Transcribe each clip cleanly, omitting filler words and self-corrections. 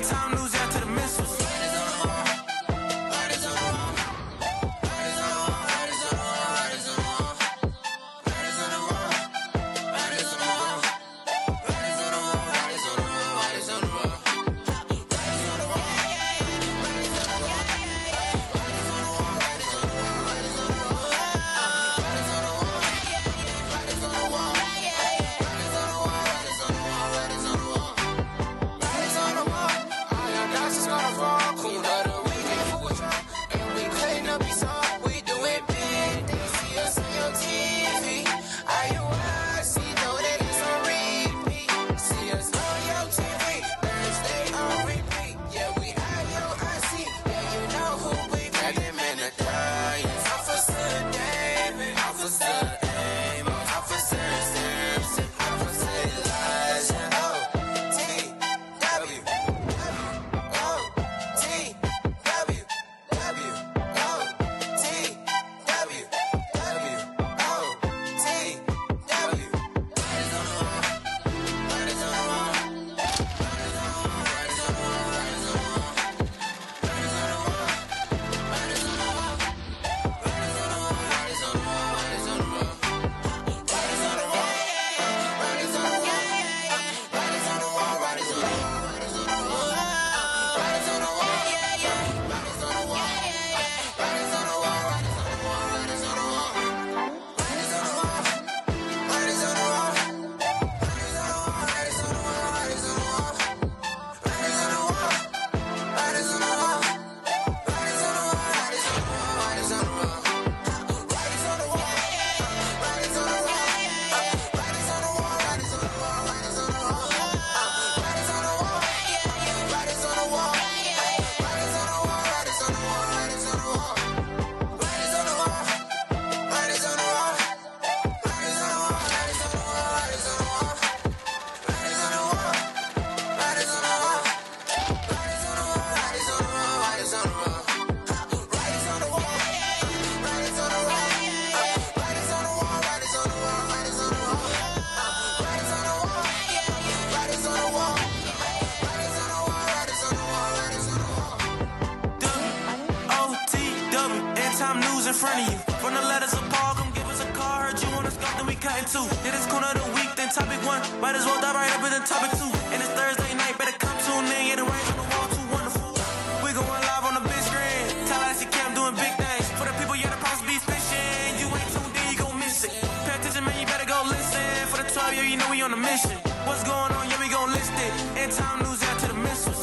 In time, lose out to the missiles. In front of you. From the letters of Paul, come give us a call. Heard you on the scope, then we cutting two. Did this corner of the week, then topic one. Might as well dive right up in the topic two. And it's Thursday night, better come tune in. Yeah, the rain's on the wall, too wonderful. We going live on the big screen. Tallahassee Camp doing big things. For the people, yeah, the pops be fishing. You ain't tuned in, you gon' miss it. Pay attention, man, you better go listen. For the 12, yeah, you know we on a mission. What's going on, yeah, we gon' list it. In time, lose out to the missiles.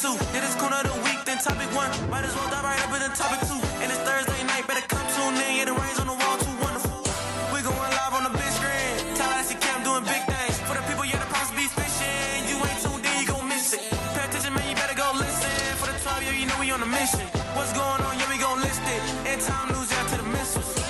two. It is corner of the week, then topic one. Might as well dive right up in the topic two. And it's Thursday night, better come tune in. Yeah, the rain's on the wall, too wonderful. We going live on the big screen. Tallahassee Camp doing big things. For the people, yeah, the props be fishing. You ain't tuned in, you gon' miss it. Pay attention, man, you better go listen. For the 12, yeah, you know we on a mission. What's going on, yeah, we gon' list it. In time news, yeah, to the missiles.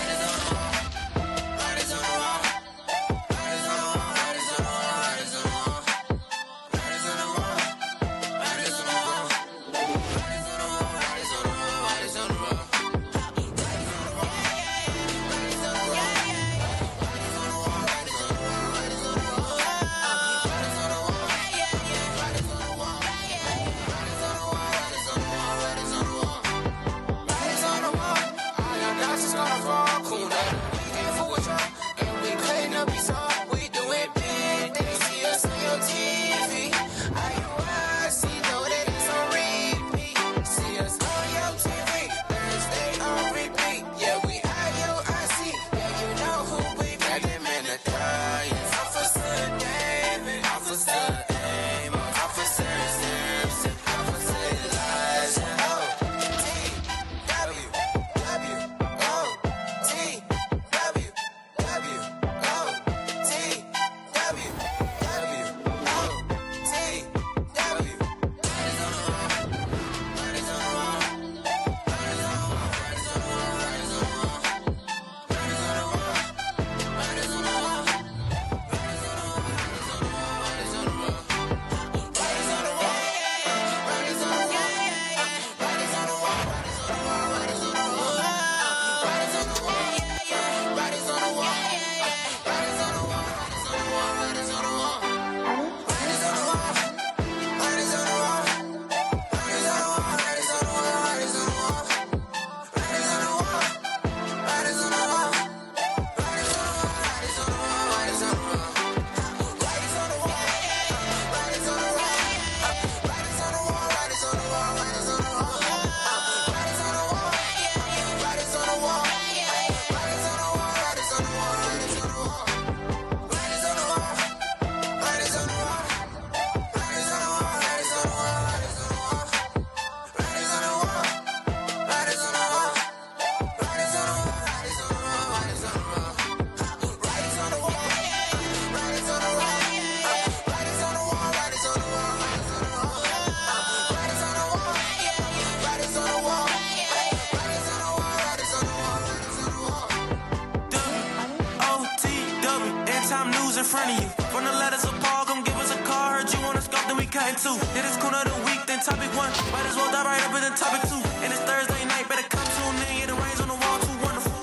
In front of you. From the letters of Paul, come give us a call. Heard you on the scope, then we cutting two. It is corner of the week, then topic one. Might as well dive right up in the topic two. And it's Thursday night, better come tune in. Yeah, the rain's on the wall, too wonderful.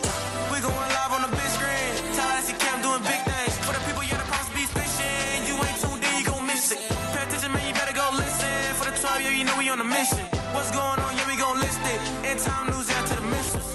We going live on the big screen. Tallahassee Camp doing big things. For the people, yeah, the props be fishing. You ain't tuned in, you gon' miss it. Pay attention, man, you better go listen. For the 12, yeah, you know we on a mission. What's going on, yeah, we gon' list it. In time news, yeah, to the missiles.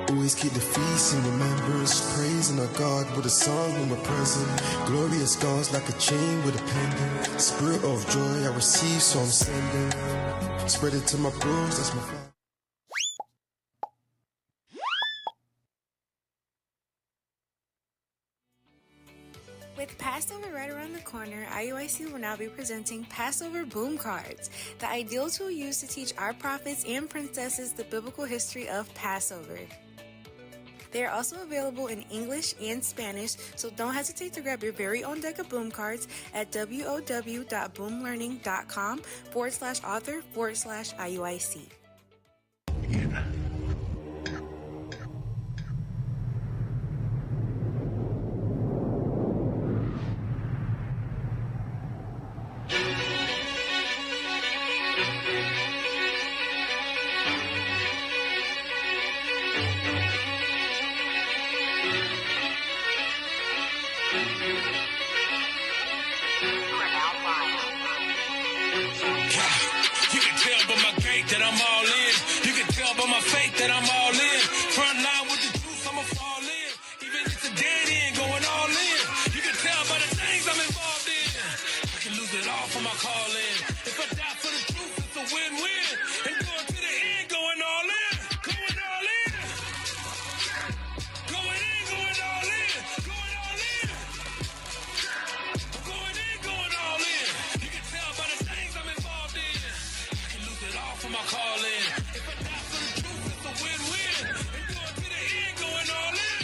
Always keep the feast in remembrance, praising our God with a song when we're present. Glorious gods like a chain with a pendant. Spirit of joy I receive, so I'm sending. Spread it to my bros, that's my father. With Passover right around the corner, IUIC will now be presenting Passover Boom Cards, the ideal tool used to teach our prophets and princesses the biblical history of Passover. They are also available in English and Spanish, so don't hesitate to grab your very own deck of boom cards at wow.boomlearning.com/author/IUIC. That I'm all in. You can tell by my faith that I'm all in. Front line with the juice, I'ma fall in. Even if it's a dead end, going all in. You can tell by the things I'm involved in. I can lose it all for my calling. If I die for the truth, it's a win-win. And going to the end, going all in. Going all in. Going in, going all in. Going all in. Going in, going all in. You can tell by the things I'm involved in. I can lose it all for my calling. If I die for the truth, it's a win-win. And going to the end, going all in.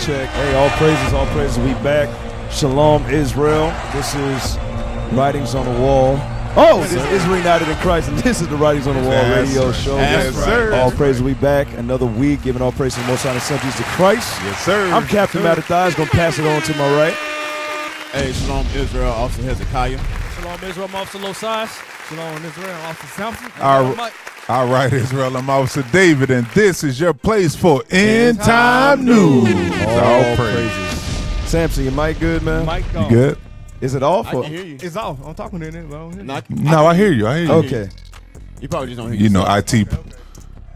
Check. Hey, all praises, we back. Shalom, Israel. This is Writings on the Wall. Oh, this is Reunited in Christ, and this is the Writings on the Wall radio show. Yes, sir. All praise, we back. Another week, giving all praise to the Most High and Son, Jesus Christ. Yes, sir. I'm Captain Mattathias, going to pass it on to my right. Hey, Shalom Israel, Officer Hezekiah. Shalom Israel, I'm Officer Losas. Shalom Israel, Officer Samson. All right, Israel, I'm Officer David, and this is your place for End Time News. All praises. Samson, your mic good, man? Mic You off. good? Is it off? I can hear you. It's off. I'm talking to it. No, I hear you. Okay. You probably just don't hear You know, yourself. IT,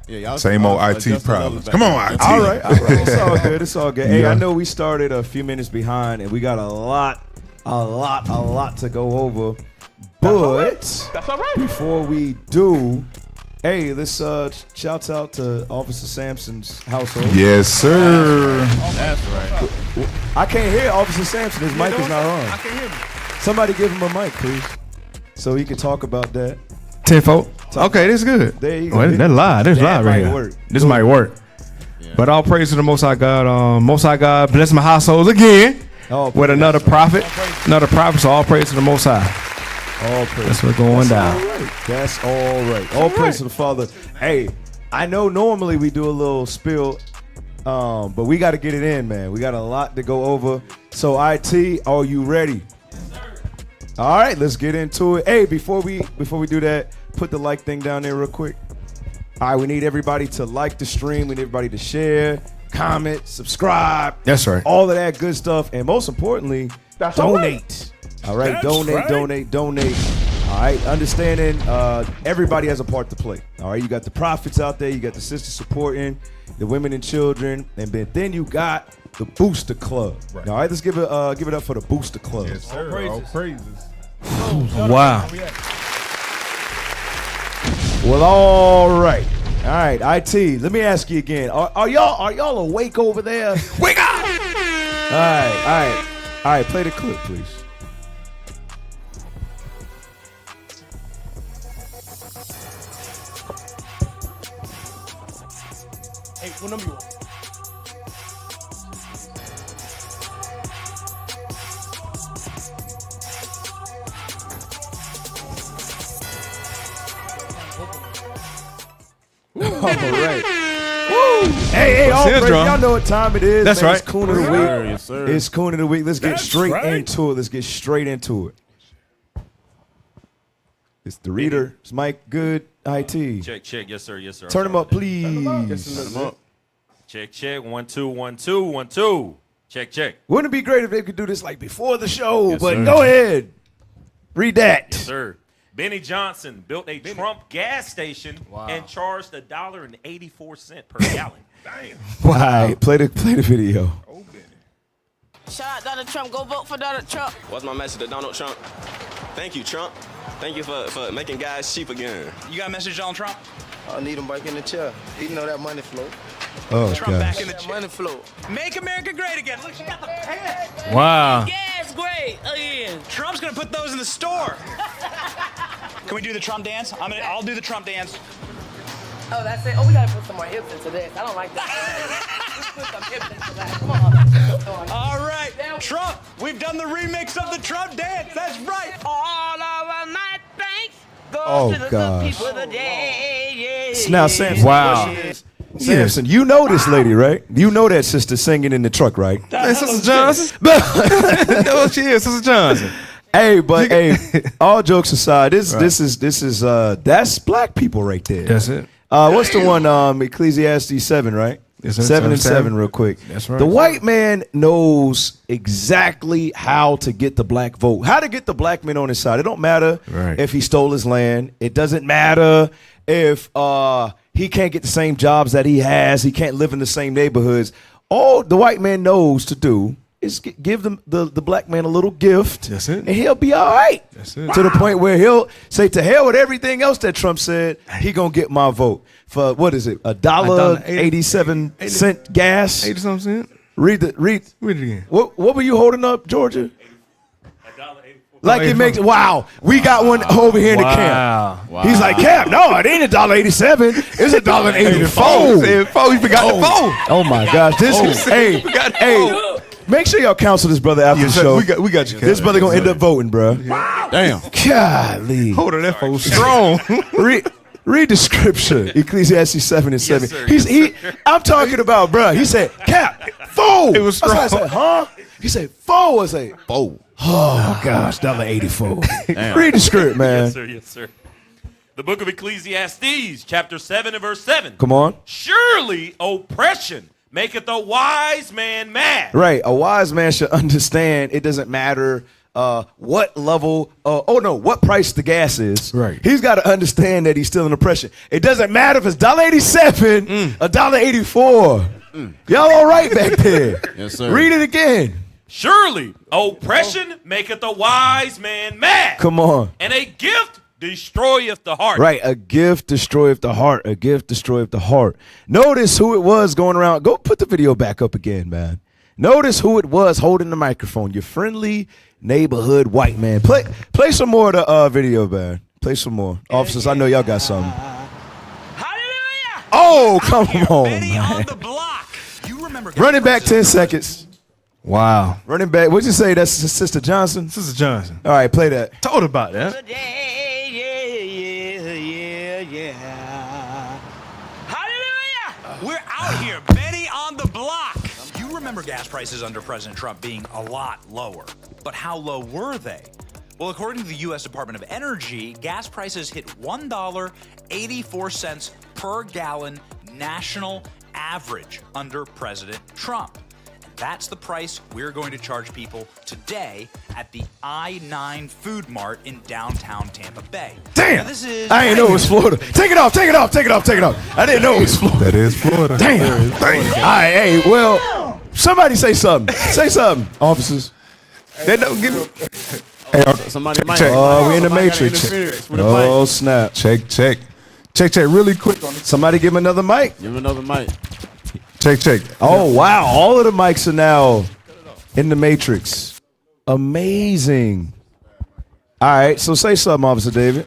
Yeah, y'all same old IT problems. Come on, IT. All right. It's all good. Hey, I know we started a few minutes behind, and we got a lot to go over. But That's all right. before we do, hey, let's shout out to Officer Sampson's household. Yes, sir. That's right. I can't hear Officer Sampson. His mic is not I on. can hear me. Somebody give him a mic, please, so he can talk about that. Tenfold. Okay, this is good. There you go. Well, that's live. That's That live might right here. work. This might work. Yeah. But all praise to the Most High God. Most High God bless my household again All with another prophet. Another prophet. So all praise to the Most High. All praise. That's what's going down. All right. That's all right. All praise to the Father. Hey, I know normally we do a little spill, but we got to get it in, man. We got a lot to go over. So, IT, are you ready? Yes, sir. All right, let's get into it. Hey, before we do that, put the like thing down there real quick. All right, we need everybody to like the stream. We need everybody to share, comment, subscribe. That's right. All of that good stuff. And most importantly, donate. All right, donate. All right, understanding everybody has a part to play. All right, you got the prophets out there. You got the sisters supporting, the women and children. And then you got the Booster Club. Right. All right, let's give it up for the Booster Club. Yes, sir. All praises. Wow. Well, all right. All right, IT, let me ask you again. Are y'all awake over there? Wake up! All right, play the clip, please. Hey, what number you want? All right. Woo! Hey, all praise. Y'all know what time it is. That's man. right. It's Coon of the Week. Yes, sir. It's Coon of the Week. Let's get straight into it. It's the reader. Is Mike good? IT. Check. Yes, sir. Turn him up, please. Turn them up. Check. 1 2 1 2 1 2. Check. Wouldn't it be great if they could do this like before the show? Yes, but sir. go ahead. Read that. Yes, sir. Benny Johnson built a Trump gas station and charged $1.84 per gallon. Damn. Why? Play the video. Oh, Benny. Shout out Donald Trump. Go vote for Donald Trump. What's my message to Donald Trump? Thank you, Trump. Thank you for making guys cheap again. You got a message, Donald Trump? I need him back in the chair. He know that money flow. Oh, Trump back gosh. in the chair. Money flow. Make America great again. Look, she got the pants. Wow. Yes, great again. Trump's gonna put those in the store. Can we do the Trump dance? I'll do the Trump dance. Oh, that's it. Oh, we gotta put some more hips into this. I don't like that. Let's put some hips into that. Come on. All right, Trump. We've done the remix of the Trump dance. That's right. All over my thanks go Oh, to the gosh. good people today. Yeah. Now, Samson. Wow. question is, Samson, you know this lady, right? You know that sister singing in the truck, right? Hey, Sister Johnson. No, she is, Sister Johnson. Hey, but all jokes aside, this is that's black people right there. That's it. What's the one? Ecclesiastes 7, right? Yes, sir. 7 and 7, 7. real quick. That's right. The white man knows exactly how to get the black vote, how to get the black man on his side. It don't matter if he stole his land. It doesn't matter if he can't get the same jobs that he has. He can't live in the same neighborhoods. All the white man knows to do is give them the black man a little gift. That's it. And he'll be all right. That's it. To the point where he'll say, to hell with everything else that Trump said, he gonna get my vote. For what is it? $1.87 gas. 80-something cent. Read it again. What were you holding up, Georgia? Like it makes wow. We got one over here in the camp. Wow. He's like, Cap, no, it ain't $1.87. It's $1.84. You forgot the phone. Oh my gosh. This is hey. Make sure y'all counsel this brother after the show. We got you. This brother gonna end up voting, bro. Damn. Golly. Hold on, that phone strong. Read the scripture, Ecclesiastes 7 and 7. Yes, sir. I'm talking about, bro. He said, Cap, foe. It was That's strong. what I said, huh? He said, foe. I say, Foe. oh gosh, $1.84. Read the script, man. Yes, sir. The book of Ecclesiastes, chapter 7 and verse 7. Come on. Surely oppression maketh a wise man mad. Right. A wise man should understand it doesn't matter what level, what price the gas is. Right. He's got to understand that he's still in oppression. It doesn't matter if it's $1.87 or $1.84. Y'all all right back there? Yes, sir. Read it again. Surely oppression maketh a wise man mad. Come on. And a gift destroyeth the heart. Right. A gift destroyeth the heart. A gift destroyeth the heart. Notice who it was going around. Go put the video back up again, man. Notice who it was holding the microphone. Your friendly neighborhood white man. Play some more of the video, man. Play some more. Officers, I know y'all got something. Hallelujah. Oh, come on, Benny on man. the block. You remember Running back 10 seconds. Wow. Running back. What'd you say? That's Sister Johnson? Sister Johnson. All right, play that. Told about that. Hallelujah. We're out here. Benny on the block. You remember gas prices under President Trump being a lot lower. But how low were they? Well, according to the U.S. Department of Energy, gas prices hit $1.84 per gallon national average under President Trump. That's the price we're going to charge people today at the I-9 Food Mart in downtown Tampa Bay. Damn! Now, this is I didn't know it was Florida. Take it off, take it off, take it off, take it off. I didn't know it was Florida. That is Florida. Damn. All right, hey, well, somebody say something. Say something, officers. They don't give it. Hey, somebody might. Oh, we in the Matrix. Oh, snap. Check, check. Check, check, really quick on this. Somebody give him another mic. Give him another mic. Check, check. Oh, wow. All of the mics are now in the Matrix. Amazing. All right, so say something, Officer David.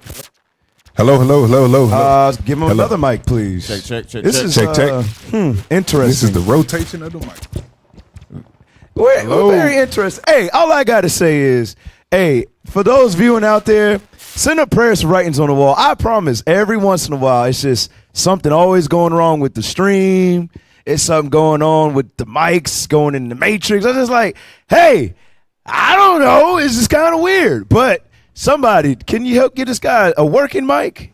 Hello, hello, hello, hello, hello. Give him another mic, please. Check, check, check, This check. is, Check, check. Interesting. This is the rotation of the mic. We're very interesting. Hey, all I got to say is, hey, for those viewing out there, send up prayers for writings on the wall. I promise, every once in a while, it's just something always going wrong with the stream. It's something going on with the mics going in the Matrix. I'm just like, hey, I don't know. It's just kind of weird. But somebody, can you help get this guy a working mic?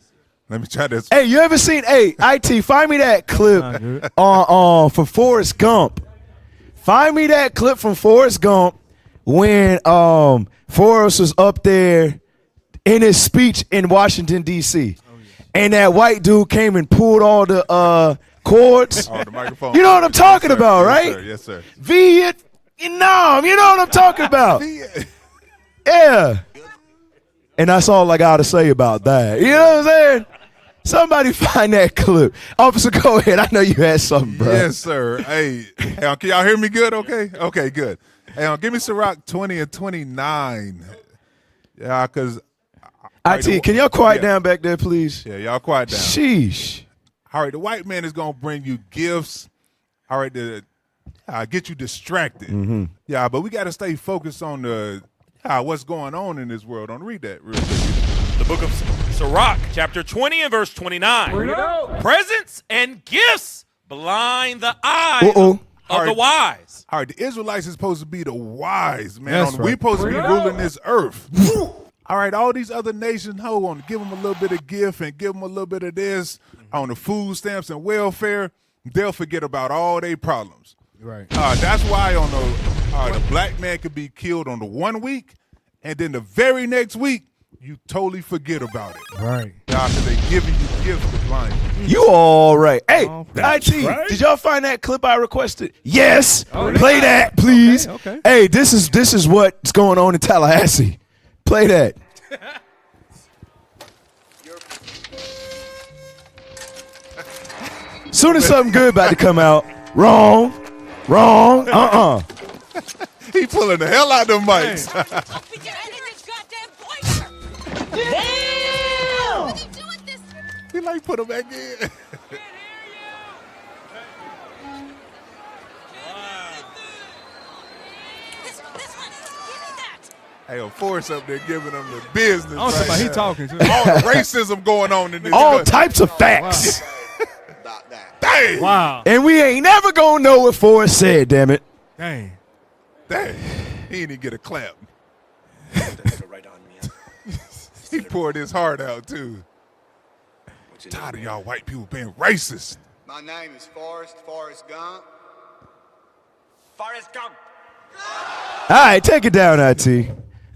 Let me try this. Hey, you ever seen, IT, find me that clip for Forrest Gump. Find me that clip from Forrest Gump when Forrest was up there in his speech in Washington, D.C. And that white dude came and pulled all the cords. Oh, the microphone. You know what I'm talking about, yes, right? Sir. Yes, sir. Vietnam. You know what I'm talking about. Yeah. And that's all I got to say about that. You know what I'm saying? Somebody find that clip. Officer, go ahead. I know you had something, bro. Yes, sir. Hey, can y'all hear me good? Okay? Okay, good. Hey, give me Ciroc 20 and 29. Yeah, because... IT, can y'all quiet down back there, please? Yeah, y'all quiet down. Sheesh. All right, the white man is going to bring you gifts, all right, to get you distracted. Mm-hmm. Yeah, but we got to stay focused on the what's going on in this world. Don't read that real quick. The book of Sirach, chapter 20 and verse 29. Presents and gifts blind the eyes of the wise. All right, the Israelites is supposed to be the wise, man. That's We're right. supposed to be ruling this earth. All right, all these other nations, want to give them a little bit of gift and give them a little bit of this on the food stamps and welfare. They'll forget about all their problems. Right. That's why on the black man could be killed on the 1 week, and then the very next week you totally forget about it. Right. Because they giving you gifts to blind you. You all right. Hey, That's IT, right. did y'all find that clip I requested? Yes. Play that, please. Okay. Hey, this is what's going on in Tallahassee. Play that. Soon as something good about to come out, wrong, He pulling the hell out of them mics. Damn! He like put them back in. Hey, Forrest up there giving them the business. I don't know about he talking to. All the racism going on in this all country. types of facts. Dang. Wow. And we ain't never gonna know what Forrest said, damn it. Dang. Dang. He didn't get a clap. He poured his heart out, too. Tired of y'all white people being racist. My name is Forrest Gump. Forrest Gump. All right, take it down, IT.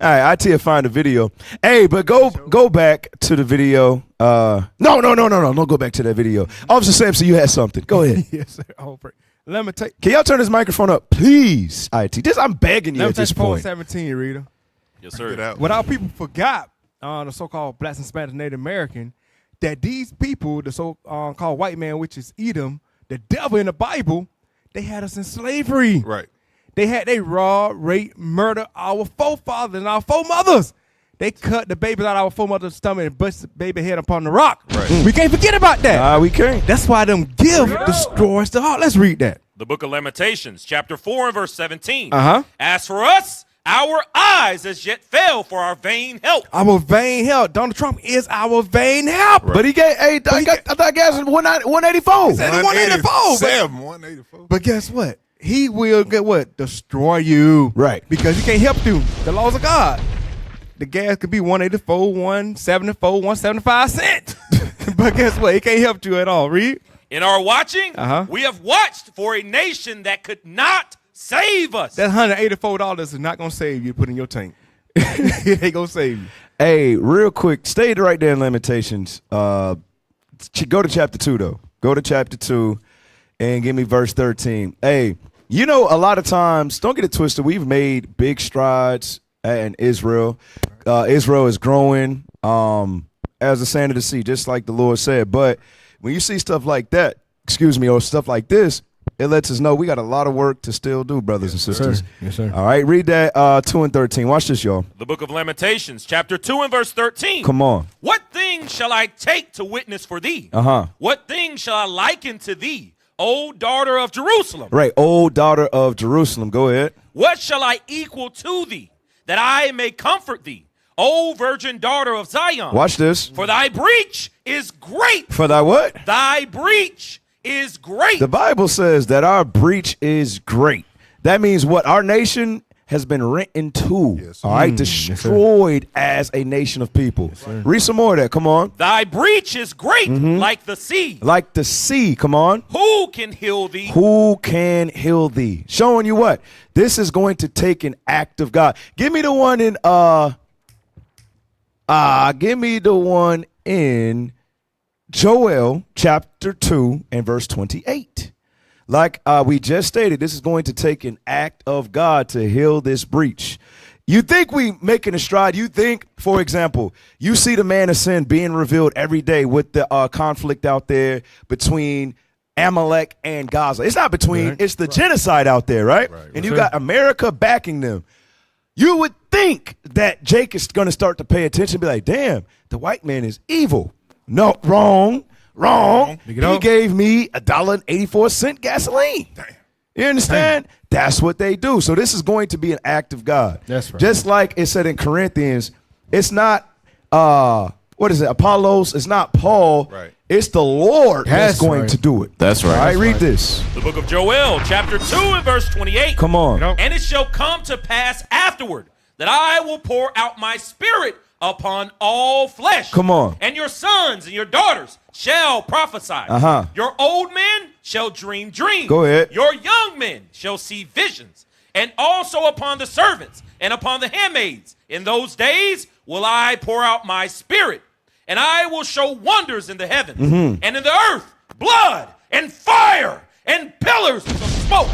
All right, IT will find the video. Hey, but go back to the video. No, don't go back to that video. Officer Sampson, you had something. Go ahead. Yes, sir. Oh, let me take. Can y'all turn this microphone up, please, IT? I'm begging you Let me at this take point point. 17, Rita. Yes, sir. What our people forgot, the so-called blacks and Spanish Native American, that these people, the so-called white man, which is Edom, the devil in the Bible, they had us in slavery. Right. They robbed, raped, murdered our forefathers and our foremothers. They cut the babies out of our foremothers' stomach and bust the baby head upon the rock. Right. We can't forget about that. We can't. That's why them gifts destroys the heart. Let's read that. The book of Lamentations, chapter 4 and verse 17. As for us, our eyes as yet fail for our vain help. Our vain help. Donald Trump is our vain help. Right. But he gave, I thought gas was 184. He said 184. 184. But guess what? He will get what? Destroy you. Right. Because he can't help you. The laws of God. The gas could be 184, 174, 175 cents. But guess what? It can't help you at all. Read. In our watching, Uh-huh. we have watched for a nation that could not save us. That $184 is not going to save you to put in your tank. It ain't going to save you. Hey, real quick, stay right there in Lamentations. Go to chapter 2, though. Go to chapter 2 and give me verse 13. Hey, you know, a lot of times, don't get it twisted, we've made big strides in Israel. Israel is growing as the sand of the sea, just like the Lord said. But when you see stuff like that, or stuff like this, it lets us know we got a lot of work to still do, brothers and sisters. Yes, sir. All right, read that 2 and 13. Watch this, y'all. The book of Lamentations, chapter 2 and verse 13. Come on. What thing shall I take to witness for thee? Uh-huh. What thing shall I liken to thee, O daughter of Jerusalem? Right, old daughter of Jerusalem. Go ahead. What shall I equal to thee, that I may comfort thee, O virgin daughter of Zion? Watch this. For thy breach is great. For thy what? Thy breach is great. The Bible says that our breach is great. That means what? Our nation has been rent in two. Yes. All right, destroyed as a nation of people. Read some more of that. Come on. Thy breach is great, like the sea. Like the sea. Come on. Who can heal thee? Who can heal thee? Showing you what? This is going to take an act of God. Give me the one in Joel chapter 2 and verse 28. Like we just stated, this is going to take an act of God to heal this breach. You think we making a stride? You think, for example, you see the man of sin being revealed every day with the conflict out there between Amalek and Gaza. It's not between, it's the genocide out there, right? And you got America backing them. You would think that Jake is going to start to pay attention and be like, damn, the white man is evil. No, wrong. He gave me $1.84 gasoline. Damn. You understand? Damn. That's what they do. So this is going to be an act of God. That's right. Just like it said in Corinthians, it's not, Apollos. It's not Paul. Right. It's the Lord that's going to do it. That's right. All right, read right. this. The book of Joel, chapter 2 and verse 28. Come on. And it shall come to pass afterward that I will pour out my spirit upon all flesh. Come on. And your sons and your daughters shall prophesy. Uh-huh. Your old men shall dream dreams. Go ahead. Your young men shall see visions. And also upon the servants and upon the handmaids. In those days will I pour out my spirit. And I will show wonders in the heavens and in the earth, blood and fire and pillars of smoke.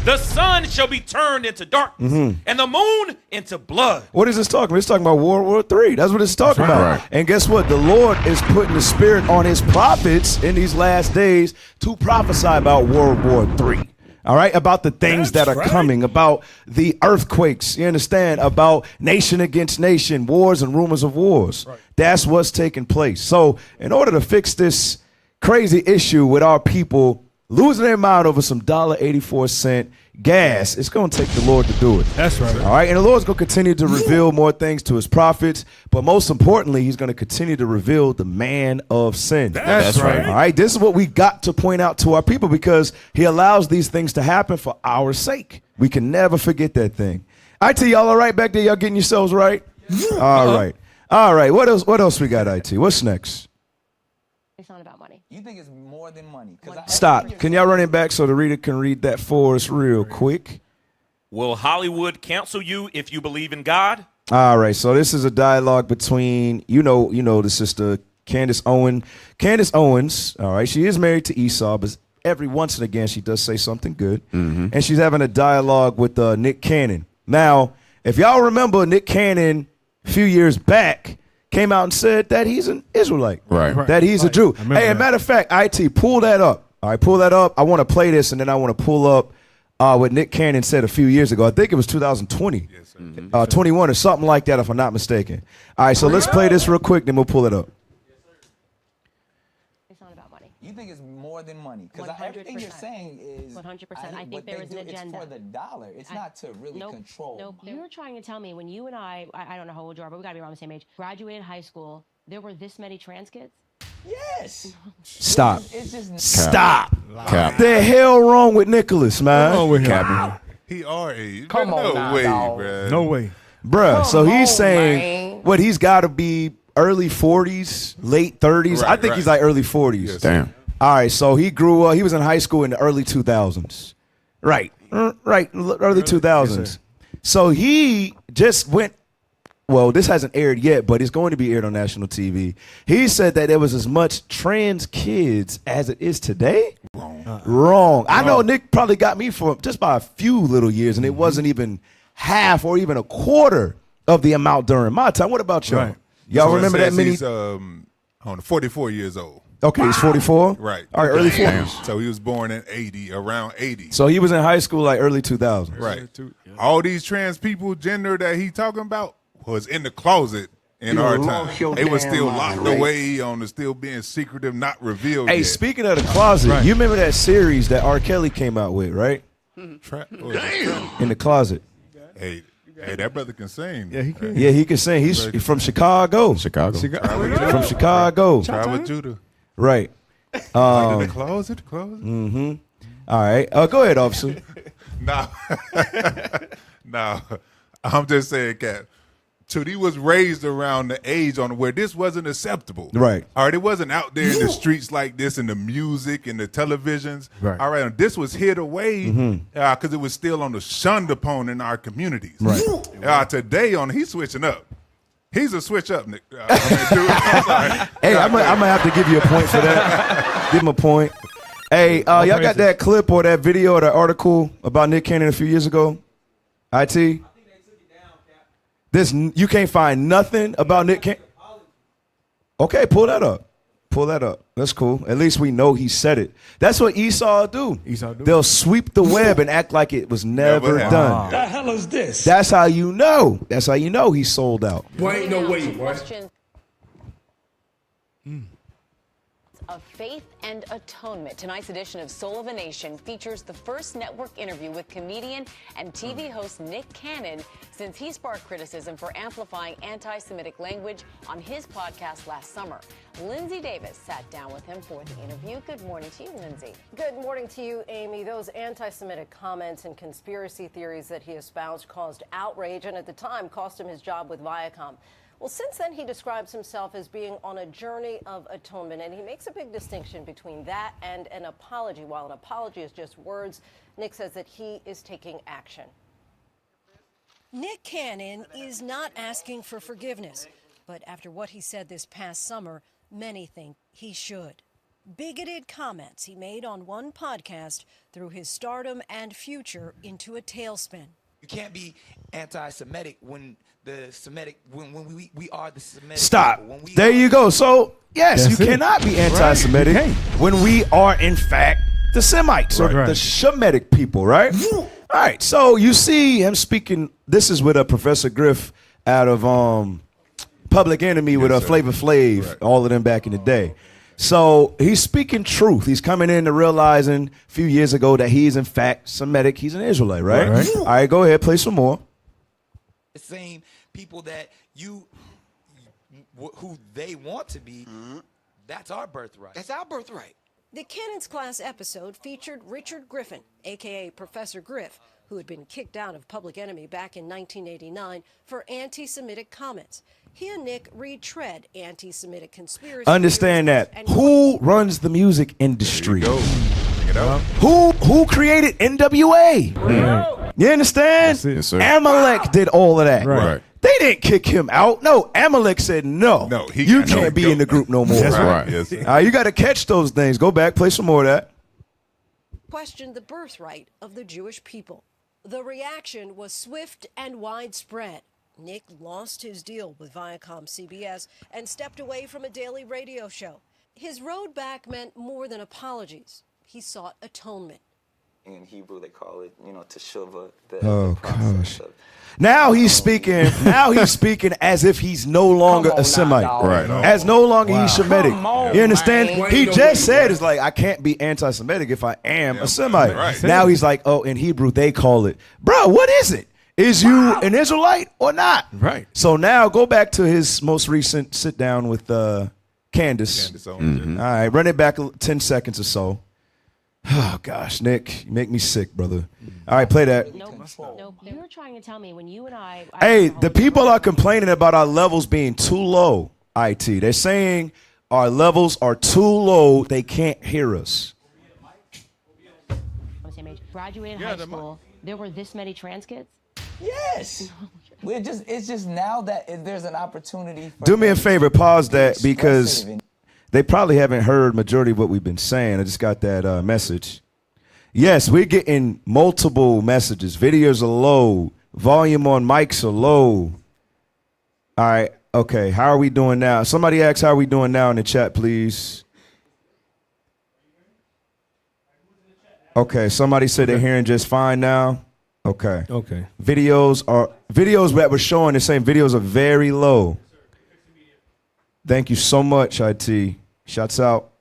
The sun shall be turned into darkness and the moon into blood. What is this talking about? It's talking about World War III. That's what it's talking about. Right. And guess what? The Lord is putting the spirit on his prophets in these last days to prophesy about World War III. All right, about the things that are coming, about the earthquakes, you understand, about nation against nation, wars and rumors of wars. Right. That's what's taking place. So in order to fix this crazy issue with our people losing their mind over some $1.84 gas, it's going to take the Lord to do it. That's right. All right, and the Lord's going to continue to reveal more things to his prophets, but most importantly, he's going to continue to reveal the man of sin. That's right. All right, this is what we got to point out to our people because he allows these things to happen for our sake. We can never forget that thing. IT, y'all all right back there? Y'all getting yourselves right? All right. All right, what else we got, IT? What's next? It's not about money. You think it's more than money? Stop. Can y'all run it back so the reader can read that for us real quick? Will Hollywood cancel you if you believe in God? All right, so this is a dialogue between, you know the sister Candace Owens. All right, she is married to Esau, but every once and again she does say something good. And she's having a dialogue with Nick Cannon. Now, if y'all remember, Nick Cannon a few years back came out and said that he's an Israelite, that he's a Jew. Hey, as a matter of fact, IT, pull that up. All right, pull that up. I want to play this, and then I want to pull up what Nick Cannon said a few years ago. I think it was 2020, 21 or something like that, if I'm not mistaken. All right, so let's play this real quick, then we'll pull it up. It's not about money. You think it's more than money? Because everything you're saying is 100%. I think there is an agenda. It's for the dollar. It's not to really control. Nope. You were trying to tell me when you and I don't know how old you are, but we gotta be around the same age, graduated high school, there were this many trans kids? Yes. Stop. It's just Stop. Cap. The hell wrong with Nicholas, man? What's wrong with him? He our age. Come on no now, way, dog. bruh. No way. Bruh, so he's saying what he's got to be early 40s, late 30s. I think he's like early 40s. Yes. Damn. All right, so he grew up. He was in high school in the early 2000s. Right, early 2000s. So he just went. Well, this hasn't aired yet, but it's going to be aired on national TV. He said that there was as much trans kids as it is today. Wrong. I know Nick probably got me for just by a few little years, and it wasn't even half or even a quarter of the amount during my time. What about y'all? Right. Y'all So it remember that says many? He's 44 years old. Okay, he's 44? Right. All right, early 40s. So he was born in around 80. So he was in high school like early 2000s. Right. All these trans people, gender that he talking about, was in the closet in our time. They were still locked away on the still being secretive, not revealed Hey, yet. speaking of the closet, you remember that series that R. Kelly came out with, right? In the closet. Hey, that brother can sing. Yeah, he can. Yeah, he can sing. He's from Chicago. From Chicago. Tribe Judah. Right. In the closet. Mm-hmm. All right. Go ahead, officer. No, I'm just saying, Cap. He was raised around the age on where this wasn't acceptable. Right. All right, it wasn't out there in the streets like this, in the music and the televisions. Right. All right, and this was hid away because it was still on the shunned upon in our communities. Right. Today, he's switching up. He's a switch up, Nick. I'm sorry. Hey, I'm gonna have to give you a point for that. Give him a point. Hey, y'all got that clip or that video or that article about Nick Cannon a few years ago? IT? You can't find nothing about Nick Cannon? Okay, pull that up. That's cool. At least we know he said it. That's what Esau do. They'll sweep the web and act like it was never done. The hell is this? That's how you know. That's how you know he sold out. Boy, ain't no way, boy. Of faith and atonement. Tonight's edition of Soul of a Nation features the first network interview with comedian and TV host Nick Cannon since he sparked criticism for amplifying anti-Semitic language on his podcast last summer. Lindsay Davis sat down with him for the interview. Good morning to you, Lindsay. Good morning to you, Amy. Those anti-Semitic comments and conspiracy theories that he espoused caused outrage and at the time cost him his job with Viacom. Well, since then, he describes himself as being on a journey of atonement, and he makes a big distinction between that and an apology. While an apology is just words, Nick says that he is taking action. Nick Cannon is not asking for forgiveness, but after what he said this past summer, many think he should. Bigoted comments he made on one podcast threw his stardom and future into a tailspin. You can't be anti-Semitic when we are the Semitic. Stop. People. There you go. So, yes, That's you it. cannot be anti-Semitic when we are, in fact, the Semites or the Shemitic people, right? All right. So you see him speaking. This is with a Professor Griff out of Public Enemy with a Flavor Flav, all of them back in the day. So he's speaking truth. He's coming into realizing a few years ago that he's, in fact, Semitic. He's an Israelite, right? All right, go ahead. Play some more. The same people that who they want to be, that's our birthright. That's our birthright. The Cannon's Class episode featured Richard Griffin, a.k.a. Professor Griff, who had been kicked out of Public Enemy back in 1989 for anti-Semitic comments. He and Nick retread anti-Semitic conspiracy. Understand that. Who runs the music industry? Who created NWA? You understand? Yes, sir. Amalek did all of that. Right. They didn't kick him out. No, Amalek said no. You can't be in the group no more. That's right. Yes. You got to catch those things. Go back, play some more of that. Questioned the birthright of the Jewish people. The reaction was swift and widespread. Nick lost his deal with Viacom CBS and stepped away from a daily radio show. His road back meant more than apologies. He sought atonement. In Hebrew, they call it, teshuvah. Oh gosh! Now he's speaking. Now he's speaking as if he's no longer a Semite. Right. As no longer he's Shemitic. You understand? man. He just said it's like I can't be anti-Semitic if I am a Semite. Right. Now he's like, oh, in Hebrew they call it, bro. What is it? Is you an Israelite or not? Right. So now go back to his most recent sit down with Candace. All right, run it back 10 seconds or so. Oh gosh, Nick, you make me sick, brother. All right, play that. Nope. You're trying to tell me when you and I Hey, the people are complaining about our levels being too low. IT. They're saying our levels are too low. They can't hear us. Graduated high school, there were this many trans kids? Yes. It's just now that if there's an opportunity for Do me a favor, pause that because expressive and- they probably haven't heard majority of what we've been saying. I just got that message. Yes, we're getting multiple messages. Videos are low. Volume on mics are low. All right. Okay. How are we doing now? Somebody asked how are we doing now in the chat, please. Okay. Somebody said they're hearing just fine now. Okay. Okay. Videos that we're showing, the same videos are very low. Thank you so much, IT. Shouts out.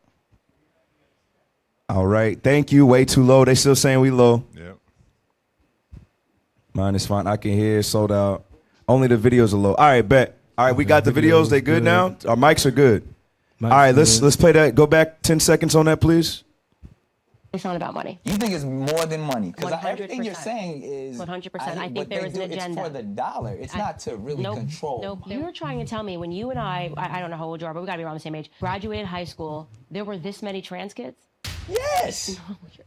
All right. Thank you. Way too low. They still saying we low. Yep. Mine is fine. I can hear. Sold out. Only the videos are low. All right, bet. All right, we got the videos. They good now? Our mics are good. All right, let's play that. Go back 10 seconds on that, please. It's not about money. You think it's more than money? Because 100%. everything you're saying is 100%. I think there is an agenda. It's for the dollar. It's not to really control. Nope. You're trying to tell me when you and I don't know how old you are, but we got to be around the same age, graduated high school, there were this many trans kids? Yes.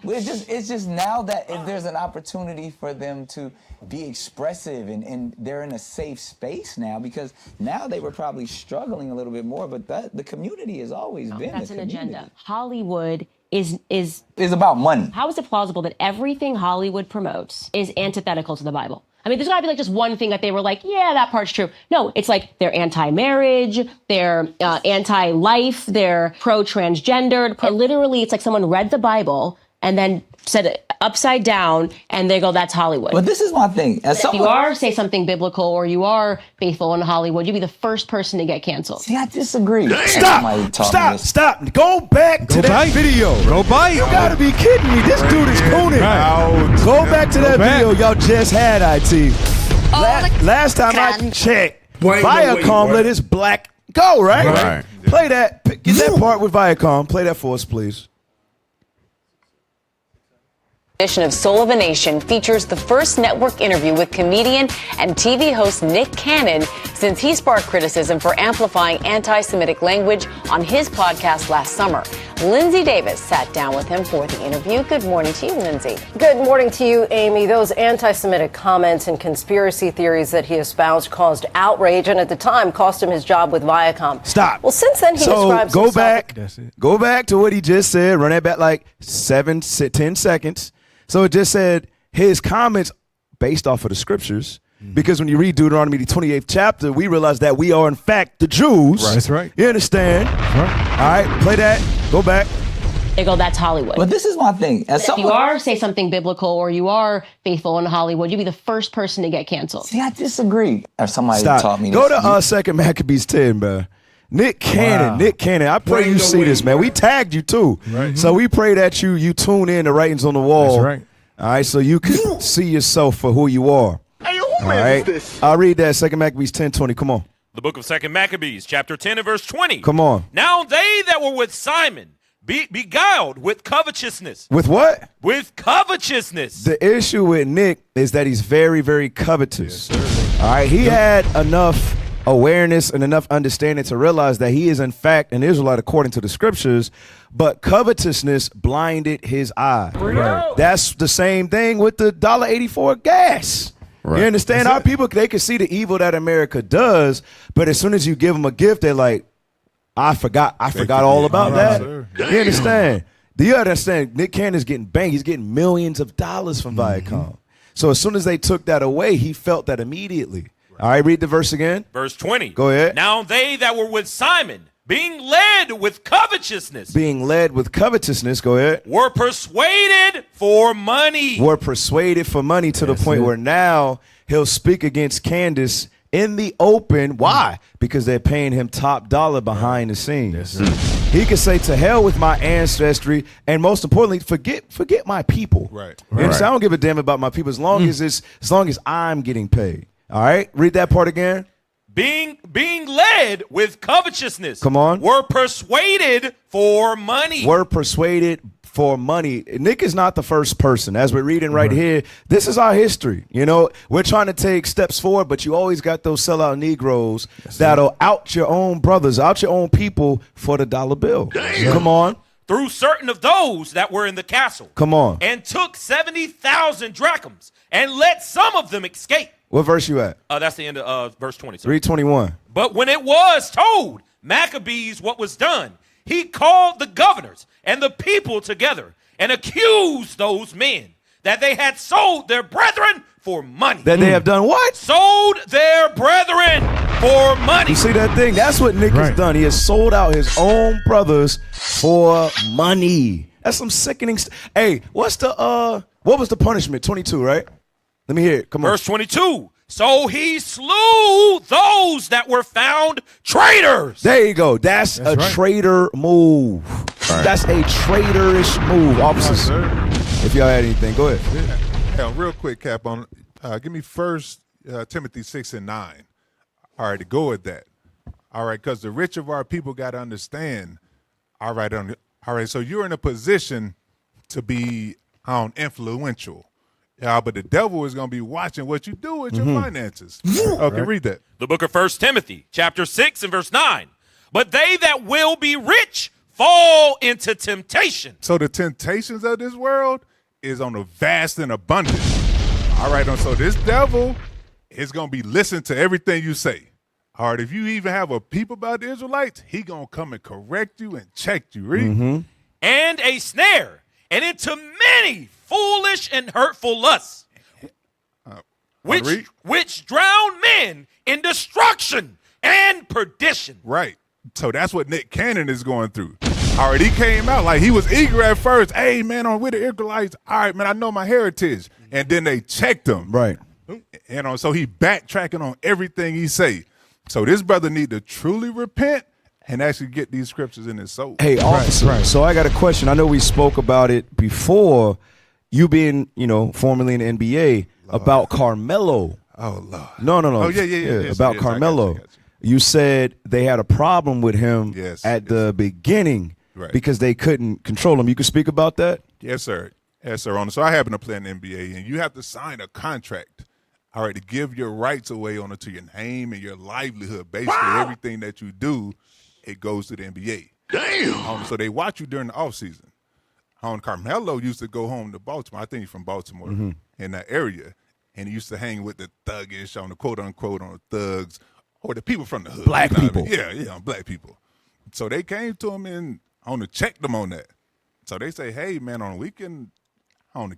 It's just now that if there's an opportunity for them to be expressive and they're in a safe space now, because now they were probably struggling a little bit more, but the community has always been That's the an community. agenda. Hollywood is about money. How is it plausible that everything Hollywood promotes is antithetical to the Bible? I mean, there's got to be like just one thing that they were like, yeah, that part's true. No, it's like they're anti-marriage, they're anti-life, they're pro-transgendered. Literally, it's like someone read the Bible and then said it upside down, and they go, that's Hollywood. But this is my thing. If you are, say something biblical, or you are faithful in Hollywood, you'd be the first person to get canceled. See, I disagree. Stop. Go back to that video. Go bite. You gotta be kidding me. This dude is cooning. Go back to that video y'all just had, IT. Last time I checked, Viacom let his black go, right? Right. Play that. Get that part with Viacom. Play that for us, please. Edition of Soul of a Nation features the first network interview with comedian and TV host Nick Cannon since he sparked criticism for amplifying anti-Semitic language on his podcast last summer. Lindsay Davis sat down with him for the interview. Good morning to you, Lindsay. Good morning to you, Amy. Those anti-Semitic comments and conspiracy theories that he espoused caused outrage and at the time cost him his job with Viacom. Stop. Well, since then he describes go himself... Go back to what he just said. Run that back like 10 seconds. So it just said his comments based off of the scriptures, because when you read Deuteronomy, the 28th chapter, we realize that we are in fact the Jews. Right. That's right. You understand? Right. All right, play that. Go back. They go, that's Hollywood. But this is my thing. If you are, say something biblical, or you are faithful in Hollywood, you'd be the first person to get canceled. See, I disagree. Or somebody Stop. taught me Go this. to 2 Maccabees 10, bro. Nick Cannon. I pray you see this, man. We tagged you too. Right. So we pray that you tune in the writings on the wall. That's right. All right, so you can see yourself for who you are. Hey, who All right, this? I'll read that 2 Maccabees 10:20. Come on. The book of 2 Maccabees, chapter 10 and verse 20. Come on. Now they that were with Simon beguiled with covetousness. With what? With covetousness. The issue with Nick is that he's very, very covetous. All right, he had enough awareness and enough understanding to realize that he is in fact an Israelite according to the scriptures, but covetousness blinded his eye. Right. That's the same thing with the $1.84 gas. Right. You understand? Our people, they can see the evil that America does, but as soon as you give them a gift, they're like, I forgot all about that. You understand? Do you understand? Nick Cannon's getting banged. He's getting millions of dollars from Viacom. So as soon as they took that away, he felt that immediately. All right, read the verse again. Verse 20. Go ahead. Now they that were with Simon, being led with covetousness. Being led with covetousness, go ahead. Were persuaded for money. Were persuaded for money to the point where now he'll speak against Candace in the open. Why? Because they're paying him top dollar behind the scenes. He could say, to hell with my ancestry, and most importantly, forget my people. Right. You understand? I don't give a damn about my people as long as I'm getting paid. All right, read that part again. Being led with covetousness. Come on. Were persuaded for money. Were persuaded for money. Nick is not the first person. As we're reading right here, this is our history. You know, we're trying to take steps forward, but you always got those sellout Negroes that'll out your own brothers, out your own people for the dollar bill. Come on. Through certain of those that were in the castle. Come on. And took 70,000 drachms and let some of them escape. What verse you at? That's the end of verse 20. Sir. Read 21. But when it was told Maccabees what was done, he called the governors and the people together and accused those men that they had sold their brethren for money. That they have done what? Sold their brethren for money. You see that thing? That's what Nick has done. He has sold out his own brothers for money. That's some sickening Hey, what was the punishment? 22, right? Let me hear it. Come on. Verse 22. So he slew those that were found traitors. There you go. That's a traitor move. That's a traitorish move, officers. If y'all had anything, go ahead. Hey, real quick, Cap, on give me 1 Timothy 6:9. All right, to go with that. All right, because the rich of our people got to understand. All right, so you're in a position to be influential. Yeah, but the devil is going to be watching what you do with your finances. Okay, read that. The book of 1 Timothy, chapter 6 and verse 9. But they that will be rich fall into temptation. So the temptations of this world is on a vast and abundant. All right, so this devil is going to be listening to everything you say. All right, if you even have a peep about the Israelites, he going to come and correct you and check you. Read. And a snare, and into many foolish and hurtful lusts, which drown men in destruction and perdition. Right. So that's what Nick Cannon is going through. All right, he came out like he was eager at first. Hey, man, with the Israelites. All right, man, I know my heritage. And then they checked him. Right. So he backtracking on everything he say. So this brother need to truly repent and actually get these scriptures in his soul. Hey, officer, so I got a question. I know we spoke about it before, you being, formerly in the NBA, about Carmelo. Oh, Lord. No. Oh, yeah. About Carmelo. I got you. You said they had a problem with him at the beginning because they couldn't control him. You could speak about that? Yes, sir. So I happen to play in the NBA, and you have to sign a contract, all right, to give your rights away to your name and your livelihood. Basically, everything that you do, it goes to the NBA. Damn. So they watch you during the offseason. Carmelo used to go home to Baltimore. I think he's from Baltimore, in that area. And he used to hang with the thuggish, on the quote-unquote, on the thugs, or the people from the hood. Black people. Yeah, black people. So they came to him and checked them on that. So they say, hey, man, we can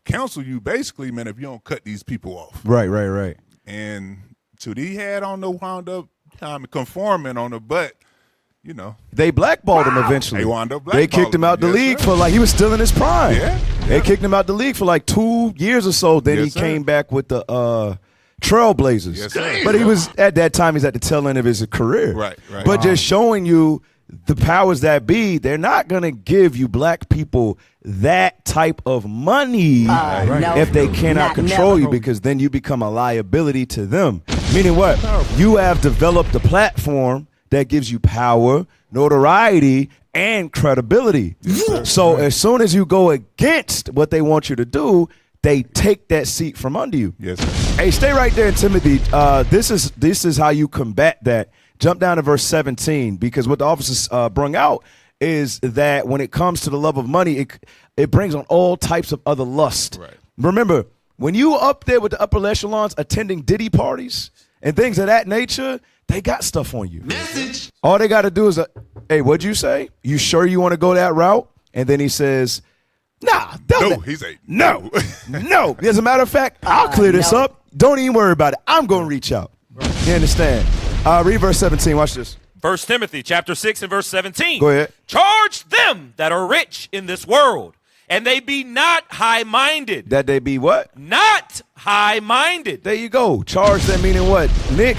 counsel you basically, man, if you don't cut these people off. Right. And so he had wound up conforming on the butt. They blackballed him eventually. They wound up They kicked him out the league for he was still in his prime. Yeah. They kicked him out the league for 2 years or so. Then he came back with the Trailblazers. Yes, sir. But he was at that time he's at the tail end of his career. Right. But just showing you the powers that be, they're not gonna give you black people that type of money if they cannot control you, because then you become a liability to them. Meaning what? You have developed a platform that gives you power, notoriety, and credibility. So as soon as you go against what they want you to do, they take that seat from under you. Yes, sir. Hey, stay right there, Timothy. This is how you combat that. Jump down to verse 17, because what the officers brung out is that when it comes to the love of money, it brings on all types of other lust. Right. Remember, when you up there with the upper echelons attending Diddy parties and things of that nature, they got stuff on you. Message. All they got to do is, hey, what'd you say? You sure you want to go that route? And then he says, nah. No, he said no. No. As a matter of fact, I'll clear this up. Don't even worry about it. I'm going to reach out. You understand? Read verse 17. Watch this. 1 Timothy chapter 6 and verse 17. Go ahead. Charge them that are rich in this world, and they be not high-minded. That they be what? Not high-minded. There you go. Charge them, meaning what? Nick,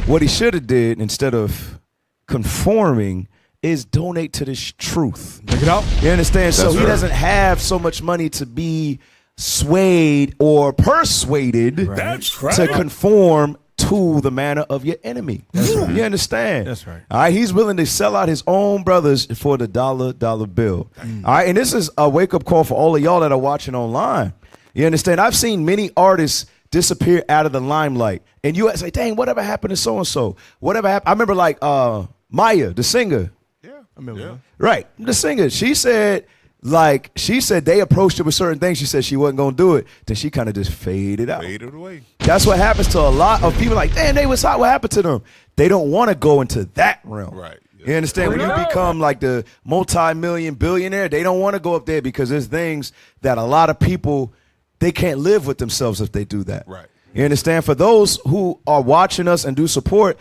what he should have did instead of conforming is donate to this truth. Check it out. You understand? So That's he right. doesn't have so much money to be swayed or persuaded That's right. to conform to the manner of your enemy. You understand? That's right. All right, he's willing to sell out his own brothers for the dollar bill. All right, and this is a wake-up call for all of y'all that are watching online. You understand? I've seen many artists disappear out of the limelight. And you say, dang, whatever happened to so-and-so? Whatever happened? I remember like Maya, the singer. I remember. Right, the singer. She said they approached her with certain things. She said she wasn't going to do it. Then she kind of just faded out. Faded away. That's what happens to a lot of people. Like, damn, they was hot. What happened to them? They don't want to go into that realm. Right. You understand? When you become like the multi-million billionaire, they don't want to go up there because there's things that a lot of people, they can't live with themselves if they do that. Right. You understand? For those who are watching us and do support,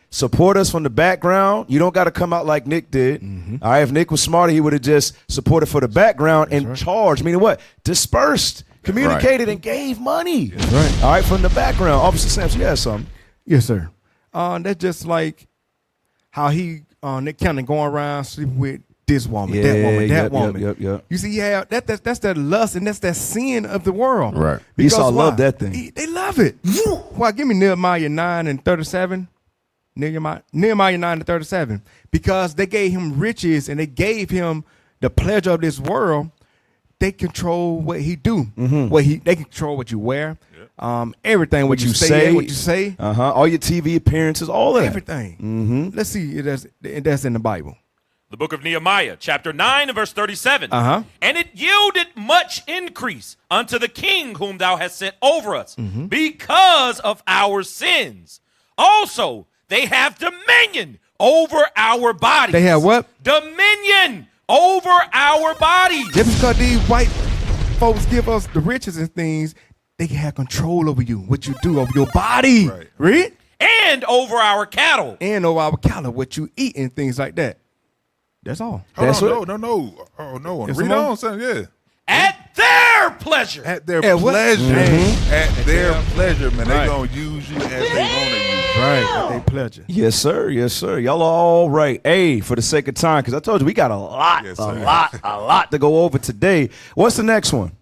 support us from the background. You don't got to come out like Nick did. All right, if Nick was smarter, he would have just supported for the background and charged. Meaning what? Dispersed, communicated, and gave money. That's right. All right, from the background. Officer Sampson, you had something. Yes, sir. That's just like how Nick Cannon going around sleeping with this woman, that woman. Yep. You see, that's that lust and that's that sin of the world. Right. Because Esau why? love that thing. They love it. Why? Give me Nehemiah 9:37. Nehemiah 9:37. Because they gave him riches and they gave him the pleasure of this world. They control what he do. They control what you wear. Everything. What you say. All your TV appearances. All of that. Everything. Let's see. That's in the Bible. The book of Nehemiah, chapter 9 and verse 37. Uh-huh. And it yielded much increase unto the king whom thou hast set over us because of our sins. Also, they have dominion over our bodies. They have what? Dominion over our bodies. Just because these white folks give us the riches and things, they can have control over you, what you do, over your body. Right. Read? And over our cattle. And over our cattle, what you eat and things like that. That's all. No. Oh, no. Read on, son. Yeah. At their pleasure. At their At what? pleasure. At their pleasure, man. Right. They going to use you as they want to use you. Right. At their pleasure. Yes, sir. Yes, sir. Y'all are all right. Hey, for the sake of time, because I told you we got a lot to go over today. What's the next one?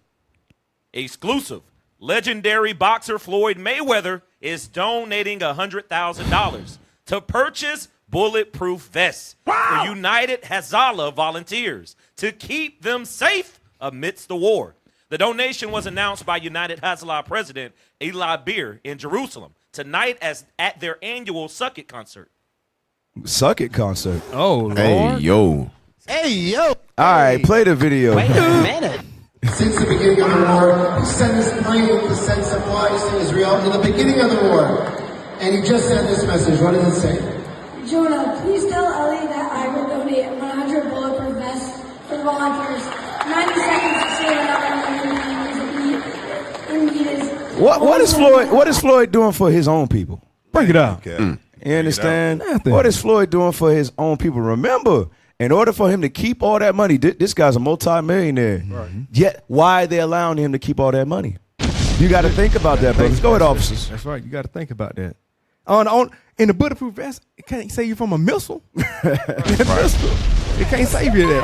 Exclusive. Legendary boxer Floyd Mayweather is donating $100,000 to purchase bulletproof vests for United Hezbollah volunteers to keep them safe amidst the war. The donation was announced by United Hezbollah President Eli Beer in Jerusalem tonight at their annual Suck It concert. Suck It concert. Oh, Lord. Hey, yo. All right, play the video. Wait a minute. Since the beginning of the war, he sent his plane to send supplies to Israel in the beginning of the war. And he just sent this message. What does it say? Jonah, please tell Ellie that I will donate 100 bulletproof vests for volunteers. 90 seconds to say that What is Floyd doing for his own people? Break it out. You understand? What is Floyd doing for his own people? Remember, in order for him to keep all that money, this guy's a multi-millionaire. Right. Yet, why are they allowing him to keep all that money? You got to think about that, brothers. Go ahead, officers. That's right. You got to think about that. In the bulletproof vest, it can't save you from a missile. It can't save you that.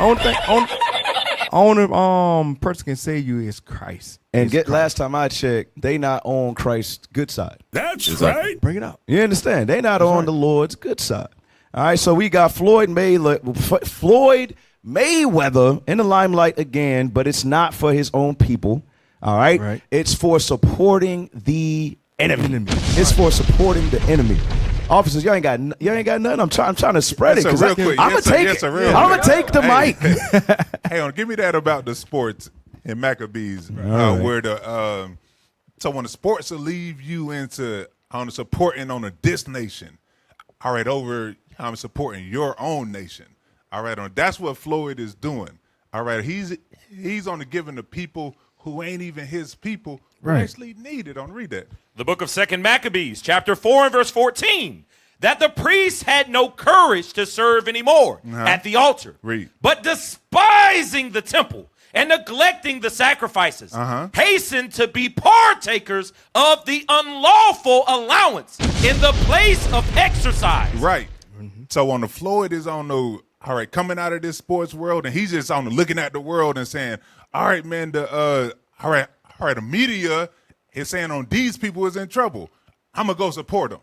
Only person can save you is Christ. And last time I checked, they not on Christ's good side. That's right. Bring it out. You understand? They not on the Lord's good side. All right, so we got Floyd Mayweather in the limelight again, but it's not for his own people. All right? It's for supporting the enemy. It's for supporting the enemy. Officers, y'all ain't got nothing. I'm trying to spread it because I'm gonna take the mic. Hey, give me that about the sports in Maccabees, where so when the sports will leave you into supporting on this nation, all right, over supporting your own nation, all right, that's what Floyd is doing, all right. He's only giving the people who ain't even his people who actually need it. Read that. The book of 2 Maccabees, chapter 4 and verse 14, that the priests had no courage to serve anymore at the altar, but despising the temple and neglecting the sacrifices, hastened to be partakers of the unlawful allowance in the place of exercise. Right. So on the Floyd is on the, all right, coming out of this sports world, and he's just on the looking at the world and saying, all right, man, the media is saying on these people is in trouble. I'm going to go support them.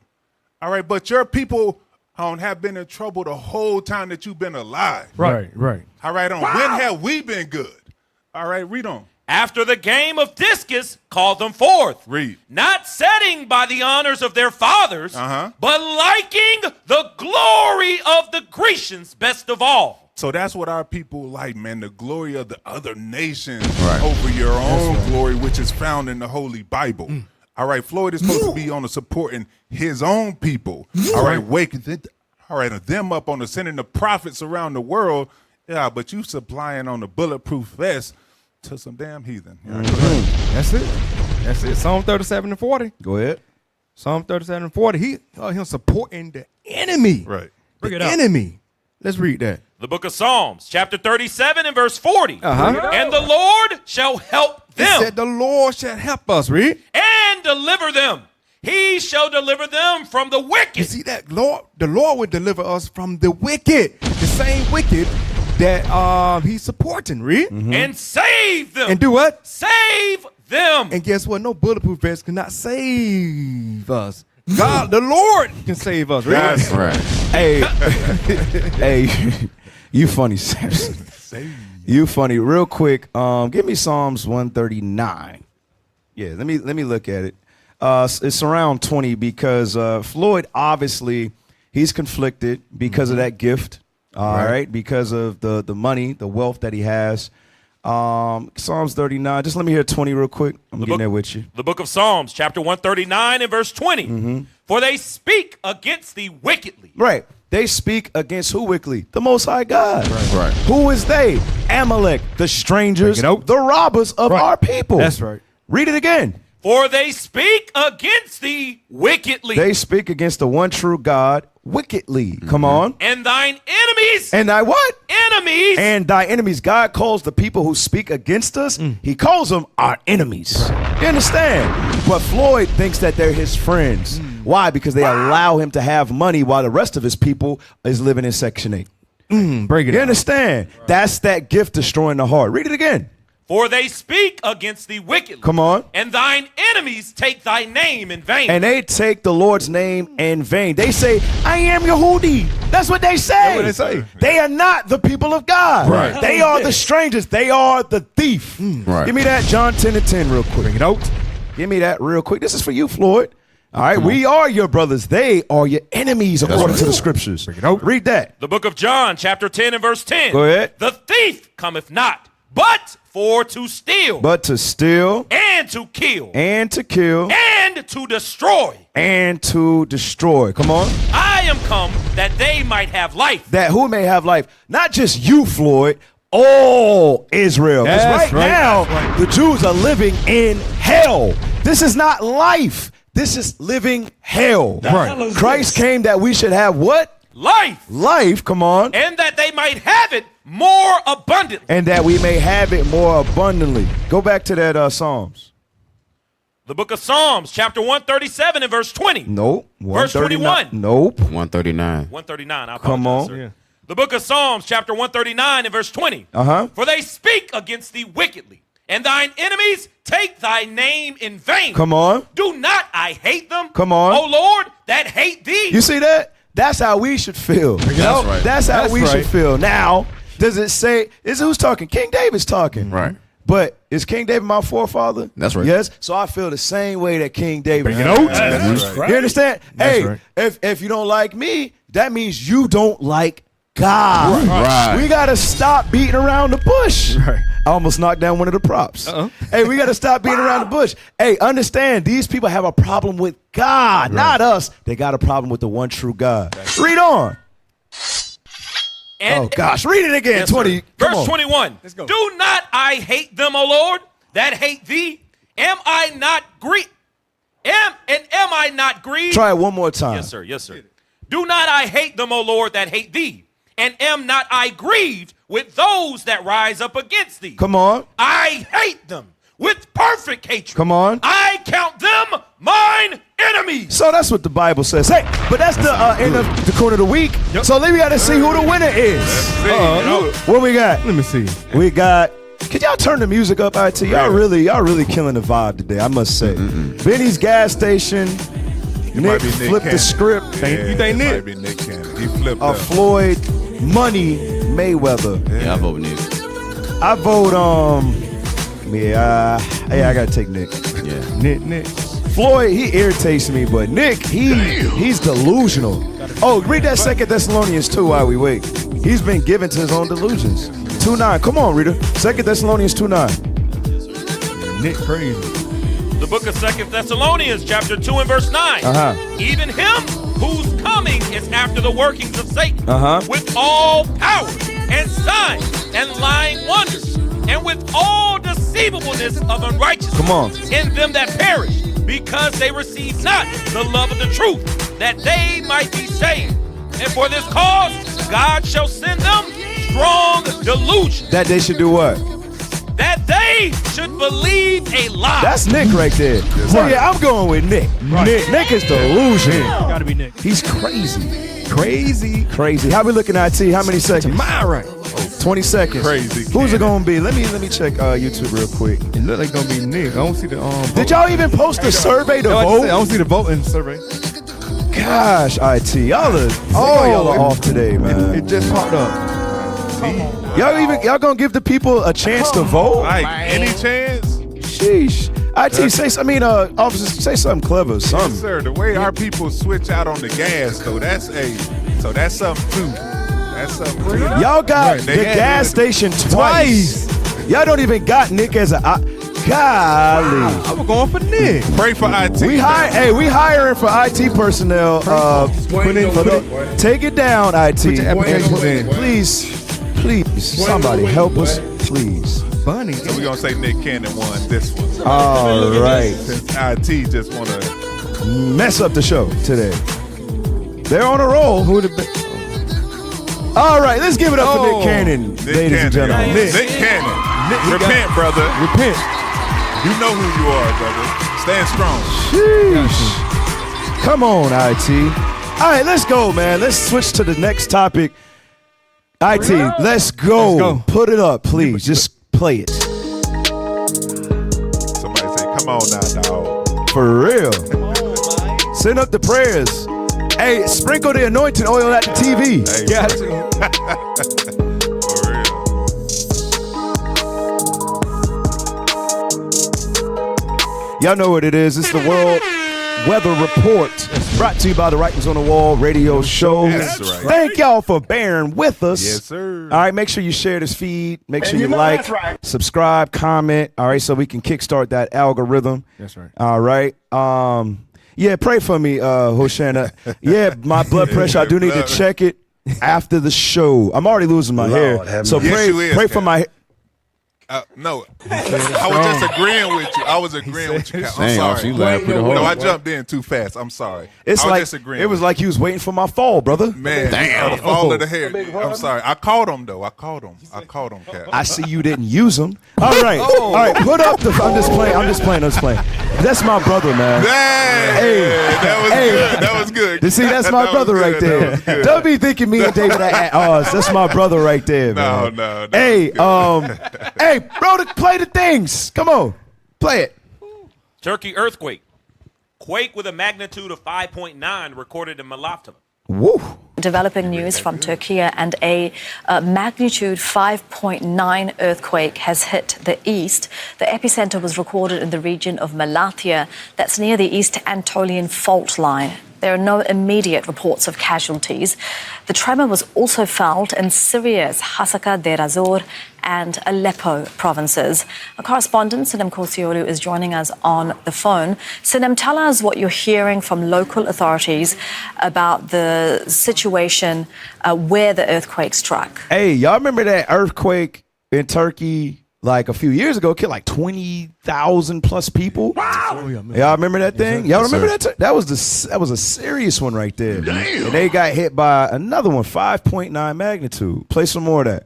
All right, but your people have been in trouble the whole time that you've been alive. Right. All right, when have we been good? All right, read on. After the game of discus, called them forth. Read. Not setting by the honors of their fathers, but liking the glory of the Grecians best of all. So that's what our people like, man, the glory of the other nations over your own glory, which is found in the Holy Bible. All right, Floyd is supposed to be on the supporting his own people. All right, waking them up on the sending the prophets around the world. Yeah, but you supplying on the bulletproof vest to some damn heathen. That's it. Psalm 37 and 40. Go ahead. Psalm 37 and 40. Him supporting the enemy. Right. Bring it enemy. Let's read that. The book of Psalms, chapter 37 and verse 40. And the Lord shall help them. He said the Lord shall help us, read. And deliver them. He shall deliver them from the wicked. You see that? The Lord would deliver us from the wicked. The same wicked that he's supporting, read. And save them. And do what? Save them. And guess what? No bulletproof vest cannot save us. God, the Lord can save us. Right? That's right. Hey, you funny, Samson. You funny. Real quick, give me Psalms 139. Yeah, let me look at it. It's around 20 because Floyd, obviously, he's conflicted because of that gift. All right, because of the money, the wealth that he has. Psalms 39. Just let me hear 20 real quick. I'm getting there with you. The book of Psalms, chapter 139 and verse 20. For they speak against thee wickedly. Right. They speak against who wickedly? The Most High God. Right. Who is they? Amalek, the strangers, the robbers of our people. That's right. Read it again. For they speak against thee wickedly. They speak against the one true God wickedly. Come on. And thine enemies. And thy what? Enemies. And thy enemies. God calls the people who speak against us, he calls them our enemies. You understand? But Floyd thinks that they're his friends. Why? Because they allow him to have money while the rest of his people is living in Section 8. Break it You understand? That's that gift destroying the heart. Read it again. For they speak against thee wickedly. Come on. And thine enemies take thy name in vain. And they take the Lord's name in vain. They say, I am Yehudi. That's what they say. That's what they say. They are not the people of God. Right. They are the strangers. They are the thief. Right. Give me that John 10 and 10 real quick. Bring it out. Give me that real quick. This is for you, Floyd. All right. We are your brothers. They are your enemies according to the scriptures. Bring it out. Read that. The book of John, chapter 10 and verse 10. Go ahead. The thief cometh not, but for to steal. But to steal. And to kill. And to kill. And to destroy. And to destroy. Come on. I am come that they might have life. That who may have life. Not just you, Floyd. All Israel. Because right now, the Jews are living in hell. This is not life. This is living hell. Right. Christ came that we should have what? Life. Life, come on. And that they might have it more abundantly. And that we may have it more abundantly. Go back to that Psalms. The book of Psalms, chapter 137 and verse 20. Nope. Verse 21. Nope. 139. 139. I apologize, Come on. sir. Yeah. The book of Psalms, chapter 139 and verse 20. For they speak against thee wickedly, and thine enemies take thy name in vain. Come on. Do not I hate them? Come on. O Lord, that hate thee. You see that? That's how we should feel. That's right. That's how we should feel. Now, does it say, is who's talking? King David's talking. Right. But is King David my forefather? That's right. Yes. So I feel the same way that King David. Bring it out. That's right. You understand? That's Hey, right. if you don't like me, that means you don't like God. Right. We got to stop beating around the bush. Right. I almost knocked down one of the props. Hey, we got to stop beating around the bush. Hey, understand, these people have a problem with God, not us. They got a problem with the one true God. Read on. And Oh, gosh. Read it again. Yes, 20. sir. Come Verse on. 21. Let's go. Do not I hate them, O Lord, that hate thee? Am I not grieved? Am I not grieved? Try it one more time. Yes, sir. Yes, sir. Do not I hate them, O Lord, that hate thee? And am not I grieved with those that rise up against thee? Come on. I hate them with perfect hatred. Come on. I count them mine enemies. So that's what the Bible says. Hey, but that's the end of the corner of the week. So then we got to see who the winner is. What we got? Let me see. We got. Could y'all turn the music up? IT? Y'all really killing the vibe today. I must say. Benny's gas station. Nick flipped the script. You think Nick? Might be Nick Cannon. He flipped up. Floyd Money Mayweather. Yeah, I vote Nick. I vote I gotta take Nick. Yeah. Nick. Floyd, he irritates me, but Nick, he's delusional. Oh, read that 2 Thessalonians 2 while we wait. He's been given to his own delusions. 2:9. Come on, reader. 2 Thessalonians 2:9. Nick crazy. The book of 2 Thessalonians, chapter 2 and verse 9. Even him whose coming is after the workings of Satan, with all power and signs and lying wonders, and with all deceivableness of unrighteousness Come on. in them that perish, because they receive not the love of the truth, that they might be saved. And for this cause, God shall send them strong delusion. That they should do what? That they should believe a lie. That's Nick right there. So yeah, I'm going with Nick. Nick is delusional. Gotta be Nick. He's crazy. How we looking at IT? How many seconds? My right. 20 seconds. Crazy. Who's it gonna be? Let me check YouTube real quick. It look like it's gonna be Nick. I don't see the Did y'all even post the survey to vote? I don't see the voting survey. Gosh, IT, y'all are off today, man. It just popped up. Y'all gonna give the people a chance to vote? Like any chance? Sheesh. IT, officers, say something clever, something. Yes, sir. The way our people switch out on the gas, though, that's something too. That's something too. Y'all got the gas station twice. Y'all don't even got Nick as a. Golly. I was going for Nick. Pray for IT. We hiring for IT personnel. Take it down, IT. Put your applications in. Please, somebody help us, please. Bunny. So we're gonna say Nick Cannon won this one. All right. Since IT just wanna mess up the show today. They're on a roll. All right, let's give it up for Nick Cannon, ladies and gentlemen. Nick Cannon. Repent, brother. Repent. You know who you are, brother. Stand strong. Sheesh. Come on, IT. All right, let's go, man. Let's switch to the next topic. IT, let's go. Put it up, please. Just play it. Somebody say, come on now, dog. For real. Send up the prayers. Hey, sprinkle the anointing oil at the TV. Hey, Got to. Y'all know what it is. It's the World Weather Report, brought to you by the Writings on the Wall radio show. That's right. Thank y'all for bearing with us. Yes, sir. All right, make sure you share this feed. Make sure you like, subscribe, comment. All right, so we can kickstart that algorithm. That's right. All right. Yeah, pray for me, Hoshana. Yeah, my blood pressure, I do need to check it after the show. I'm already losing my hair. So pray for my no, I was just agreeing with you. I was agreeing with you. I'm sorry. You laughed pretty hard. No, I jumped in too fast. I'm sorry. It's I was like disagreeing. it was like you was waiting for my fall, brother. Man, the fall of the hair. I'm sorry. I caught him though. I caught him, Cap. I see you didn't use them. All right, all right. Put up the. I'm just playing. That's my brother, man. Hey, that was good. That was good. You see, that's my brother right there. Don't be thinking me and David are at odds. That's my brother right there, man. No. Hey, hey, bro, play the things. Come on, play it. Turkey earthquake. Quake with a magnitude of 5.9 recorded in Malatya. Woo. Developing news from Turkey, and a magnitude 5.9 earthquake has hit the east. The epicenter was recorded in the region of Malatya, that's near the East Anatolian fault line. There are no immediate reports of casualties. The tremor was also felt in Syria's Hasaka, Deir ez-Zor and Aleppo provinces. Our correspondent, Sinem Korsiolu, is joining us on the phone. Sinem, tell us what you're hearing from local authorities about the situation where the earthquake struck. Hey, y'all remember that earthquake in Turkey like a few years ago? Killed like 20,000 plus people. Wow! Y'all remember that thing? Y'all remember that? That was a serious one right there. Damn. And they got hit by another one, 5.9 magnitude. Play some more of that.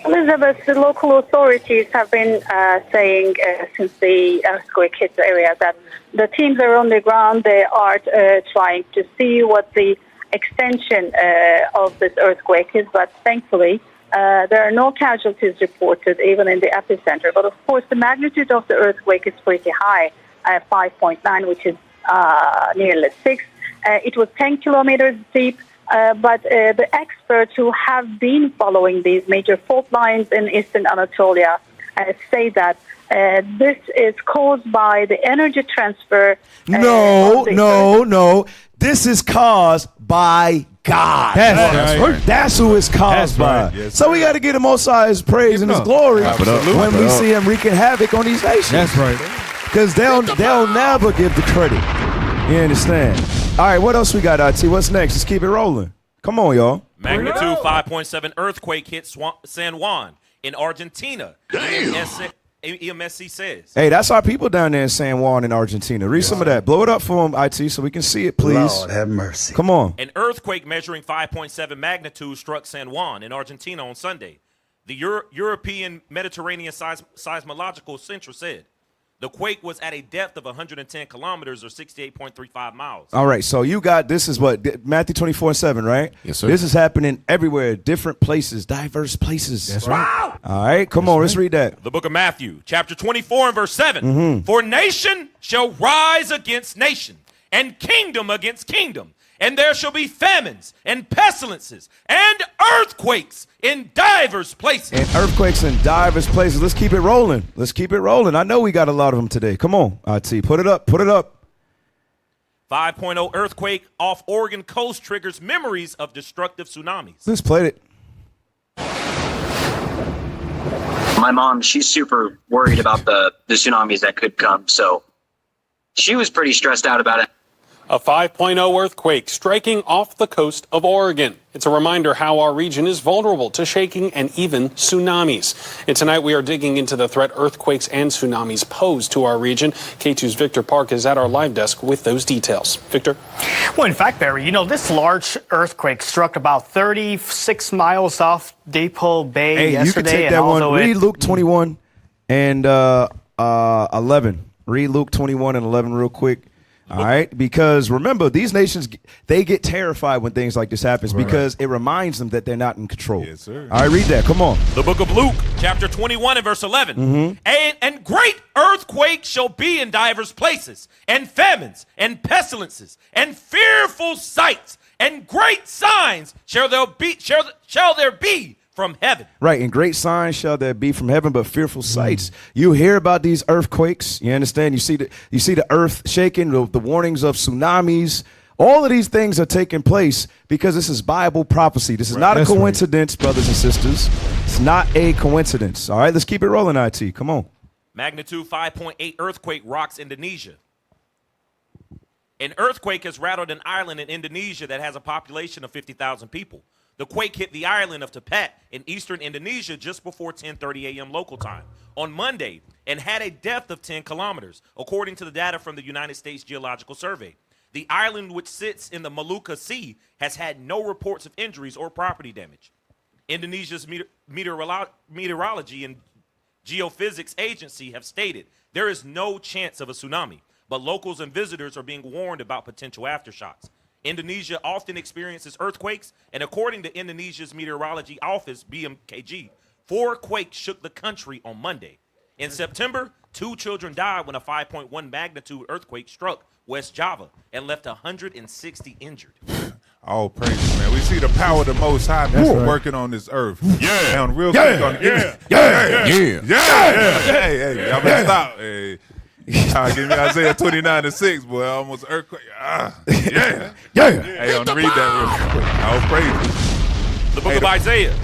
Elizabeth, the local authorities have been saying since the earthquake hit the area that the teams are on the ground. They are trying to see what the extension of this earthquake is, but thankfully there are no casualties reported, even in the epicenter. But of course, the magnitude of the earthquake is pretty high, 5.9, which is nearly 6. It was 10 kilometers deep. But the experts who have been following these major fault lines in eastern Anatolia say that this is caused by the energy transfer. No. This is caused by God. That's who it's caused by. Yes, so we got to get him Most High's praise and his glory when we see him wreaking havoc on these nations. That's right. Because they'll never give the credit. You understand? All right, what else we got, IT? What's next? Let's keep it rolling. Come on, y'all. Magnitude 5.7 earthquake hit San Juan in Argentina. EMSC says. Hey, that's our people down there in San Juan in Argentina. Read some of that. Blow it up for them, IT, so we can see it, please. Lord have mercy. Come on. An earthquake measuring 5.7 magnitude struck San Juan in Argentina on Sunday. The European Mediterranean Seismological Center said the quake was at a depth of 110 kilometers or 68.35 miles. All right, so you got, this is what, Matthew 24:7, right? Yes, sir. This is happening everywhere, different places, diverse places. That's right. All right, come on, let's read that. The book of Matthew, chapter 24 and verse 7. For nation shall rise against nation, and kingdom against kingdom. And there shall be famines and pestilences and earthquakes in divers places. And earthquakes in divers places. Let's keep it rolling. Let's keep it rolling. I know we got a lot of them today. Come on, IT. Put it up. Put it up. 5.0 earthquake off Oregon coast triggers memories of destructive tsunamis. Let's play it. My mom, she's super worried about the tsunamis that could come. So she was pretty stressed out about it. A 5.0 earthquake striking off the coast of Oregon. It's a reminder how our region is vulnerable to shaking and even tsunamis. And tonight we are digging into the threat earthquakes and tsunamis pose to our region. K2's Victor Park is at our live desk with those details. Victor? Well, in fact, Barry, this large earthquake struck about 36 miles off Depot Bay yesterday. You can take that one. Read Luke 21 and 11. Read Luke 21 and 11 real quick. All right, because remember, these nations, they get terrified when things like this happens because it reminds them that they're not in control. Yes, sir. All right, read that. Come on. The book of Luke, chapter 21 and verse 11. And great earthquakes shall be in divers places, and famines, and pestilences, and fearful sights, and great signs shall there be from heaven. Right, and great signs shall there be from heaven, but fearful sights. You hear about these earthquakes, you understand? You see the earth shaking, the warnings of tsunamis. All of these things are taking place because this is Bible prophecy. This is not a coincidence, brothers and sisters. It's not a coincidence. All right, let's keep it rolling, IT. Come on. Magnitude 5.8 earthquake rocks Indonesia. An earthquake has rattled an island in Indonesia that has a population of 50,000 people. The quake hit the island of Tapat in eastern Indonesia just before 10:30 a.m. local time on Monday and had a depth of 10 kilometers, according to the data from the United States Geological Survey. The island, which sits in the Maluku Sea, has had no reports of injuries or property damage. Indonesia's meteorology and geophysics agency have stated there is no chance of a tsunami, but locals and visitors are being warned about potential aftershocks. Indonesia often experiences earthquakes, and according to Indonesia's meteorology office, BMKG, 4 quakes shook the country on Monday. In September, 2 children died when a 5.1 magnitude earthquake struck West Java and left 160 injured. All praises, man. We see the power of the Most High man working on this earth. Yeah. And real quick on Yeah. Hey, y'all better stop. Hey. Give me Isaiah 29:6, boy. Almost earthquake. Yeah. Hey, I'm gonna read that real quick. All praises. The book of Isaiah.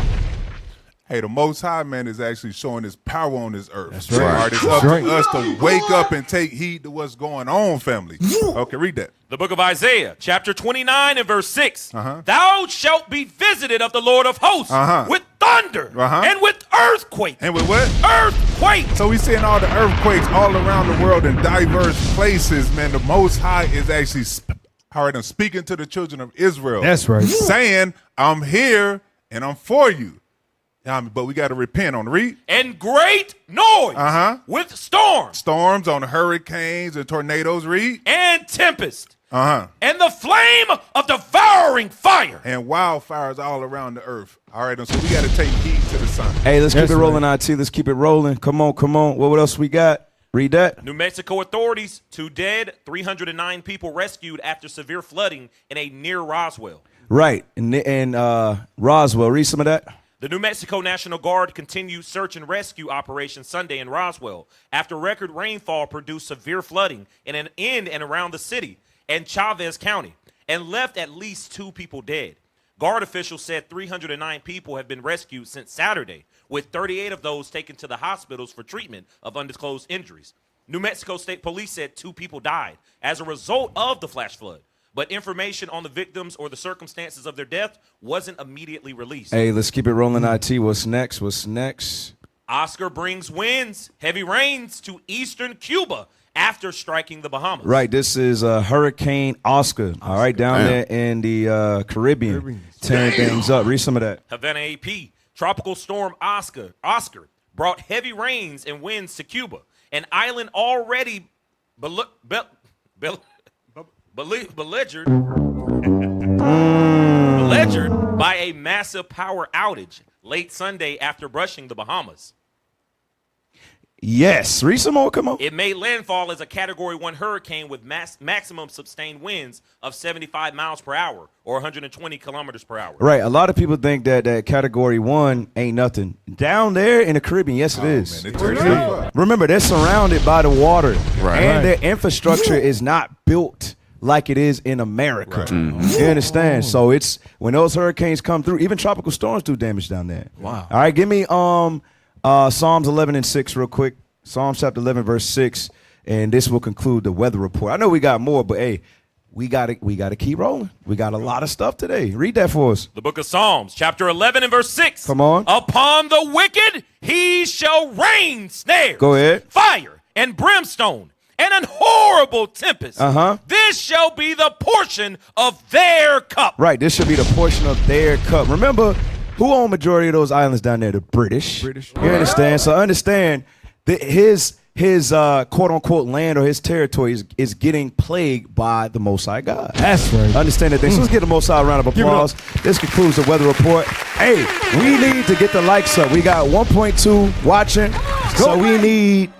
Hey, the Most High man is actually showing his power on this earth. That's right. All right, it's up to us to wake up and take heed to what's going on, family. Okay, read that. The book of Isaiah, chapter 29 and verse 6. Thou shalt be visited of the Lord of hosts with thunder and with earthquake. And with what? Earthquake. So we seeing all the earthquakes all around the world in diverse places, man. The Most High is actually I'm speaking to the children of Israel. That's right. Saying, I'm here and I'm for you. But we got to repent on the read. And great noise with storms. Storms on hurricanes and tornadoes, read. And tempest. And the flame of devouring fire. And wildfires all around the earth. All right, so we got to take heed to the sun. Hey, let's keep it rolling, IT. Let's keep it rolling. Come on. What else we got? Read that. New Mexico authorities, 2 dead, 309 people rescued after severe flooding in a near Roswell. Right. And Roswell, read some of that. The New Mexico National Guard continued search and rescue operation Sunday in Roswell after record rainfall produced severe flooding in and around the city and Chavez County and left at least 2 people dead. Guard officials said 309 people have been rescued since Saturday, with 38 of those taken to the hospitals for treatment of undisclosed injuries. New Mexico State Police said 2 people died as a result of the flash flood, but information on the victims or the circumstances of their death wasn't immediately released. Hey, let's keep it rolling, IT. What's next? What's next? Oscar brings winds, heavy rains to eastern Cuba after striking the Bahamas. Right, this is Hurricane Oscar. All right, down there in the Caribbean. Tearing things up. Read some of that. Havana AP. Tropical storm Oscar brought heavy rains and winds to Cuba, an island already belligered by a massive power outage late Sunday after brushing the Bahamas. Yes. Read some more. Come on. It made landfall as a Category 1 hurricane with maximum sustained winds of 75 miles per hour or 120 kilometers per hour. Right. A lot of people think that Category 1 ain't nothing. Down there in the Caribbean, yes, it is. Man, remember, they're surrounded by the water. Right. And their infrastructure is not built like it is in America. Right. You understand? So it's when those hurricanes come through, even tropical storms do damage down there. Wow. All right, give me Psalms 11 and 6 real quick. Psalms chapter 11, verse 6, and this will conclude the weather report. I know we got more, but hey, we gotta keep rolling. We got a lot of stuff today. Read that for us. The book of Psalms, chapter 11 and verse 6. Come on. Upon the wicked he shall rain snares. Go ahead. Fire and brimstone and an horrible tempest. This shall be the portion of their cup. Right, this should be the portion of their cup. Remember, who own majority of those islands down there? The British. You understand? So understand that his quote unquote land or his territory is getting plagued by the Most High God. That's right. Understand that thing. So let's give the Most High a round of applause. This concludes the weather report. Hey, we need to get the likes up. We got 1.2 watching, so we need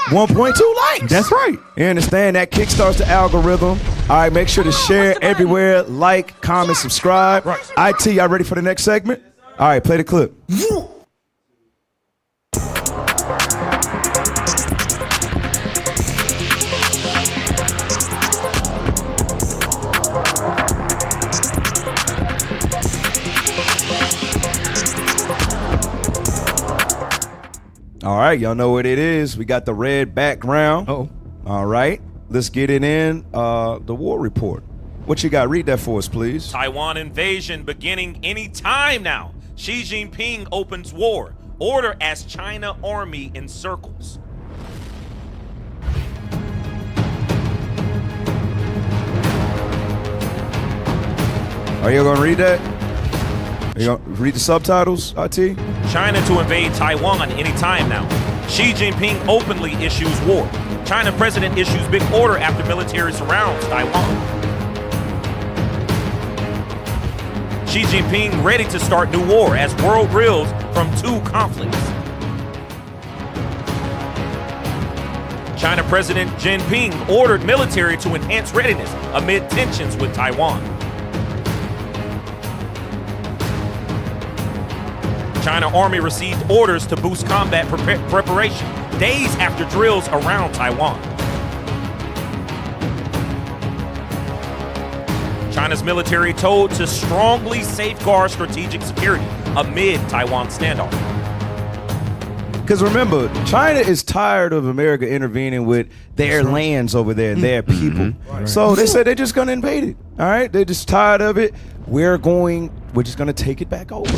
1.2 likes. That's right. You understand? That kickstarts the algorithm. All right, make sure to share everywhere, like, comment, subscribe. Right. IT, y'all ready for the next segment? All right, play the clip. All right, y'all know what it is. We got the red background. Uh-oh. All right, let's get it in. The war report. What you got? Read that for us, please. Taiwan invasion beginning any time now. Xi Jinping opens war. Order as China army encircles. Are you gonna read that? Are you gonna read the subtitles, IT? China to invade Taiwan any time now. Xi Jinping openly issues war. China president issues big order after military surrounds Taiwan. Xi Jinping ready to start new war as world reels from 2 conflicts. China President Jinping ordered military to enhance readiness amid tensions with Taiwan. China Army received orders to boost combat preparation days after drills around Taiwan. China's military told to strongly safeguard strategic security amid Taiwan standoff. Because remember, China is tired of America intervening with their lands over there, their people. So they said they're just going to invade it. All right? They're just tired of it. We're just going to take it back over.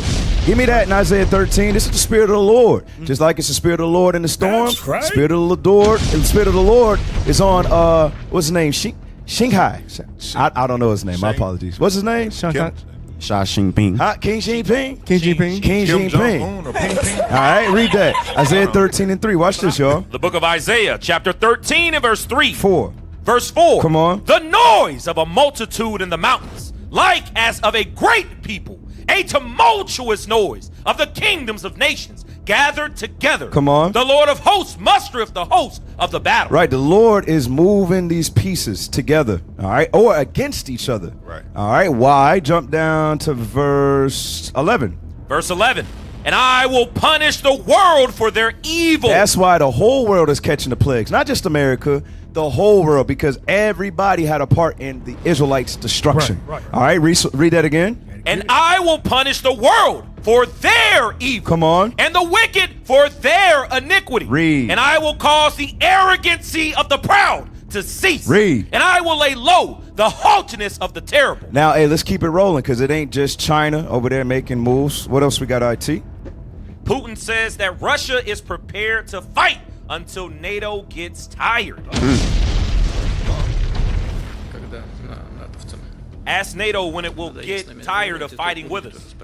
Give me that in Isaiah 13. This is the Spirit of the Lord. Just like it's the Spirit of the Lord in the storm. That's right. Spirit of the Lord, and the Spirit of the Lord is on, what's his name? Shanghai. I don't know his name. My apologies. What's his name? Xi Jinping. King Jinping? King Jinping. King Jinping. All right, read that. Isaiah 13 and 3. Watch this, y'all. The book of Isaiah, chapter 13 and verse 3. 4. Verse 4. Come on. The noise of a multitude in the mountains, like as of a great people, a tumultuous noise of the kingdoms of nations. gathered together. Come on. The Lord of hosts mustereth the host of the battle. Right, the Lord is moving these pieces together, all right, or against each other. Right. All right, why? Jump down to verse 11. Verse 11. And I will punish the world for their evil. That's why the whole world is catching the plagues, not just America, the whole world, because everybody had a part in the Israelites' destruction. Right. All right, read that again. And I will punish the world for their evil. Come on. And the wicked for their iniquity. Read. And I will cause the arrogancy of the proud to cease. Read. And I will lay low the haughtiness of the terrible. Now, hey, let's keep it rolling, because it ain't just China over there making moves. What else we got, IT? Putin says that Russia is prepared to fight until NATO gets tired. Ask NATO when it will get tired of fighting with us.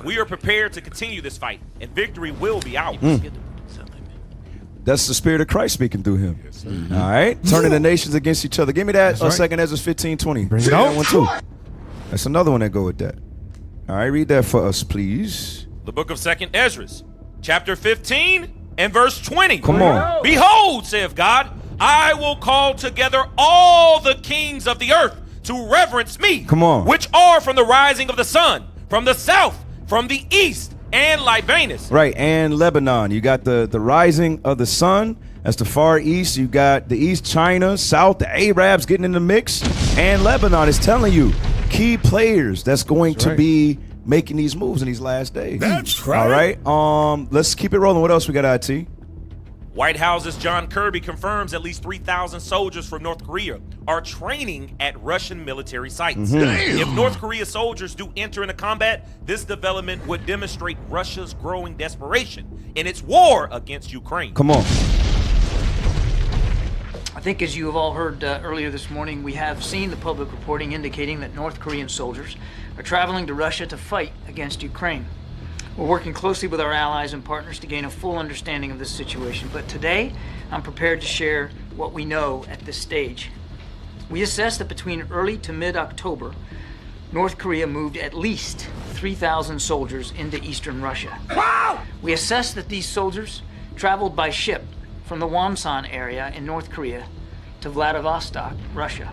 We are prepared to continue this fight, and victory will be ours. That's the Spirit of Christ speaking through him. All right, turning the nations against each other. Give me that second Ezra 15:20. Bring it that on. one too. That's another one that go with that. All right, read that for us, please. The book of 2nd Ezra, chapter 15 and verse 20. Come on. Behold, saith God, I will call together all the kings of the earth to reverence me. Come on. Which are from the rising of the sun, from the south, from the east, and Libanus. Right, and Lebanon. You got the rising of the sun. That's the far east. You got the east, China, south, the Arabs getting in the mix. And Lebanon is telling you key players that's going to be making these moves in these last days. That's right. All right, let's keep it rolling. What else we got, IT? White House's John Kirby confirms at least 3,000 soldiers from North Korea are training at Russian military sites. If North Korea soldiers do enter into combat, this development would demonstrate Russia's growing desperation in its war against Ukraine. Come on. I think, as you have all heard earlier this morning, we have seen the public reporting indicating that North Korean soldiers are traveling to Russia to fight against Ukraine. We're working closely with our allies and partners to gain a full understanding of this situation, but today I'm prepared to share what we know at this stage. We assess that between early to mid-October, North Korea moved at least 3,000 soldiers into eastern Russia. Wow! We assess that these soldiers traveled by ship from the Wonsan area in North Korea to Vladivostok, Russia.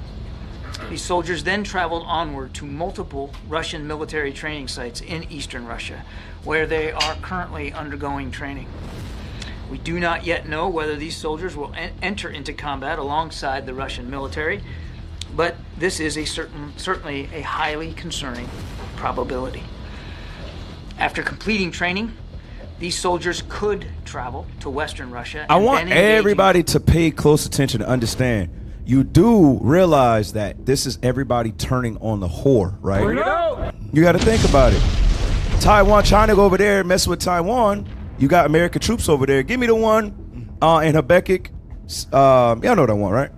These soldiers then traveled onward to multiple Russian military training sites in eastern Russia, where they are currently undergoing training. We do not yet know whether these soldiers will enter into combat alongside the Russian military, but this is certainly a highly concerning probability. After completing training, these soldiers could travel to Western Russia. I want everybody to pay close attention to understand. You do realize that this is everybody turning on the whore, right? You got to think about it. Taiwan, China go over there messing with Taiwan. You got American troops over there. Give me the one in Habakkuk. Y'all know that one, right?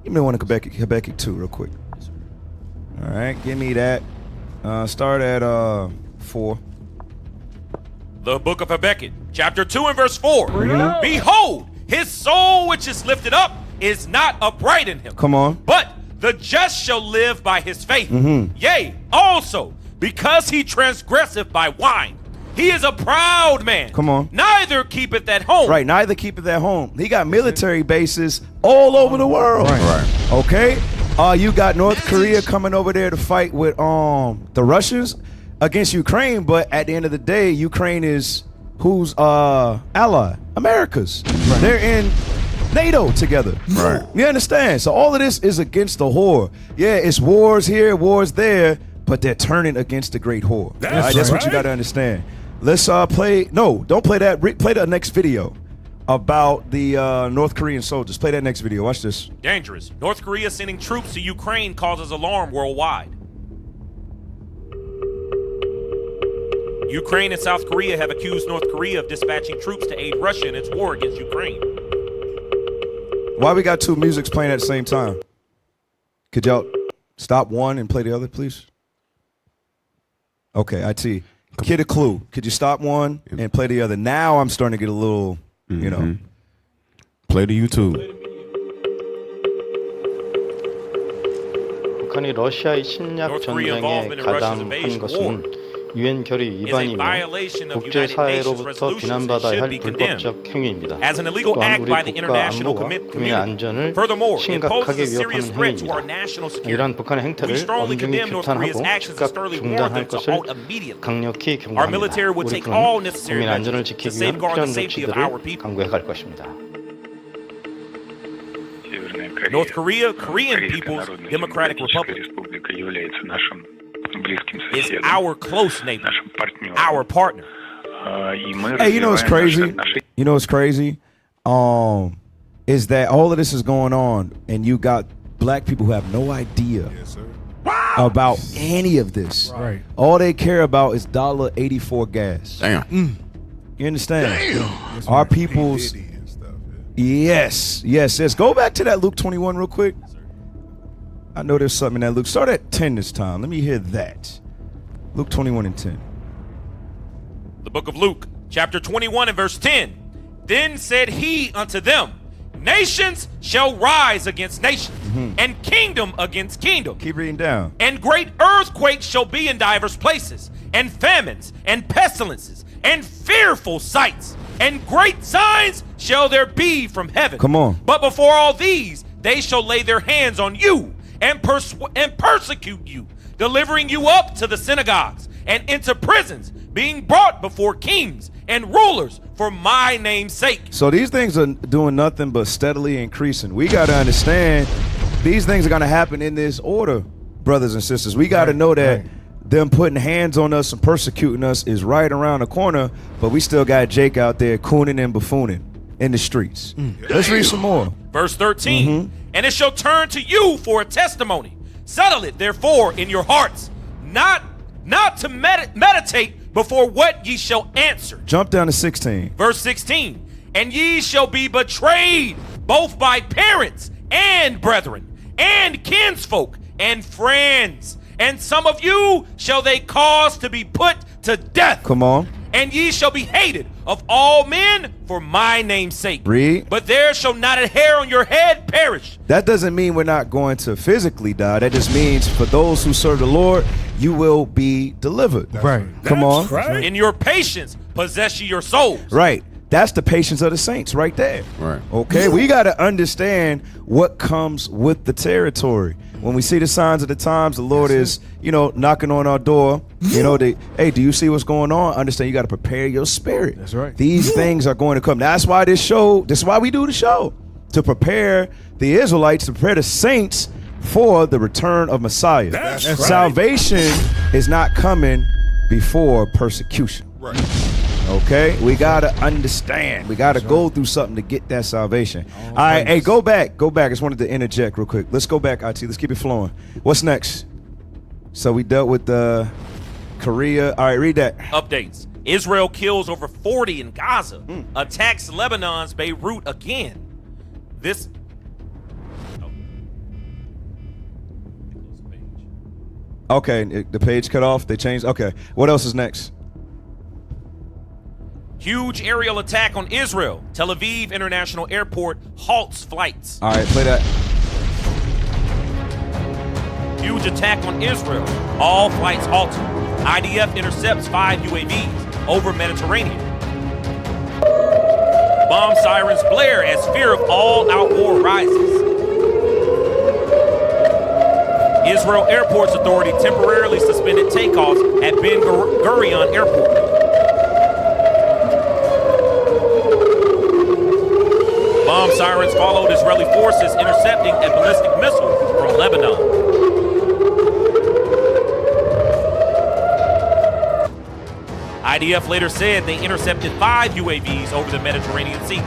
Give me the one in Habakkuk 2 real quick. All right, give me that. Start at 4. The book of Habakkuk, chapter 2 and verse 4. Behold, his soul which is lifted up is not upright in him. Come on. But the just shall live by his faith. Yea, also, because he transgresseth by wine. He is a proud man. Come on. Neither keepeth at home. Right, neither keepeth at home. He got military bases all over the world. Right. Okay? You got North Korea coming over there to fight with the Russians against Ukraine, but at the end of the day, Ukraine is whose ally? America's. Right. They're in NATO together. Right. You understand? So all of this is against the whore. Yeah, it's wars here, wars there, but they're turning against the great whore. That's what you got to understand. Let's play. No, don't play that. Play the next video about the North Korean soldiers. Play that next video. Watch this. Dangerous. North Korea sending troops to Ukraine causes alarm worldwide. Ukraine and South Korea have accused North Korea of dispatching troops to aid Russia in its war against Ukraine. Why we got two musics playing at the same time? Could y'all stop one and play the other, please? Okay, IT. Get a clue. Could you stop one and play the other? Now I'm starting to get a little, you know. Play the YouTube. 북한이 러시아의 침략 전쟁에 가담한 것은 유엔 결의 is a 위반이며 violation of United Nations 국제사회로부터 resolutions and 비난받아야 should 할 be condemned 불법적 행위입니다. as an illegal 또한 act 우리 by the 국가 international 안보와 국민의 community. 안전을 Furthermore, it 심각하게 poses a serious 위협하는 threat to our 행위입니다. national security. 이러한 북한의 We 행태를 strongly 엄중히 condemn North Korea's 규탄하고 actions and 즉각 sternly warn 중단할 them to 것을 halt immediately. 강력히 Our military 경고합니다. will 우리 take all 군은 necessary 국민 안전을 measures to 지키기 위한 safeguard 필요한 the safety of our 조치들을 people. 강구해 갈 것입니다. North Korea, Korean People's Democratic Republic, is our close neighbor, our partner. Hey, you know what's crazy? You know what's crazy? Is that all of this is going on, and you got black people who have no idea about any of this. Right. All they care about is $1.84 gas. Damn. You understand? That's Our right. P. people's. Diddy and stuff, Yes. Go back to that Luke 21 real quick. I know there's something in that Luke. Start at 10 this time. Let me hear that. Luke 21 and 10. The book of Luke, chapter 21 and verse 10. Then said he unto them, nations shall rise against nations, and kingdom against kingdom. Keep reading down. And great earthquakes shall be in divers places, and famines, and pestilences, and fearful sights, and great signs shall there be from heaven. Come on. But before all these, they shall lay their hands on you, and persecute you, delivering you up to the synagogues, and into prisons, being brought before kings and rulers for my name's sake. So these things are doing nothing but steadily increasing. We got to understand these things are going to happen in this order, brothers and sisters. We got to know that them putting hands on us and persecuting us is right around the corner, but we still got Jake out there cooning and buffooning in the streets. Let's read some more. Verse 13. And it shall turn to you for a testimony. Settle it therefore in your hearts, not to meditate before what ye shall answer. Jump down to 16. Verse 16. And ye shall be betrayed both by parents and brethren and kinsfolk and friends, and some of you shall they cause to be put to death. Come on. And ye shall be hated of all men for my name's sake. Read. But there shall not a hair on your head perish. That doesn't mean we're not going to physically die. That just means for those who serve the Lord, you will be delivered. Right. Come on. Right. In your patience possess ye your souls. Right. That's the patience of the saints right there. Right. Okay, we got to understand what comes with the territory. When we see the signs of the times, the Lord is, knocking on our door. Hey, do you see what's going on? Understand you got to prepare your spirit. That's right. These things are going to come. That's why this is why we do the show. To prepare the Israelites, to prepare the saints for the return of Messiah. That's right. Salvation is not coming before persecution. Right. Okay, we gotta understand. We gotta go through something to get that salvation. All right, hey, go back. I just wanted to interject real quick. Let's go back, IT. Let's keep it flowing. What's next? So we dealt with Korea. All right, read that. Updates. Israel kills over 40 in Gaza. Attacks Lebanon's Beirut again. This. Okay, the page cut off. They changed. Okay, what else is next? Huge aerial attack on Israel. Tel Aviv International Airport halts flights. All right, play that. Huge attack on Israel. All flights halted. IDF intercepts 5 UAVs over Mediterranean. Bomb sirens blare as fear of all-out war rises. Israel Airports Authority temporarily suspended takeoffs at Ben Gurion Airport. Bomb sirens followed Israeli forces intercepting a ballistic missile from Lebanon. IDF later said they intercepted 5 UAVs over the Mediterranean Sea.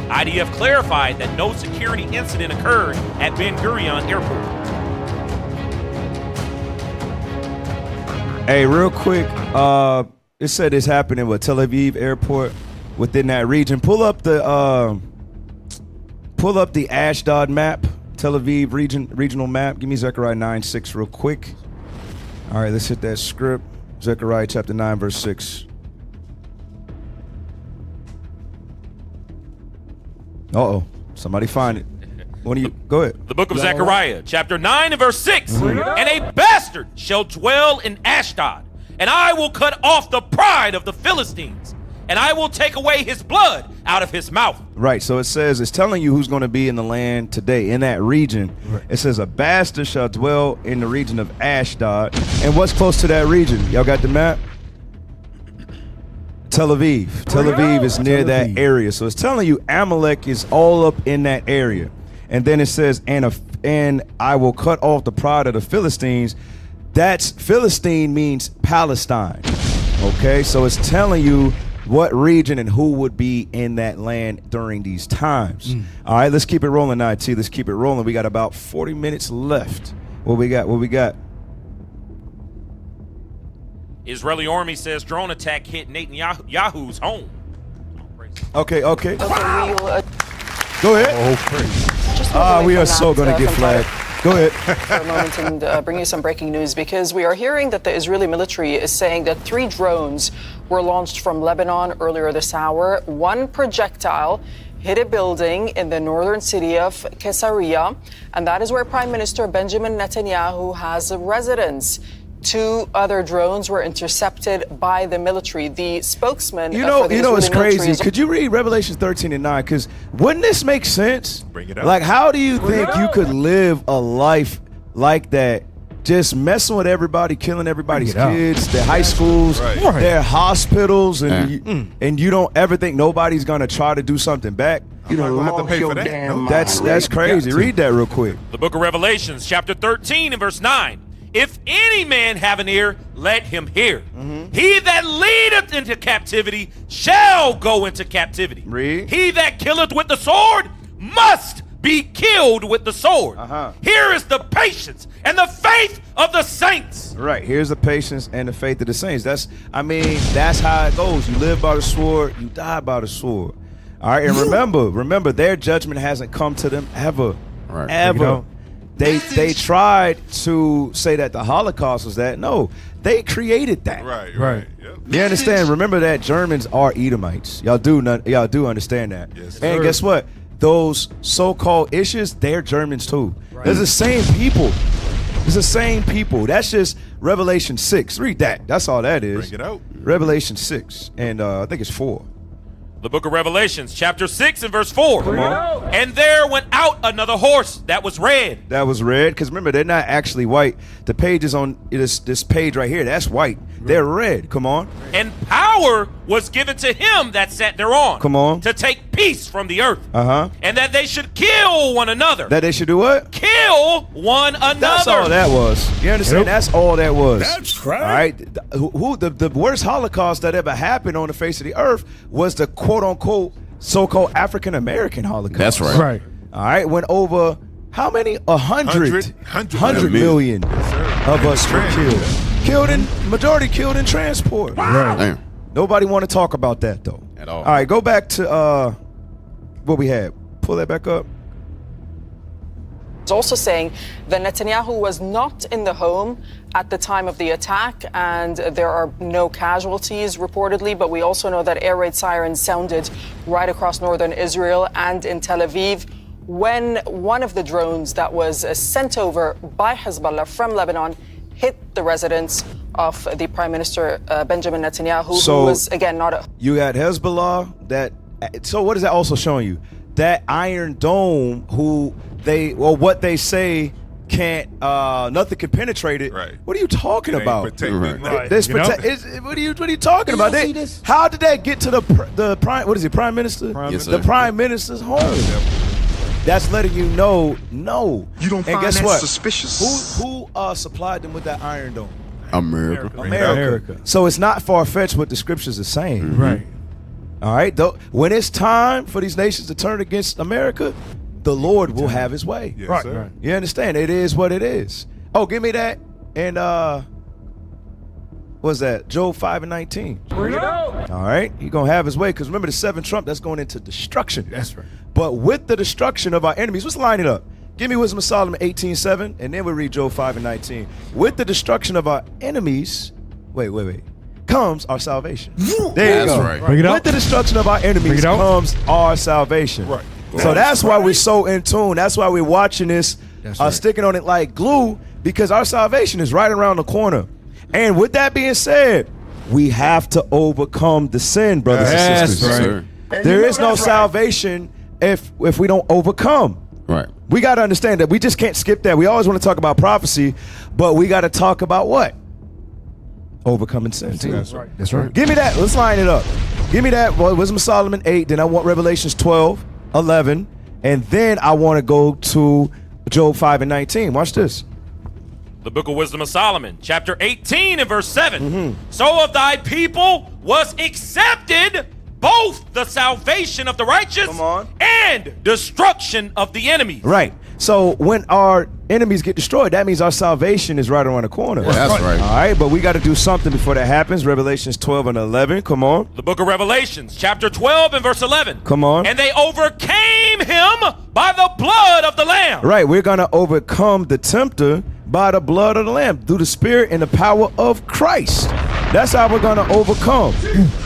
IDF clarified that no security incident occurred at Ben Gurion Airport. Hey, real quick, it said it's happening with Tel Aviv Airport within that region. Pull up the Ashdod map, Tel Aviv regional map. Give me Zechariah 9:6 real quick. All right, let's hit that script. Zechariah chapter 9, verse 6. Uh-oh, somebody find it. When you go ahead. The book of Zechariah, chapter 9 and verse 6. And a bastard shall dwell in Ashdod, and I will cut off the pride of the Philistines, and I will take away his blood out of his mouth. Right, so it says, it's telling you who's going to be in the land today, in that region. Right. It says, a bastard shall dwell in the region of Ashdod. And what's close to that region? Y'all got the map? Tel Aviv. Tel Aviv is near that area. So it's telling you Amalek is all up in that area. And then it says, and I will cut off the pride of the Philistines. That's Philistine means Palestine. Okay, so it's telling you what region and who would be in that land during these times. All right, let's keep it rolling, IT. Let's keep it rolling. We got about 40 minutes left. What we got? Israeli army says drone attack hit Netanyahu's home. Okay. We'll, Go ahead. Oh, praise. We are so going to get flagged. Go ahead. For a moment and bring you some breaking news, because we are hearing that the Israeli military is saying that 3 drones were launched from Lebanon earlier this hour. 1 projectile hit a building in the northern city of Caesarea, and that is where Prime Minister Benjamin Netanyahu has a residence. 2 other drones were intercepted by the military. The spokesman for the Israeli it's crazy. military Could you read Revelation 13 and 9? Because wouldn't this make sense? Bring it up. Like, how do you think you could live a life like that? Just messing with everybody, killing everybody's kids, their high schools, their hospitals, and you don't ever think nobody's gonna try to do something back. You don't have to pay for that. That's crazy. Read that real quick. The book of Revelations, chapter 13 and verse 9. If any man have an ear, let him hear. He that leadeth into captivity shall go into captivity. Read. He that killeth with the sword must be killed with the sword. Here is the patience and the faith of the saints. Right. Here's the patience and the faith of the saints. That's how it goes. You live by the sword, you die by the sword. All right. And remember, their judgment hasn't come to them ever. Right. Ever. They tried to say that the Holocaust was that. No, they created that. Right. Yep. You understand? Remember that Germans are Edomites. Y'all do understand that. Yes, and sir. guess what? Those so-called issues, they're Germans too. They're the same people. It's the same people. That's just Revelation 6. Read that. That's all that is. Bring it out. Revelation 6, and I think it's 4. The book of Revelations, chapter 6 and verse 4. And there went out another horse that was red. That was red, because remember, they're not actually white. The pages on this page right here, that's white. They're red. Come on. And power was given to him that sat thereon. Come on. To take peace from the earth. And that they should kill one another. That they should do what? Kill one another. That's all that was. You understand? That's all that was. That's right. All right. The worst Holocaust that ever happened on the face of the earth was the quote-unquote so-called African-American Holocaust. That's right. Right. All right. When over how many? 100 million of us were killed. Majority killed in transport. Right. Damn. Nobody want to talk about that though. At all. All right. Go back to what we had. Pull that back up. It's also saying that Netanyahu was not in the home at the time of the attack, and there are no casualties reportedly, but we also know that air raid sirens sounded right across northern Israel and in Tel Aviv when one of the drones that was sent over by Hezbollah from Lebanon hit the residence of the Prime Minister Benjamin Netanyahu, who was, again, not a... You got Hezbollah, so what is that also showing you? That Iron Dome, what they say can't, nothing can penetrate it. Right. What are you talking about? What are you talking about? How did that get to the prime? What is it? Prime Minister? Yes, the sir. Prime Minister's home. That's letting you know, no. You don't and find guess that what? suspicious. Who supplied them with that Iron Dome? America. So it's not far-fetched what the scriptures are saying. Right. All right. When it's time for these nations to turn against America, the Lord will have his way. Yes, Right. sir. You understand? It is what it is. Oh, give me that. And what's that? Job 5 and 19. Bring it out. All right. He's going to have his way, because remember the 7th trump, that's going into destruction. That's right. But with the destruction of our enemies, let's line it up. Give me Wisdom of Solomon 18:7, and then we'll read Job 5 and 19. With the destruction of our enemies, wait, comes our salvation. There you go. Right. Bring it out. With the destruction of our enemies comes our salvation. Right. So that's why we're so in tune. That's why we're watching this, sticking on it like glue, because our salvation is right around the corner. And with that being said, we have to overcome the sin, brothers and sisters. Right. There is no salvation if we don't overcome. Right. We got to understand that we just can't skip that. We always want to talk about prophecy, but we got to talk about what? Overcoming sin too. That's right. That's right. Give me that. Let's line it up. Give me that. Well, Wisdom of Solomon 8. Then I want Revelations 12, 11. And then I want to go to Job 5 and 19. Watch this. The book of Wisdom of Solomon, chapter 18 and verse 7. So of thy people was accepted both the salvation of the righteous and destruction of the enemies. Right. So when our enemies get destroyed, that means our salvation is right around the corner. That's right. All right, but we got to do something before that happens. Revelations 12 and 11. Come on. The book of Revelations, chapter 12 and verse 11. Come on. And they overcame him by the blood of the Lamb. Right. We're going to overcome the tempter by the blood of the Lamb, through the Spirit and the power of Christ. That's how we're going to overcome.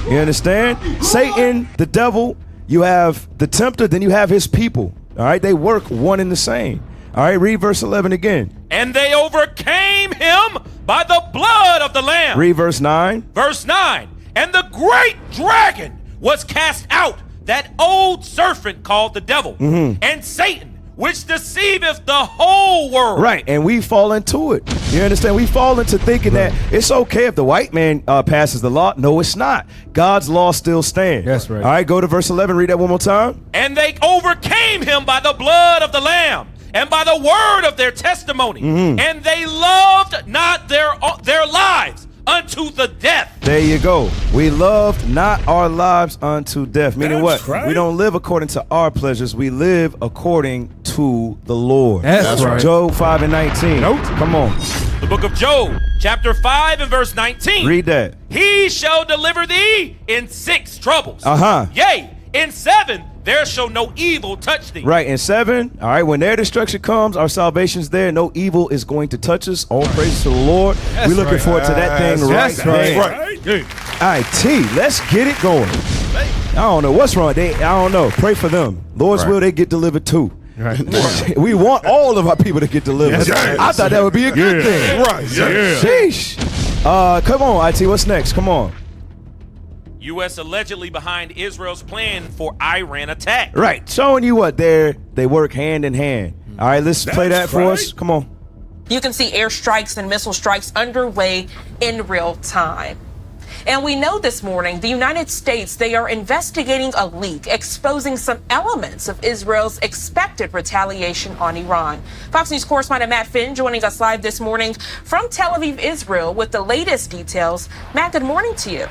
You understand? Satan, the devil, you have the tempter, then you have his people. All right? They work one and the same. All right? Read verse 11 again. And they overcame him by the blood of the Lamb. Read verse 9. Verse 9. And the great dragon was cast out, that old serpent called the devil, and Satan, which deceiveth the whole world. Right, and we fall into it. You understand? We fall into thinking that it's okay if the white man passes the law. No, it's not. God's law still stands. That's right. All right, go to verse 11. Read that one more time. And they overcame him by the blood of the Lamb and by the word of their testimony. And they loved not their lives unto the death. There you go. We loved not our lives unto death. Meaning That's what? right. We don't live according to our pleasures. We live according to the Lord. That's right. Job 5 and 19. Nope. Come on. The book of Job, chapter 5 and verse 19. Read that. He shall deliver thee in 6 troubles. Uh-huh. Yea, in 7 there shall no evil touch thee. Right, in 7, all right, when their destruction comes, our salvation's there. No evil is going to touch us. All praise to the Lord. We're looking forward to that thing right now. All right, T, let's get it going. I don't know what's wrong. I don't know. Pray for them. Lord's will, they get delivered too. Right. We want all of our people to get delivered. Yes. I thought that would be a good thing. Right. Yeah. Sheesh. Come on, IT, what's next? Come on. U.S. allegedly behind Israel's plan for Iran attack. Right, showing you what they work hand in hand. All right, let's play that for us. Come on. You can see airstrikes and missile strikes underway in real time. And we know this morning the United States, they are investigating a leak exposing some elements of Israel's expected retaliation on Iran. Fox News correspondent Matt Finn joining us live this morning from Tel Aviv, Israel, with the latest details. Matt, good morning to you.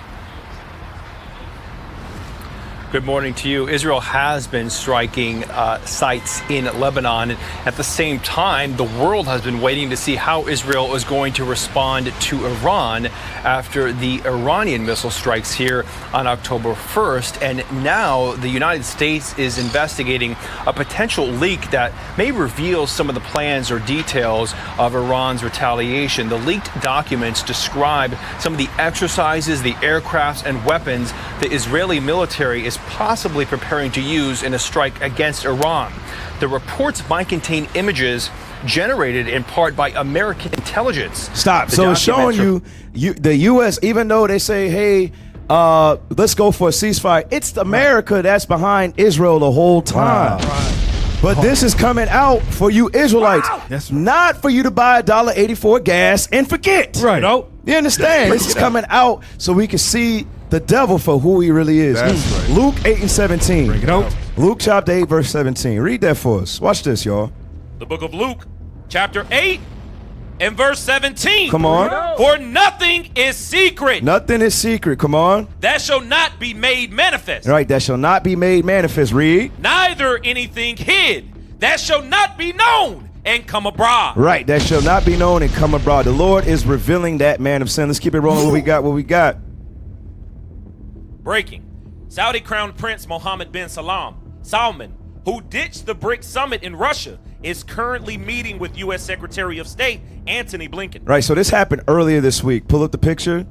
Good morning to you. Israel has been striking sites in Lebanon. And at the same time, the world has been waiting to see how Israel is going to respond to Iran after the Iranian missile strikes here on October 1st. And now the United States is investigating a potential leak that may reveal some of the plans or details of Iran's retaliation. The leaked documents describe some of the exercises, the aircrafts and weapons the Israeli military is possibly preparing to use in a strike against Iran. The reports might contain images generated in part by American intelligence. Stop. So it's showing you the U.S., even though they say, hey, let's go for a ceasefire, it's America that's behind Israel the whole time. Wow. But this is coming out for you Israelites. Wow. That's not for you to buy $1.84 gas and forget. Right. Nope. You understand? This is coming out so we can see the devil for who he really is. That's right. Luke 8 and 17. Bring it out. Luke chapter 8, verse 17. Read that for us. Watch this, y'all. The book of Luke, chapter 8 and verse 17. Come on. For nothing is secret. Nothing is secret. Come on. That shall not be made manifest. Right, that shall not be made manifest. Read. Neither anything hid. That shall not be known and come abroad. Right, that shall not be known and come abroad. The Lord is revealing that man of sin. Let's keep it rolling. What we got? Breaking. Saudi Crown Prince Mohammed bin Salman, who ditched the BRICS summit in Russia, is currently meeting with U.S. Secretary of State Antony Blinken. Right, so this happened earlier this week. Pull up the picture.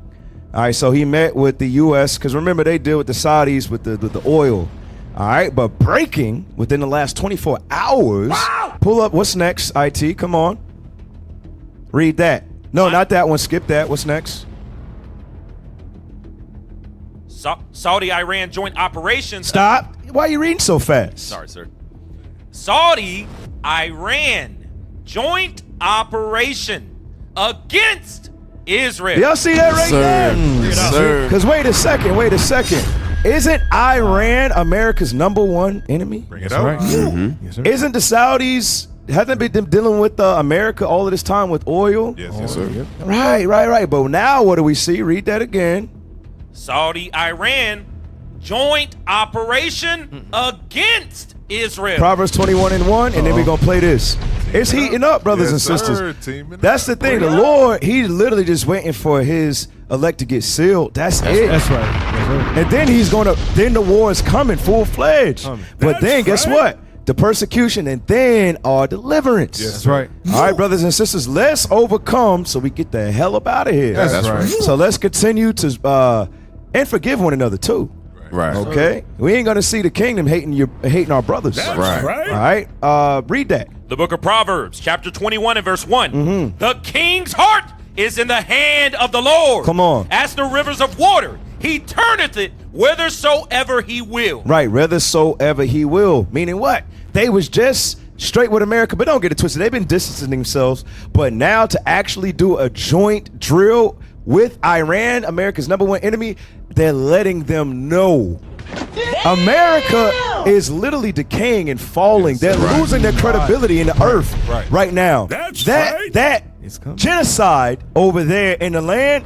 All right, so he met with the U.S., because remember, they deal with the Saudis with the oil. All right, but breaking within the last 24 hours. Wow. Pull up. What's next, IT? Come on. Read that. No, not that one. Skip that. What's next? Saudi-Iran joint operations. Stop. Why are you reading so fast? Sorry, sir. Saudi-Iran joint operation against Israel. Y'all see that right there? Yes, sir. Because wait a second. Isn't Iran America's #1 enemy? Bring it up. Right. Mm-hmm. Yes, sir. Isn't the Saudis, hasn't been them dealing with America all of this time with oil? Yes, sir. Yep. Right. But now what do we see? Read that again. Saudi-Iran joint operation against Israel. Proverbs 21:1, and then we're going to play this. It's heating up, brothers and sisters. That's the thing. The Lord, he's literally just waiting for his elect to get sealed. That's it. That's right. Yes, sir. And then then the war is coming full-fledged. But then guess what? The persecution and then our deliverance. Yes, That's right. All right, brothers and sisters, let's overcome so we get the hell up out of here. That's right. So let's continue to and forgive one another too. Right. Okay? We ain't going to see the kingdom hating our brothers. That's right. All right? Read that. The book of Proverbs, chapter 21 and verse 1. Mm-hmm. The king's heart is in the hand of the Lord. Come on. As the rivers of water, he turneth it whithersoever he will. Right, whithersoever he will. Meaning what? They was just straight with America, but don't get it twisted. They've been distancing themselves. But now to actually do a joint drill with Iran, America's #1 enemy, they're letting them know. Damn! America is literally decaying and falling. They're losing their credibility in the earth right now. That genocide over there in the land,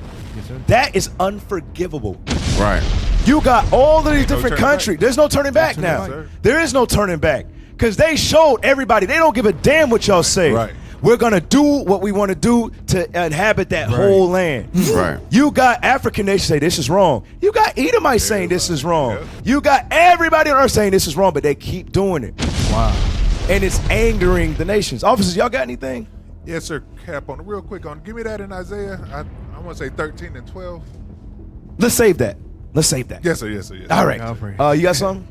that is unforgivable. Right. You got all of these different countries. There's no turning back now. There is no turning back. Because they showed everybody, they don't give a damn what y'all say. Right. We're going to do what we want to do to inhabit that whole land. Right. You got African nations say this is wrong. You got Edomites saying this is wrong. You got everybody on earth saying this is wrong, but they keep doing it. Wow. And it's angering the nations. Officers, y'all got anything? Yes, sir. Cap on it real quick. Give me that in Isaiah. I want to say 13 and 12. Let's save that. Yes, sir. Yes, sir. All right. You got something?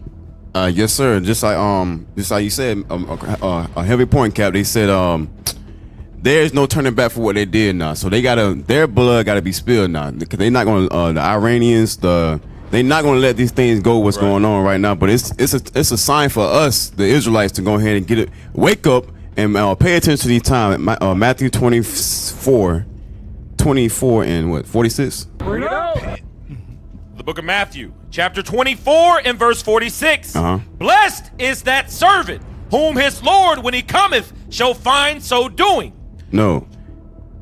Yes, sir. Just like you said, a heavy point, Cap. They said there's no turning back for what they did now. So their blood gotta be spilled now. Because they're not gonna the Iranians, they're not gonna let these things go. What's going on right now? But it's a sign for us, the Israelites, to go ahead and wake up and pay attention to these times. Matthew 24 and what 46. Bring it up. The book of Matthew, chapter 24 and verse 46. Blessed is that servant whom his Lord, when he cometh, shall find so doing. No.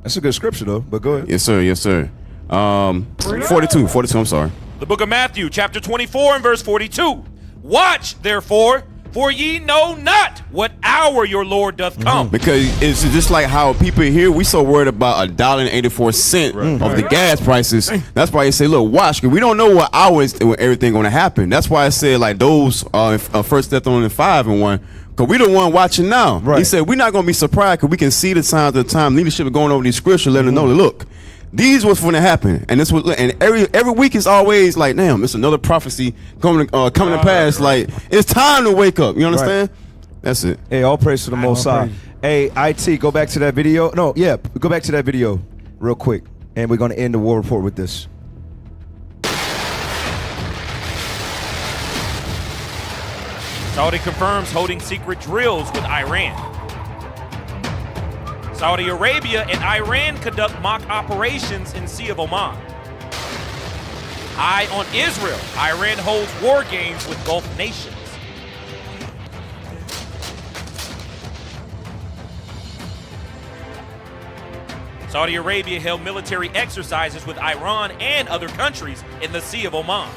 That's a good scripture, though, but go ahead. Yes, sir. 42, I'm sorry. The book of Matthew, chapter 24 and verse 42. Watch, therefore, for ye know not what hour your Lord doth come. Because it's just like how people here, we so worried about $1.84 of the gas prices. That's why they say, look, watch, because we don't know what hours everything going to happen. That's why I said like those First Thessalonians 5 and 1. Because we the one watching now. Right. He said we're not going to be surprised because we can see the signs of the time. Leadership is going over these scriptures, letting them know, look, these what's going to happen. And this was, and every week is always like, damn, it's another prophecy coming to pass. Like, it's time to wake up. You understand? That's it. Hey, all praise to the Most High. Hey, IT, go back to that video. Go back to that video real quick. And we're going to end the war report with this. Saudi confirms holding secret drills with Iran. Saudi Arabia and Iran conduct mock operations in Sea of Oman. Eye on Israel. Iran holds war games with Gulf nations. Saudi Arabia held military exercises with Iran and other countries in the Sea of Oman.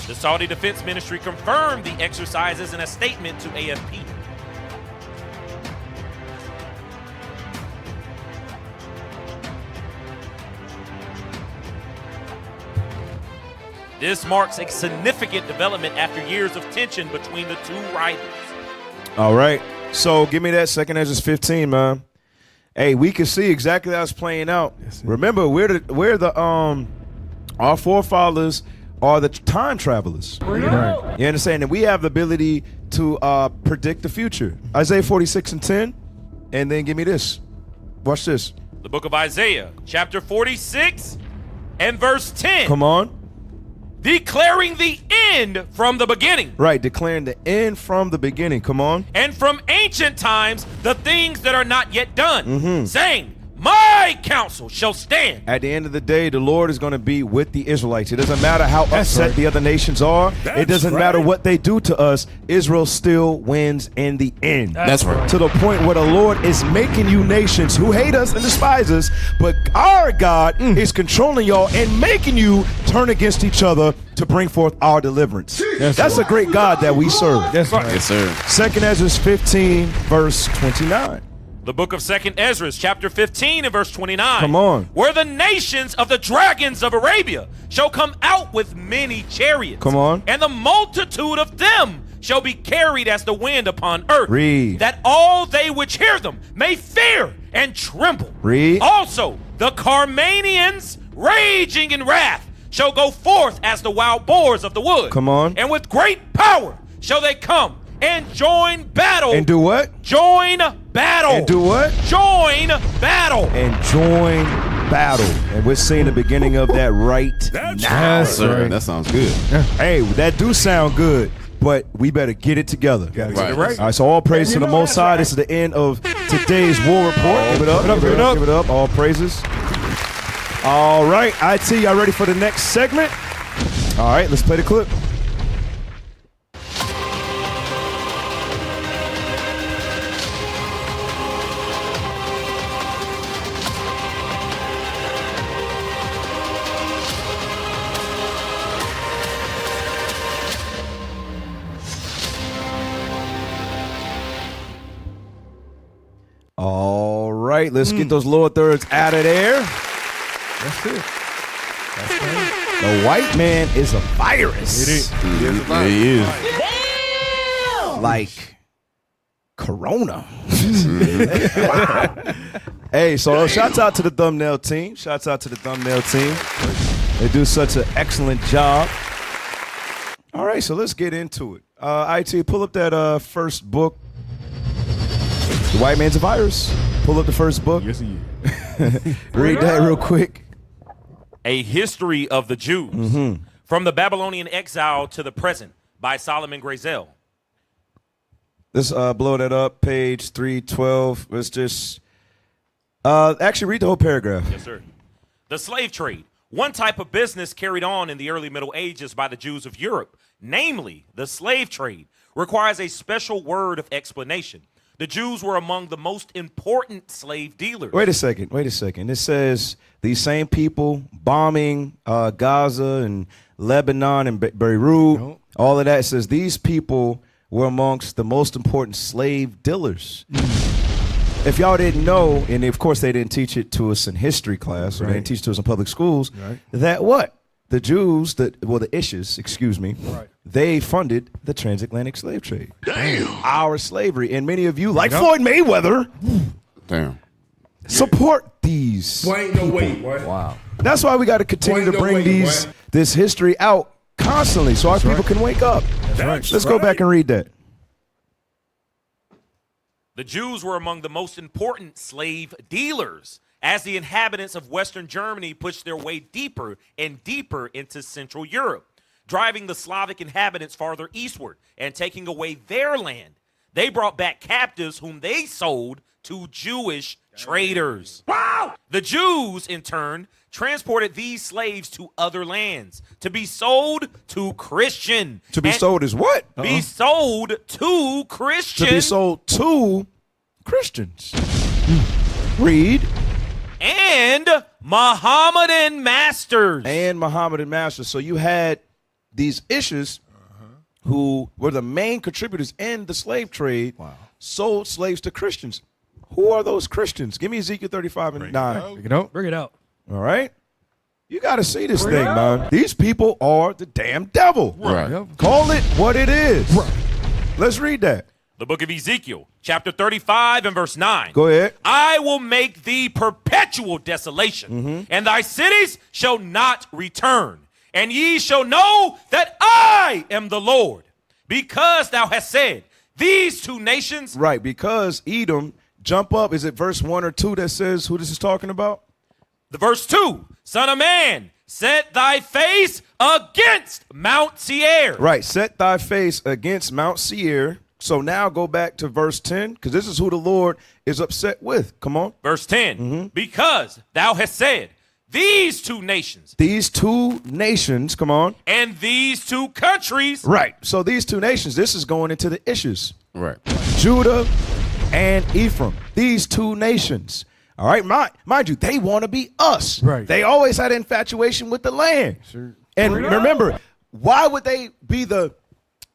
The Saudi Defense Ministry confirmed the exercises in a statement to AFP. This marks a significant development after years of tension between the two rivals. All right. So give me that 2 Ezra 15, man. Hey, we can see exactly how it's playing out. Remember, our forefathers are the time travelers. Right. You understand? And we have the ability to predict the future. Isaiah 46:10, and then give me this. Watch this. The book of Isaiah, chapter 46 and verse 10. Come on. Declaring the end from the beginning. Right, declaring the end from the beginning. Come on. And from ancient times, the things that are not yet done. Mm-hmm. Saying, my counsel shall stand. At the end of the day, the Lord is going to be with the Israelites. It doesn't matter how upset the other nations are. It doesn't matter what they do to us. Israel still wins in the end. That's right. To the point where the Lord is making you nations who hate us and despise us, but our God is controlling y'all and making you turn against each other to bring forth our deliverance. That's a great God that we serve. That's right. Yes, sir. 2nd Ezra 15, verse 29. The book of 2nd Ezra, chapter 15 and verse 29. Come on. Where the nations of the dragons of Arabia shall come out with many chariots. Come on. And the multitude of them shall be carried as the wind upon earth. Read. That all they which hear them may fear and tremble. Read. Also, the Carmanians raging in wrath shall go forth as the wild boars of the wood. Come on. And with great power shall they come and join battle. And do what? Join battle. And do what? Join battle. And join battle. And we're seeing the beginning of that right now. Yes, sir. That sounds good. Hey, that do sound good, but we better get it together. Right. All right, so all praise to the Most High. This is the end of today's war report. Give it up, give it up, give it up. All praises. All right, IT, y'all ready for the next segment? All right, let's play the clip. All right, let's get those lower thirds out of there. That's it. That's right. The white man is a virus. It is. Yeah, he is. Like Corona. Hey, so shouts out to the thumbnail team. Shouts out to the thumbnail team. They do such an excellent job. All right, so let's get into it. IT, pull up that first book. The White Man's a Virus. Pull up the first book. Yes, he is. Read that real quick. A History of the Jews. From the Babylonian Exile to the Present by Solomon Grazel. Let's blow that up. Page 312. Let's just actually read the whole paragraph. Yes, sir. The slave trade, one type of business carried on in the early Middle Ages by the Jews of Europe, namely the slave trade, requires a special word of explanation. The Jews were among the most important slave dealers. Wait a second. It says these same people bombing Gaza and Lebanon and Beirut, all of that. It says these people were amongst the most important slave dealers. If y'all didn't know, and of course they didn't teach it to us in history class, or they didn't teach it to us in public schools, that what? The Jews, the Ishes, they funded the transatlantic slave trade. Damn. Our slavery. And many of you, like Floyd Mayweather, support these. Boy, ain't no way, boy. Wow. That's why we got to continue to bring this history out constantly so our people can wake up. Let's go back and read that. The Jews were among the most important slave dealers as the inhabitants of Western Germany pushed their way deeper and deeper into Central Europe, driving the Slavic inhabitants farther eastward and taking away their land. They brought back captives whom they sold to Jewish traders. Wow! The Jews, in turn, transported these slaves to other lands to be sold to Christian. To be sold is what? Be sold to Christian. To be sold to Christians. Read. And Mohammedan masters. So you had these Ishes who were the main contributors in the slave trade, sold slaves to Christians. Who are those Christians? Give me Ezekiel 35 and 9. Bring it out. All right? You got to see this thing, man. These people are the damn devil. Right. Call it what it is. Let's read that. The book of Ezekiel, chapter 35 and verse 9. Go ahead. I will make thee perpetual desolation, and thy cities shall not return. And ye shall know that I am the Lord, because thou hast said, these two nations. Right, because Edom, jump up. Is it verse 1 or 2 that says who this is talking about? The verse 2, Son of man, set thy face against Mount Seir. Right, set thy face against Mount Seir. So now go back to verse 10, because this is who the Lord is upset with. Come on. Verse 10, because thou hast said, these two nations. These two nations, come on. And these two countries. Right, so these two nations, this is going into the issues. Right. Judah and Ephraim, these two nations. All right, mind you, they want to be us. Right. They always had infatuation with the land. Sure. And remember, why would they be the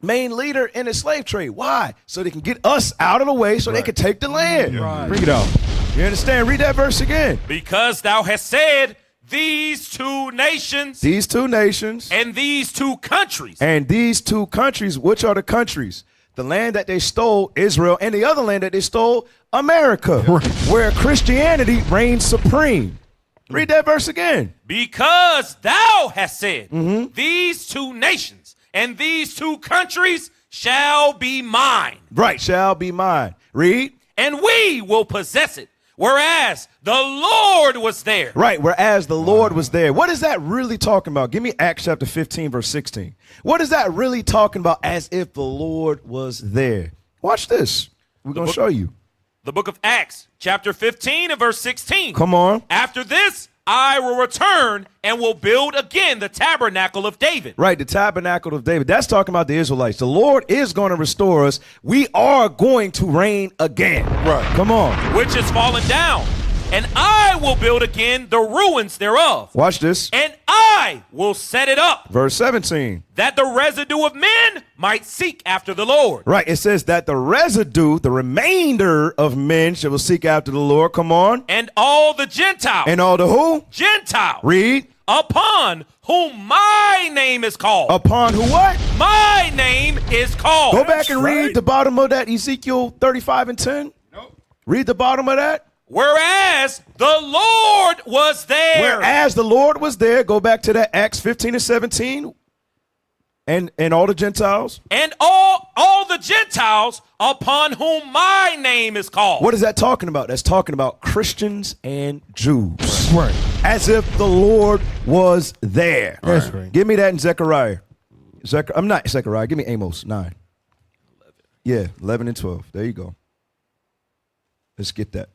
main leader in the slave trade? Why? So they can get us out of the way so they can take the land. Right. Bring it on. You understand? Read that verse again. Because thou hast said, these two nations. These two nations. And these two countries. And these two countries, which are the countries? The land that they stole, Israel, and the other land that they stole, America, where Christianity reigns supreme. Read that verse again. Because thou hast said, these two nations and these two countries shall be mine. Right, shall be mine. Read. And we will possess it, whereas the Lord was there. Right, whereas the Lord was there. What is that really talking about? Give me Acts chapter 15, verse 16. What is that really talking about as if the Lord was there? Watch this. We're going to show you. The book of Acts, chapter 15 and verse 16. Come on. After this, I will return and will build again the tabernacle of David. Right, the tabernacle of David. That's talking about the Israelites. The Lord is going to restore us. We are going to reign again. Right. Come on. Which is fallen down. And I will build again the ruins thereof. Watch this. And I will set it up. Verse 17. That the residue of men might seek after the Lord. Right, it says that the residue, the remainder of men shall seek after the Lord. Come on. And all the Gentiles. And all the who? Gentiles. Read. Upon whom my name is called. Upon who what? My name is called. Go back and read the bottom of that Ezekiel 35 and 10. Nope. Read the bottom of that. Whereas the Lord was there. Whereas the Lord was there. Go back to that Acts 15 and 17. And all the Gentiles. And all the Gentiles upon whom my name is called. What is that talking about? That's talking about Christians and Jews. Right. As if the Lord was there. That's right. Give me that in Zechariah. I'm not Zechariah. Give me Amos 9. 11. Yeah, 11 and 12. There you go. Let's get that.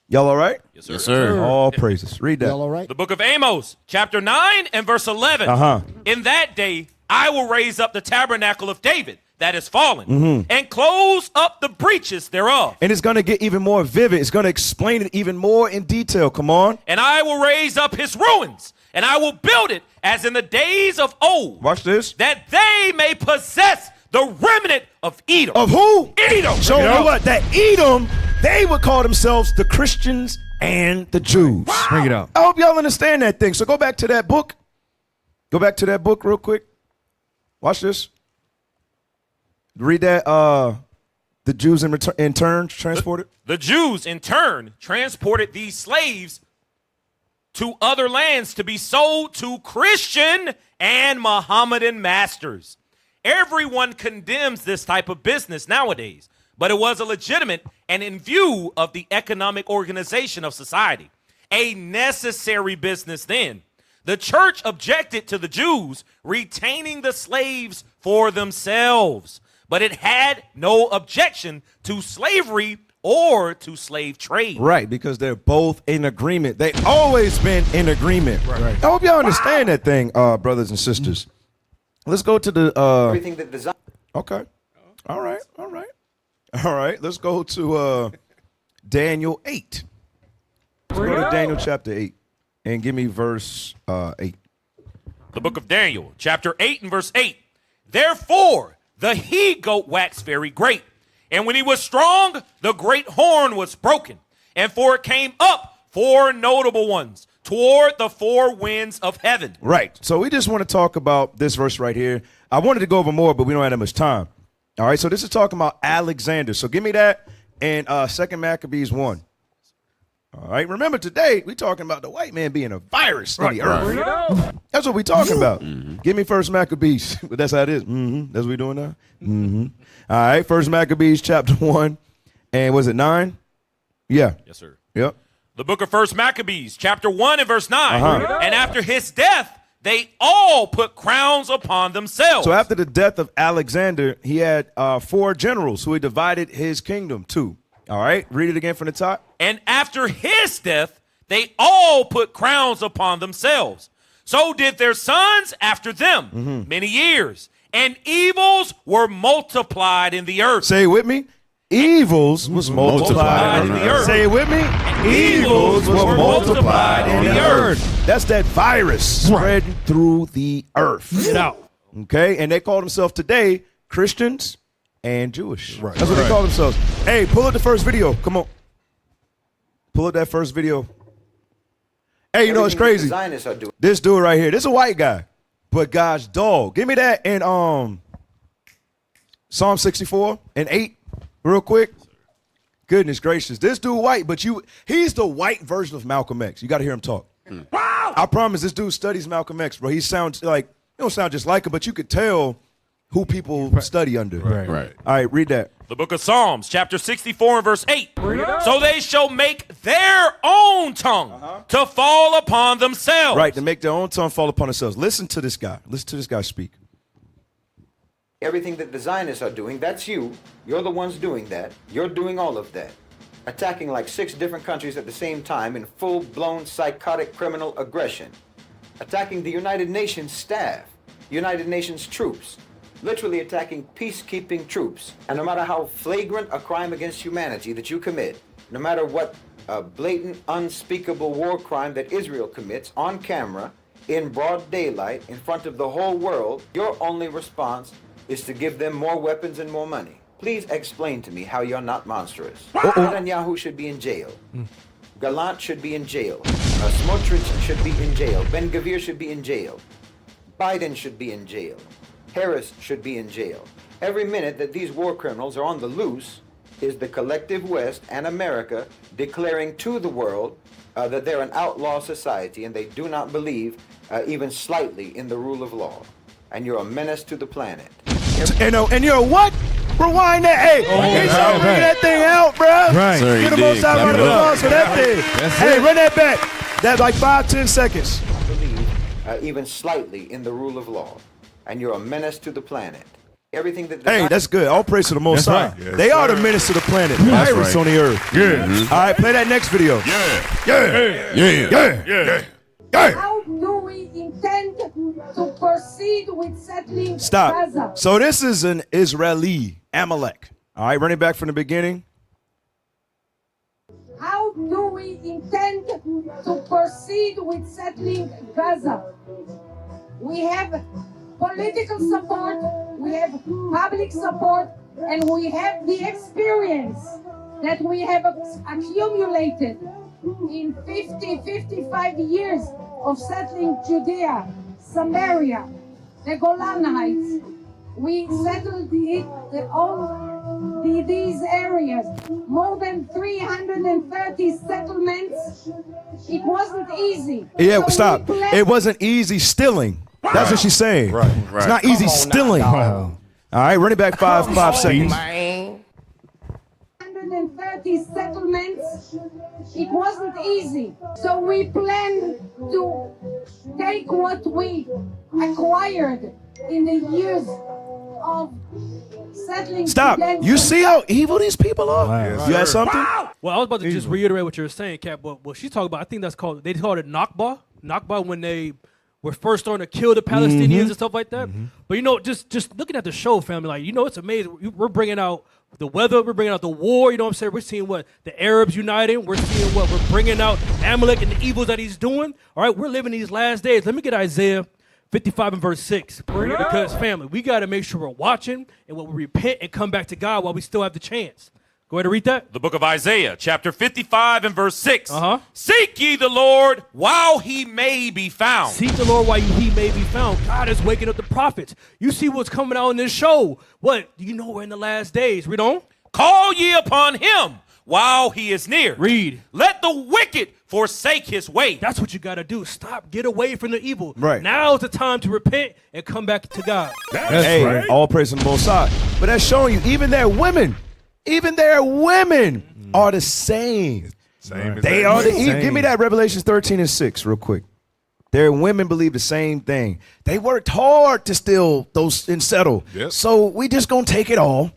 Y'all all right? Yes, sir. Yes, sir. All praises. Read that. Y'all all right? The book of Amos, chapter 9 and verse 11. In that day, I will raise up the tabernacle of David that is fallen and close up the breaches thereof. And it's going to get even more vivid. It's going to explain it even more in detail. Come on. And I will raise up his ruins, and I will build it as in the days of old. Watch this. That they may possess the remnant of Edom. Of who? Edom. So you know what? That Edom, they would call themselves the Christians and the Jews. Bring it up. I hope y'all understand that thing. So go back to that book. Go back to that book real quick. Watch this. Read that. The Jews in turn transported. The Jews in turn transported these slaves to other lands to be sold to Christian and Mohammedan masters. Everyone condemns this type of business nowadays, but it was a legitimate and in view of the economic organization of society, a necessary business then. The church objected to the Jews retaining the slaves for themselves, but it had no objection to slavery or to slave trade. Right, because they're both in agreement. They've always been in agreement. Right. I hope y'all understand that thing, brothers and sisters. Let's go to the everything that design. Okay. All right. Let's go to Daniel 8. Let's go to Daniel chapter 8 and give me verse 8. The book of Daniel, chapter 8 and verse 8. Therefore, the he-goat waxed very great, and when he was strong, the great horn was broken, and for it came up 4 notable ones toward the 4 winds of heaven. Right. So we just want to talk about this verse right here. I wanted to go over more, but we don't have that much time. All right, so this is talking about Alexander. So give me that and 2 Maccabees 1. All right, remember today we talking about the white man being a virus in the earth. That's what we talking about. Give me 1 Maccabees. That's how it is. That's what we doing now. All right, 1 Maccabees chapter 1. And was it 9? Yeah. Yes, sir. Yep. The book of 1 Maccabees, chapter 1 and verse 9. And after his death, they all put crowns upon themselves. So after the death of Alexander, he had 4 generals who he divided his kingdom to. All right, read it again from the top. And after his death, they all put crowns upon themselves. So did their sons after them many years. And evils were multiplied in the earth. Say it with me. Evils was multiplied in the earth. Say it with me. Evils were multiplied in the earth. That's that virus spreading through the earth. Get out. Okay, and they call themselves today Christians and Jewish. Right. That's what they call themselves. Hey, pull up the first video. Come on. Pull up that first video. Hey, you know it's crazy. This dude right here. This is a white guy, but God's dog. Give me that in Psalm 64 and 8, real quick. Goodness gracious. This dude white, but he's the white version of Malcolm X. You got to hear him talk. Wow. I promise this dude studies Malcolm X, bro. He sounds like, he don't sound just like him, but you could tell who people study under. Right. All right, read that. The book of Psalms, chapter 64 and verse 8. So they shall make their own tongue to fall upon themselves. Right, to make their own tongue fall upon themselves. Listen to this guy. Listen to this guy speak. Everything that the Zionists are doing, that's you. You're the ones doing that. You're doing all of that. Attacking like 6 different countries at the same time in full-blown psychotic criminal aggression. Attacking the United Nations staff, United Nations troops. Literally attacking peacekeeping troops. And no matter how flagrant a crime against humanity that you commit, no matter what blatant, unspeakable war crime that Israel commits on camera, in broad daylight, in front of the whole world, your only response is to give them more weapons and more money. Please explain to me how you're not monstrous. Netanyahu should be in jail. Gallant should be in jail. Smotrich should be in jail. Ben-Gvir should be in jail. Biden should be in jail. Harris should be in jail. Every minute that these war criminals are on the loose is the collective West and America declaring to the world that they're an outlaw society and they do not believe even slightly in the rule of law. And you're a menace to the planet. And you're what? Rewind that. Hey, bring that thing out, bro. Right. Sir, get the most out of the applause for that thing. Hey, run that back. That's like 5-10 seconds. Believe even slightly in the rule of law. And you're a menace to the planet. Everything that. Hey, that's good. All praise to the Most High. Right. Yes, they are the menace to the planet. Virus on the earth. All right, play that next video. How do we intend to proceed with settling Stop. Gaza? So this is an Israeli, Amalek. All right, running back from the beginning. How do we intend to proceed with settling Gaza? We have political support, we have public support, and we have the experience that we have accumulated in 55 years of settling Judea, Samaria, the Golan Heights. We settled all these areas, more than 330 settlements. It wasn't easy. Yeah, So stop. we planned- It wasn't easy stealing. That's what she's saying. Right. It's not easy stealing. All right, running back five seconds. 130 settlements. It wasn't easy. So we planned to take what we acquired in the years of settling. Stop. against You the- see how evil these people are? You had something? Well, I was about to just reiterate what you were saying, Cap. But what she's talking about, I think they called it Nakba. Nakba when they were first starting to kill the Palestinians and stuff like that. But just looking at the show, family, like it's amazing. We're bringing out the weather, we're bringing out the war. You know what I'm saying? We're seeing what the Arabs uniting. We're seeing what we're bringing out Amalek and the evils that he's doing. All right, we're living these last days. Let me get Isaiah 55 and verse 6. Because family, we got to make sure we're watching and when we repent and come back to God while we still have the chance. Go ahead and read that. The book of Isaiah, chapter 55 and verse 6. Seek ye the Lord while he may be found. Seek the Lord while he may be found. God is waking up the prophets. You see what's coming out in this show. What? You know we're in the last days. Read on. Call ye upon him while he is near. Read. Let the wicked forsake his way. That's what you got to do. Stop. Get away from the evil. Right. Now's the time to repent and come back to God. Hey, right. All praise on the Most High. But that's showing you, even their women are the same. They are the evil. Give me that Revelations 13 and 6 real quick. Their women believe the same thing. They worked hard to steal those and settle. Yep. So we just gonna take it all.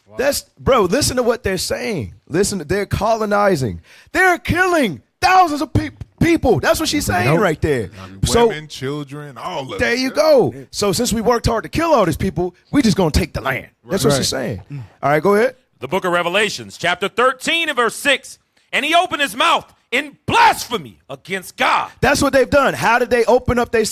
Wow. Bro, listen to what they're saying. They're colonizing. They're killing thousands of people. That's what she's saying right there. Women, children, all of it. There you go. So since we worked hard to kill all these people, we just gonna take the land. That's what she's saying. All right, go ahead. The book of Revelations, chapter 13 and verse 6. And he opened his mouth in blasphemy against God. That's what they've done. How did they open up their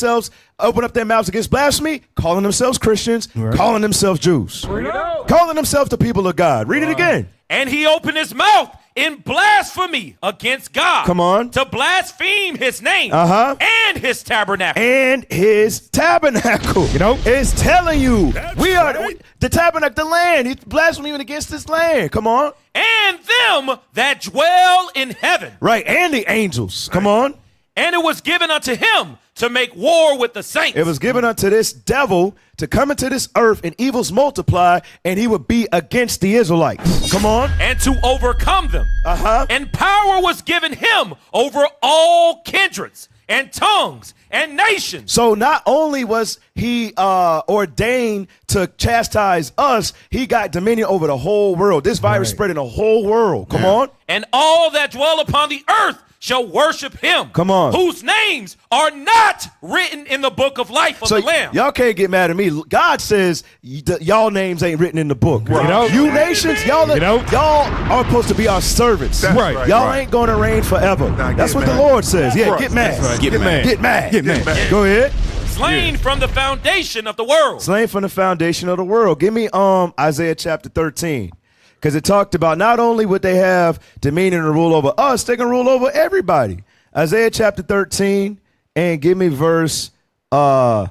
mouths against blasphemy? Calling themselves Christians, calling themselves Jews, calling themselves the people of God. Read it again. And he opened his mouth in blasphemy against God. Come on. To blaspheme his name and his tabernacle. And his tabernacle. You know, it's telling you we are the tabernacle, the land. He's blaspheming against this land. Come on. And them that dwell in heaven. Right. And the angels. Come on. And it was given unto him to make war with the saints. It was given unto this devil to come into this earth and evils multiply, and he would be against the Israelites. Come on. And to overcome them. And power was given him over all kindreds and tongues and nations. So not only was he ordained to chastise us, he got dominion over the whole world. This virus spread in the whole world. Come on. And all that dwell upon the earth shall worship him. Come on. Whose names are not written in the book of life of the Lamb. Y'all can't get mad at me. God says y'all names ain't written in the book. Right. You nations, y'all are supposed to be our servants. Y'all ain't going to reign forever. That's what the Lord says. Yeah, get mad. Get mad. Get mad. Get mad. Go ahead. Slain from the foundation of the world. Slain from the foundation of the world. Give me Isaiah chapter 13. Because it talked about not only would they have dominion and rule over us, they can rule over everybody. Isaiah chapter 13, and give me verse 13.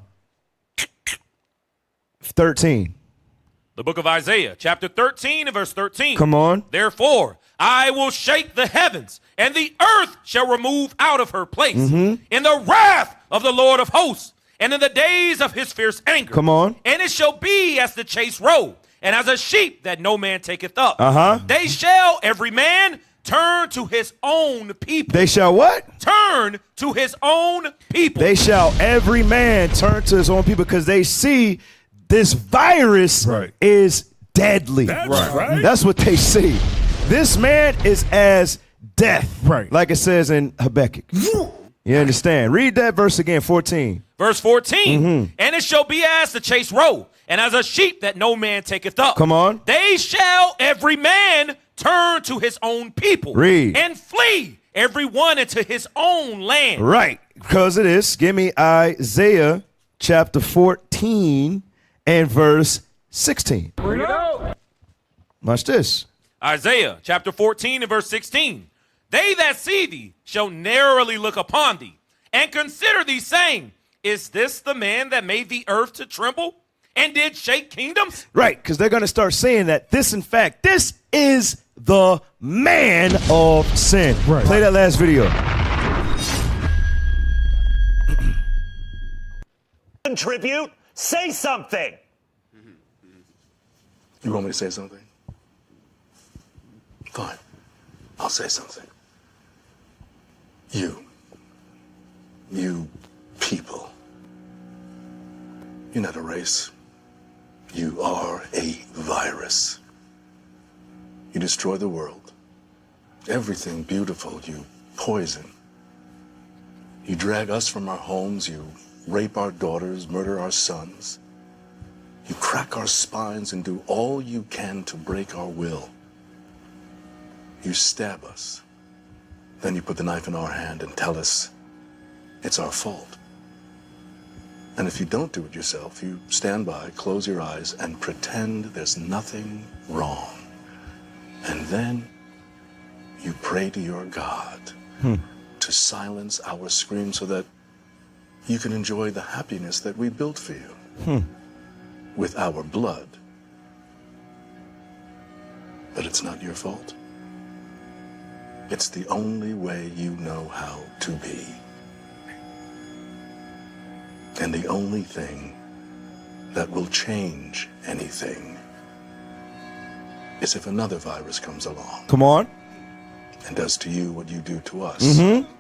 The book of Isaiah, chapter 13 and verse 13. Come on. Therefore, I will shake the heavens, and the earth shall remove out of her place in the wrath of the Lord of hosts, and in the days of his fierce anger. Come on. And it shall be as the chase roe, and as a sheep that no man taketh up. They shall every man turn to his own people. They shall what? Turn to his own people. They shall every man turn to his own people because they see this virus is deadly. That's what they see. This man is as death. Like it says in Habakkuk. You understand? Read that verse again, 14. Verse 14. And it shall be as the chase roe, and as a sheep that no man taketh up. Come on. They shall every man turn to his own people. Read. And flee every one into his own land. Right. Because of this, give me Isaiah chapter 14 and verse 16. Watch this. Isaiah chapter 14 and verse 16. They that see thee shall narrowly look upon thee, and consider thee, saying, is this the man that made the earth to tremble and did shake kingdoms? Right, because they're going to start saying that this is the man of sin. Play that last video. Contribute, say something. You want me to say something? Fine, I'll say something. You people. You're not a race. You are a virus. You destroy the world. Everything beautiful, you poison. You drag us from our homes. You rape our daughters, murder our sons. You crack our spines and do all you can to break our will. You stab us. Then you put the knife in our hand and tell us it's our fault. And if you don't do it yourself, you stand by, close your eyes, and pretend there's nothing wrong. And then you pray to your God to silence our screams so that you can enjoy the happiness that we built for you with our blood. But it's not your fault. It's the only way you know how to be. And the only thing that will change anything is if another virus comes along Come on. and does to you what you do to us. Mm-hmm.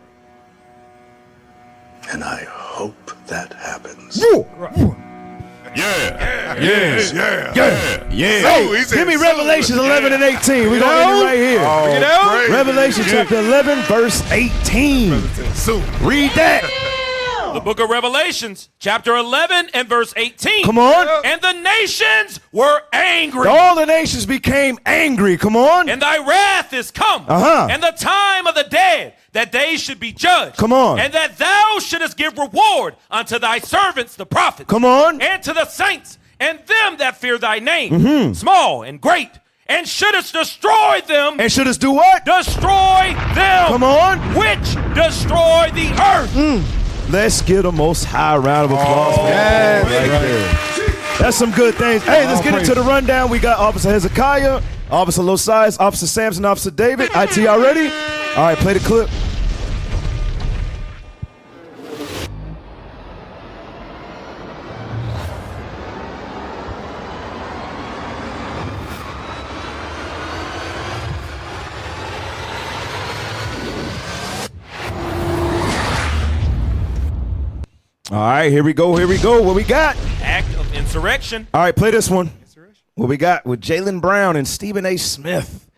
And I hope that happens. Hey, give me Revelations 11 and 18. We're going to end it right here. Oh, Revelation chapter 11, verse 18. Read that. The book of Revelations, chapter 11 and verse 18. Come on. And the nations were angry. All the nations became angry. Come on. And thy wrath is come. And the time of the dead, that they should be judged. Come on. And that thou shouldest give reward unto thy servants, the prophets. Come on. And to the saints, and them that fear thy name, small and great. And shouldest destroy them. And shouldest do what? Destroy them. Come on. Which destroy the earth. Let's give the Most High a round of applause. For that right there. That's some good things. Hey, let's get into the rundown. We got Officer Hezekiah, Officer Losias, Officer Samson, Officer David. IT, y'all ready? All right, play the clip. All right, here we go. What we got? Act of insurrection. All right, play this one. What we got with Jaylen Brown and Stephen A. Smith.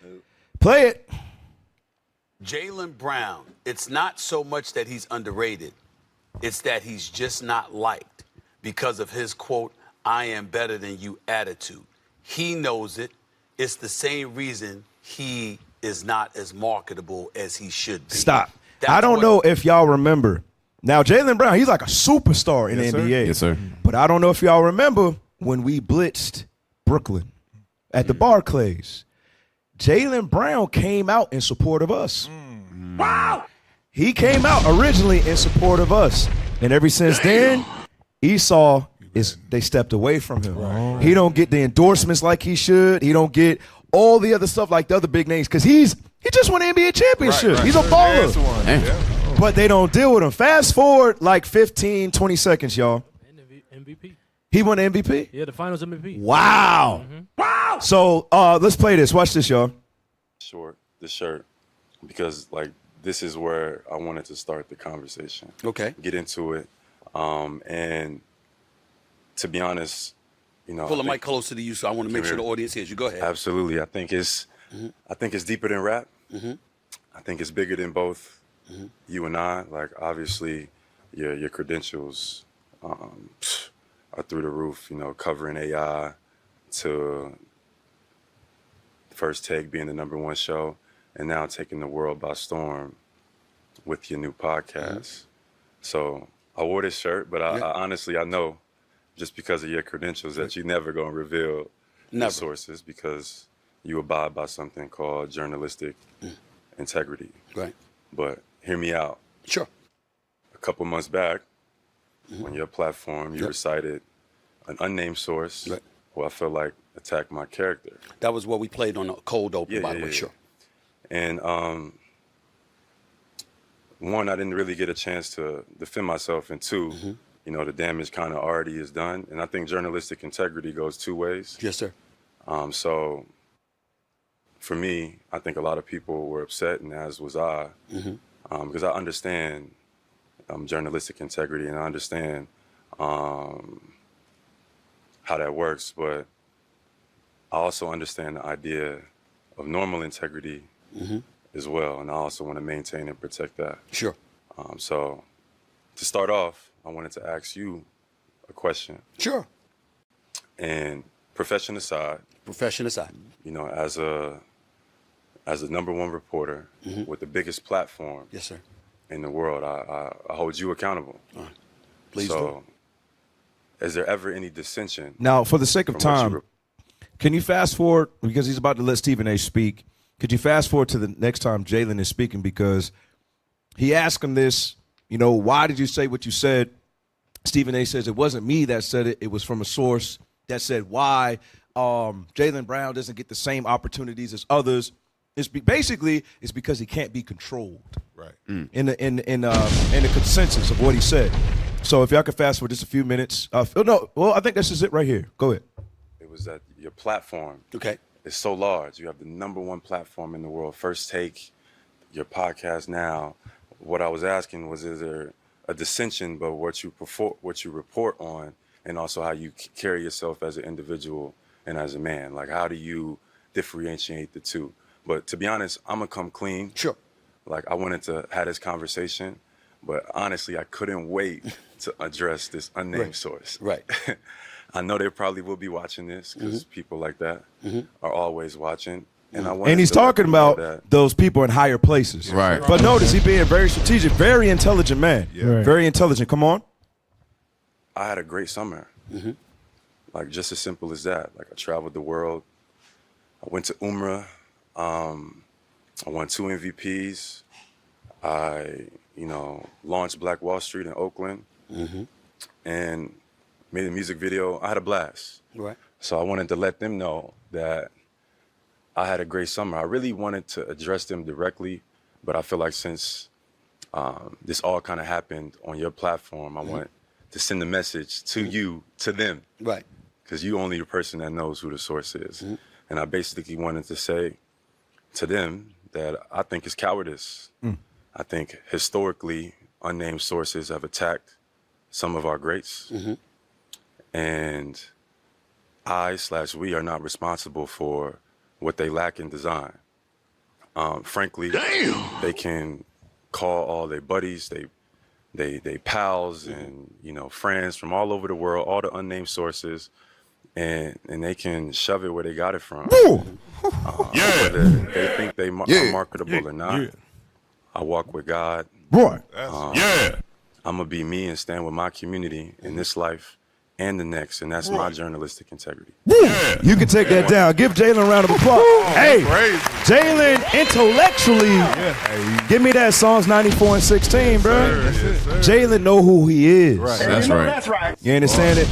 Play it. Jaylen Brown, it's not so much that he's underrated. It's that he's just not liked because of his, quote, I am better than you attitude. He knows it. It's the same reason he is not as marketable as he should be. Stop. I don't know if y'all remember. Now, Jaylen Brown, he's like a superstar in the NBA. Yes, sir. But I don't know if y'all remember when we blitzed Brooklyn at the Barclays. Jaylen Brown came out in support of us. Wow! He came out originally in support of us. And ever since then, Esau, they stepped away from him. Right. He don't get the endorsements like he should. He don't get all the other stuff like the other big names because he just won an NBA championship. Right. He's a baller. But they don't deal with him. Fast forward like 15, 20 seconds, y'all. MVP. He won the MVP? Yeah, the finals MVP. Wow. Wow. So let's play this. Watch this, y'all. The shirt, because like this is where I wanted to start the conversation. Okay. Get into it. And to be honest, pull the mic closer to you, so I want to make sure the audience hears you. Go ahead. Absolutely. I think it's deeper than rap. I think it's bigger than both. You and I, like obviously your credentials are through the roof, covering AI to First Take being the #1 show, and now taking the world by storm with your new podcast. So I wore this shirt, but I honestly, I know just because of your credentials that you never gonna reveal the sources because you abide by something called journalistic integrity. Right. But hear me out. Sure. A couple months back, on your platform, you recited an unnamed source who I feel like attacked my character. That was what we played on a cold open, by the way, sure. And one, I didn't really get a chance to defend myself, and two, the damage kind of already is done. And I think journalistic integrity goes two ways. Yes, sir. So for me, I think a lot of people were upset, and as was I, because I understand journalistic integrity, and I understand how that works, but I also understand the idea of normal integrity as well, and I also want to maintain and protect that. Sure. So to start off, I wanted to ask you a question. Sure. And profession aside, as a #1 reporter with the biggest platform, yes, sir, in the world, I hold you accountable. Please do. Is there ever any dissension? Now, for the sake of time, can you fast forward, because he's about to let Stephen A. speak. Could you fast forward to the next time Jalen is speaking, because he asked him this, why did you say what you said? Stephen A. says it wasn't me that said it. It was from a source that said why Jaylen Brown doesn't get the same opportunities as others. It's because he can't be controlled. Right. In the consensus of what he said. So if y'all could fast forward just a few minutes. I think this is it right here. Go ahead. It was that your platform. Okay. Is so large. You have the #1 platform in the world. First Take, your podcast now. What I was asking was, is there a dissension about what you report on, and also how you carry yourself as an individual and as a man? Like, how do you differentiate the two? But to be honest, I'm gonna come clean. Sure. Like, I wanted to have this conversation, but honestly, I couldn't wait to address this unnamed source. Right. I know they probably will be watching this, because people like that are always watching. And he's talking about those people in higher places. Right. But notice he being very strategic, very intelligent man. Yeah. Right. Very intelligent. Come on. I had a great summer. Like, just as simple as that. Like, I traveled the world. I went to Umrah. I won 2 MVPs. I, launched Black Wall Street in Oakland. And made a music video. I had a blast. Right. So I wanted to let them know that I had a great summer. I really wanted to address them directly, but I feel like since this all kind of happened on your platform, I want to send a message to you, to them. Right. Because you only the person that knows who the source is. And I basically wanted to say to them that I think it's cowardice. I think historically, unnamed sources have attacked some of our greats. And we are not responsible for what they lack in design. Frankly, they can call all their buddies, they pals, and friends from all over the world, all the unnamed sources, and they can shove it where they got it from. Whether they think they are marketable or not. I walk with God. Boy. I'm gonna be me and stand with my community in this life and the next, and that's my journalistic integrity. You can take that down. Give Jalen a round of applause. Hey, Jalen, intellectually, give me that Psalms 94 and 16, bro. Jalen know who he is. That's right. That's right. You understand it?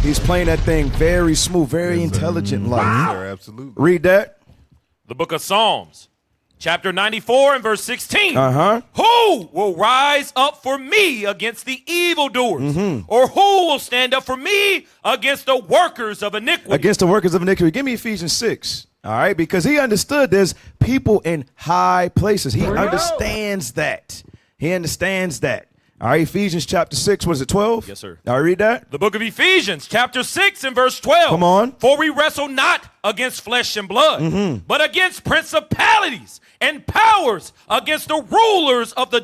He's playing that thing very smooth, very intelligent like. Absolutely. Read that. The book of Psalms, chapter 94 and verse 16. Who will rise up for me against the evildoers? Or who will stand up for me against the workers of iniquity? Against the workers of iniquity. Give me Ephesians 6. All right, because he understood there's people in high places. He understands that. He understands that. All right, Ephesians chapter 6, what is it, 12? Yes, sir. All right, read that. The book of Ephesians, chapter 6 and verse 12. Come on. For we wrestle not against flesh and blood, but against principalities and powers, against the rulers of the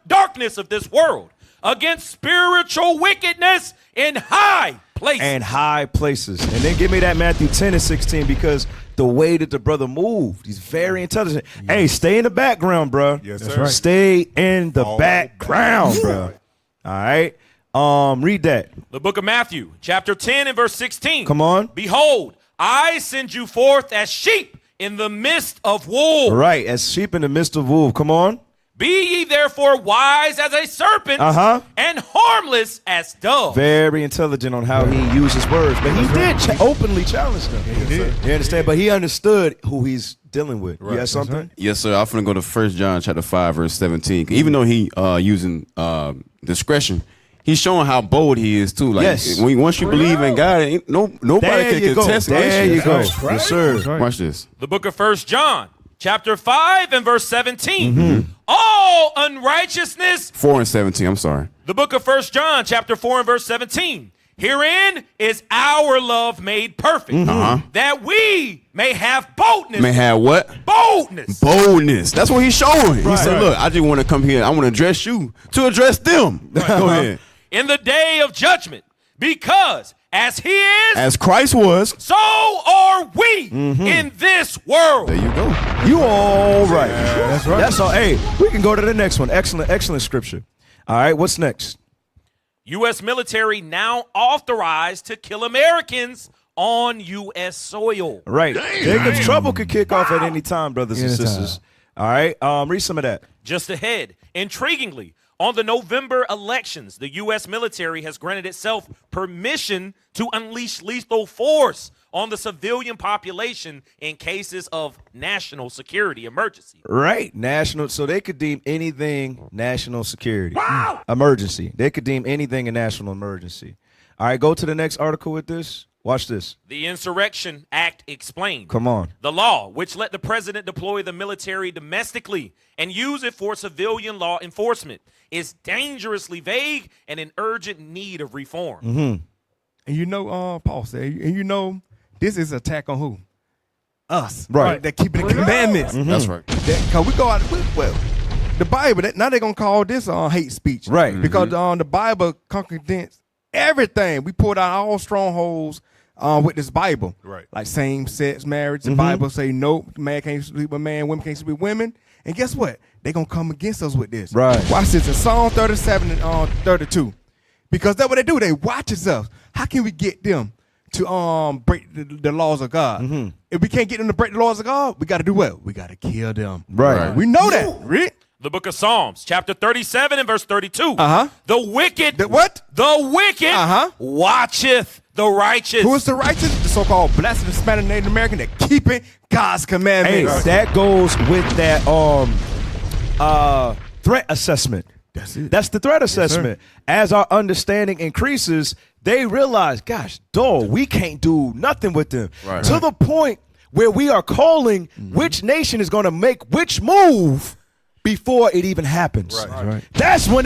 darkness of this world, against spiritual wickedness in high places. And high places. And then give me that Matthew 10 and 16, because the way that the brother moved, he's very intelligent. Hey, stay in the background, bro. Yes, sir. Right. Stay in the background, bro. All right. Read that. The book of Matthew, chapter 10 and verse 16. Come on. Behold, I send you forth as sheep in the midst of wolves. Right, as sheep in the midst of wolves. Come on. Be ye therefore wise as a serpent and harmless as doves. Very intelligent on how he used his words. But he did openly challenge them. He did. You understand? But he understood who he's dealing with. You have something? Yes, sir. I'm going to go to 1 John chapter 5, verse 17. Even though he using discretion, he's showing how bold he is, too. Like, once you believe in God, ain't nobody can contest it. There you go. Yes, sir. Watch this. The book of 1 John, chapter 5 and verse 17. All unrighteousness. 4 and 17, I'm sorry. The book of 1 John, chapter 4 and verse 17. Herein is our love made perfect, that we may have boldness. May have what? Boldness. Boldness. That's what he's showing. He said, look, I just want to come here. I want to address you to address them. Go ahead. In the day of judgment, because as he is, as Christ was, so are we in this world. There you go. You all right. Yeah, that's right. That's all. Hey, we can go to the next one. Excellent scripture. All right, what's next? U.S. military now authorized to kill Americans on U.S. soil. Right. Jacob's trouble could kick off at any time, brothers and sisters. All right. Read some of that. Just ahead, intriguingly, on the November elections, the U.S. military has granted itself permission to unleash lethal force on the civilian population in cases of national security emergency. Right. National. So they could deem anything national security. Emergency. They could deem anything a national emergency. All right. Go to the next article with this. Watch this. The Insurrection Act explained. Come on. The law, which let the president deploy the military domestically and use it for civilian law enforcement, is dangerously vague and in urgent need of reform. And you know, Paul said, and you know, this is an attack on who? Us. Right. They're keeping the commandments. That's right. Because we go out, well, the Bible, now they're going to call this hate speech. Right. Because the Bible condensed everything. We pulled out all strongholds with this Bible. Right. Like same-sex marriage. The Bible say, no, man can't sleep with man, women can't sleep with women. And guess what? They're going to come against us with this. Right. Watch this in Psalm 37 and 32. Because that's what they do. They watch us. How can we get them to break the laws of God? If we can't get them to break the laws of God, we got to do what? We got to kill them. Right. We know that. Rick. The book of Psalms, chapter 37 and verse 32. The wicked. The what? The wicked watcheth the righteous. Who is the righteous? The so-called blessed Hispanic Native American that keeping God's commandments. Hey, that goes with that threat assessment. That's it. That's the threat assessment. As our understanding increases, they realize, gosh, dog, we can't do nothing with them. Right. To the point where we are calling which nation is going to make which move before it even happens. Right. That's when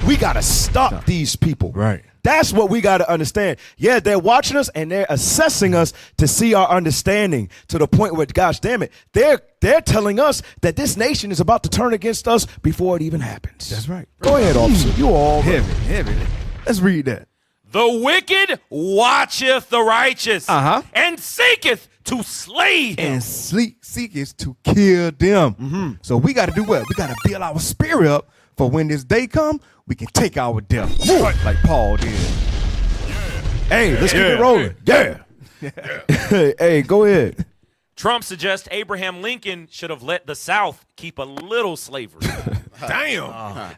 we got to stop these people. Right. That's what we got to understand. Yeah, they're watching us and they're assessing us to see our understanding to the point where, gosh damn it, they're telling us that this nation is about to turn against us before it even happens. That's right. Go ahead, officer. You all heavy. Let's read that. The wicked watcheth the righteous and seeketh to slay him. And seeketh to kill them. So we got to do what? We got to build our spirit up for when this day come, we can take our death. Like Paul did. Hey, let's keep it rolling. Yeah. Hey, go ahead. Trump suggests Abraham Lincoln should have let the South keep a little slavery. Damn. But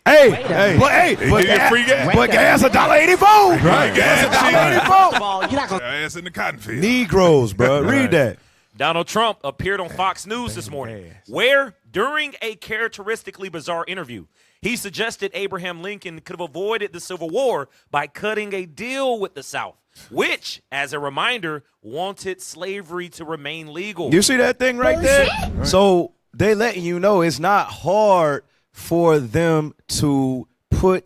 gas $1.84. Right. Gas $1.84. Ass in the cotton field. Negroes, bro. Read that. Donald Trump appeared on Fox News this morning, where, during a characteristically bizarre interview, he suggested Abraham Lincoln could have avoided the Civil War by cutting a deal with the South, which, as a reminder, wanted slavery to remain legal. You see that thing right there? So they letting you know it's not hard for them to put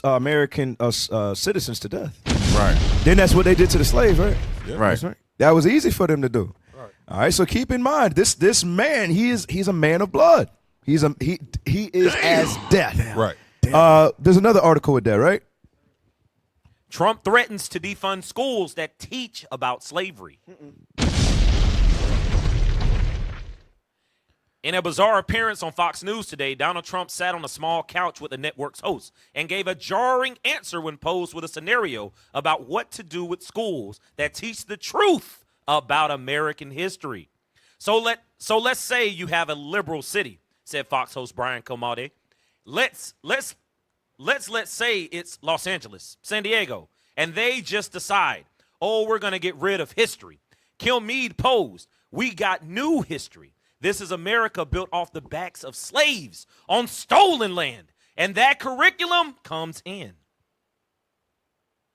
American citizens to death. Right. Then that's what they did to the slaves, right? Yeah. Right. That was easy for them to do. Right. All right. So keep in mind, this man, he's a man of blood. He is as death. Right. There's another article with that, right? Trump threatens to defund schools that teach about slavery. In a bizarre appearance on Fox News today, Donald Trump sat on a small couch with the network's host and gave a jarring answer when posed with a scenario about what to do with schools that teach the truth about American history. So let's say you have a liberal city, said Fox host Brian Comade. Let's say it's Los Angeles, San Diego, and they just decide, oh, we're going to get rid of history. Kilmeade posed, we got new history. This is America built off the backs of slaves on stolen land, and that curriculum comes in.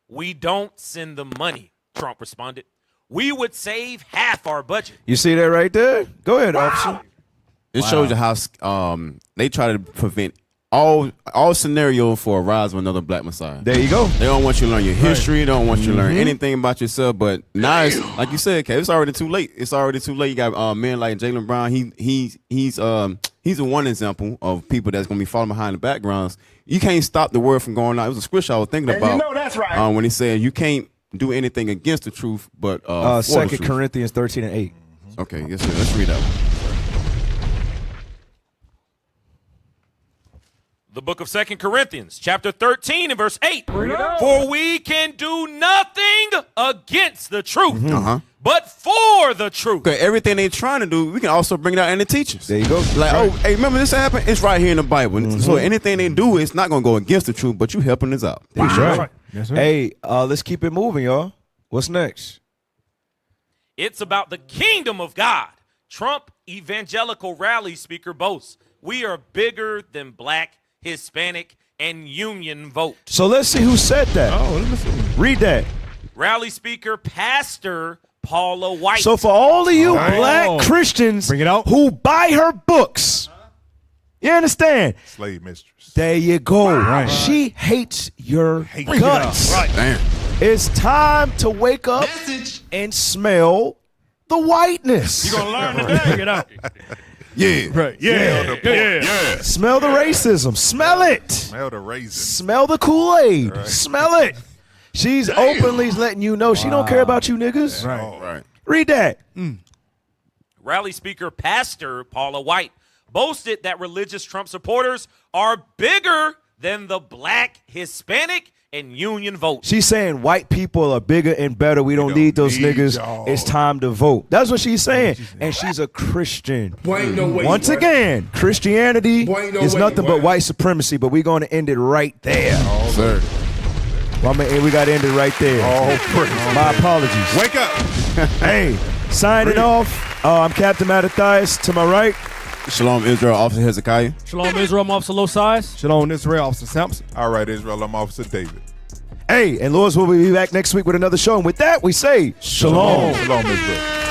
We don't send the money, Trump responded. We would save half our budget. You see that right there? Go ahead, officer. It shows you how they try to prevent all scenario for a rise of another black messiah. There you go. They don't want you to learn your history. They don't want you to learn anything about yourself. But now, it's, like you said, Kev, it's already too late. It's already too late. You got men like Jaylen Brown. He's a one example of people that's going to be falling behind the backgrounds. You can't stop the word from going out. It was a scripture I was thinking about. You know that's right. When he said you can't do anything against the truth, but 2 Corinthians 13:8. Okay, yes, sir. Let's read that one. The book of 2 Corinthians, chapter 13 and verse 8. For we can do nothing against the truth, but for the truth. Okay, everything they trying to do, we can also bring it out in the teachers. There you go. Like, oh, hey, remember this happened? It's right here in the Bible. So anything they do, it's not going to go against the truth, but you helping us out. That's right. That's right. Hey, let's keep it moving, y'all. What's next? It's about the kingdom of God. Trump evangelical rally speaker boasts, we are bigger than black, Hispanic, and union vote. So let's see who said that. Oh, let me see. Read that. Rally speaker, Pastor Paula White. So for all of you black Christians Bring it out. who buy her books, you understand? Slave mistress. There you go. Right. She hates your guts. Right. Damn. It's time to wake up and smell the whiteness. You're going to learn today. Figure it out. Yeah. Right. Yeah. Smell the racism. Smell it. Smell the raisin. Smell the Kool-Aid. Right. Smell it. She's openly letting you know she don't care about you niggas. Right. Read that. Rally speaker, Pastor Paula White, boasted that religious Trump supporters are bigger than the black, Hispanic, and union vote. She's saying white people are bigger and better. We don't need those niggas. y'all. It's time to vote. That's what she's saying. And she's a Christian. Once again, Christianity is nothing but white supremacy, but we're going to end it right there. Oh, sir. Well, we got to end it right there. Oh, praise. My apologies. Wake up. Hey, signing off. I'm Captain Mattathias. To my right. Shalom, Israel, Officer Hezekiah. Shalom, Israel. I'm Officer Low Size. Shalom, Israel, Officer Sampson. All right, Israel, I'm Officer David. Hey, and Lords will be back next week with another show. And with that, we say Shalom. Shalom, Israel.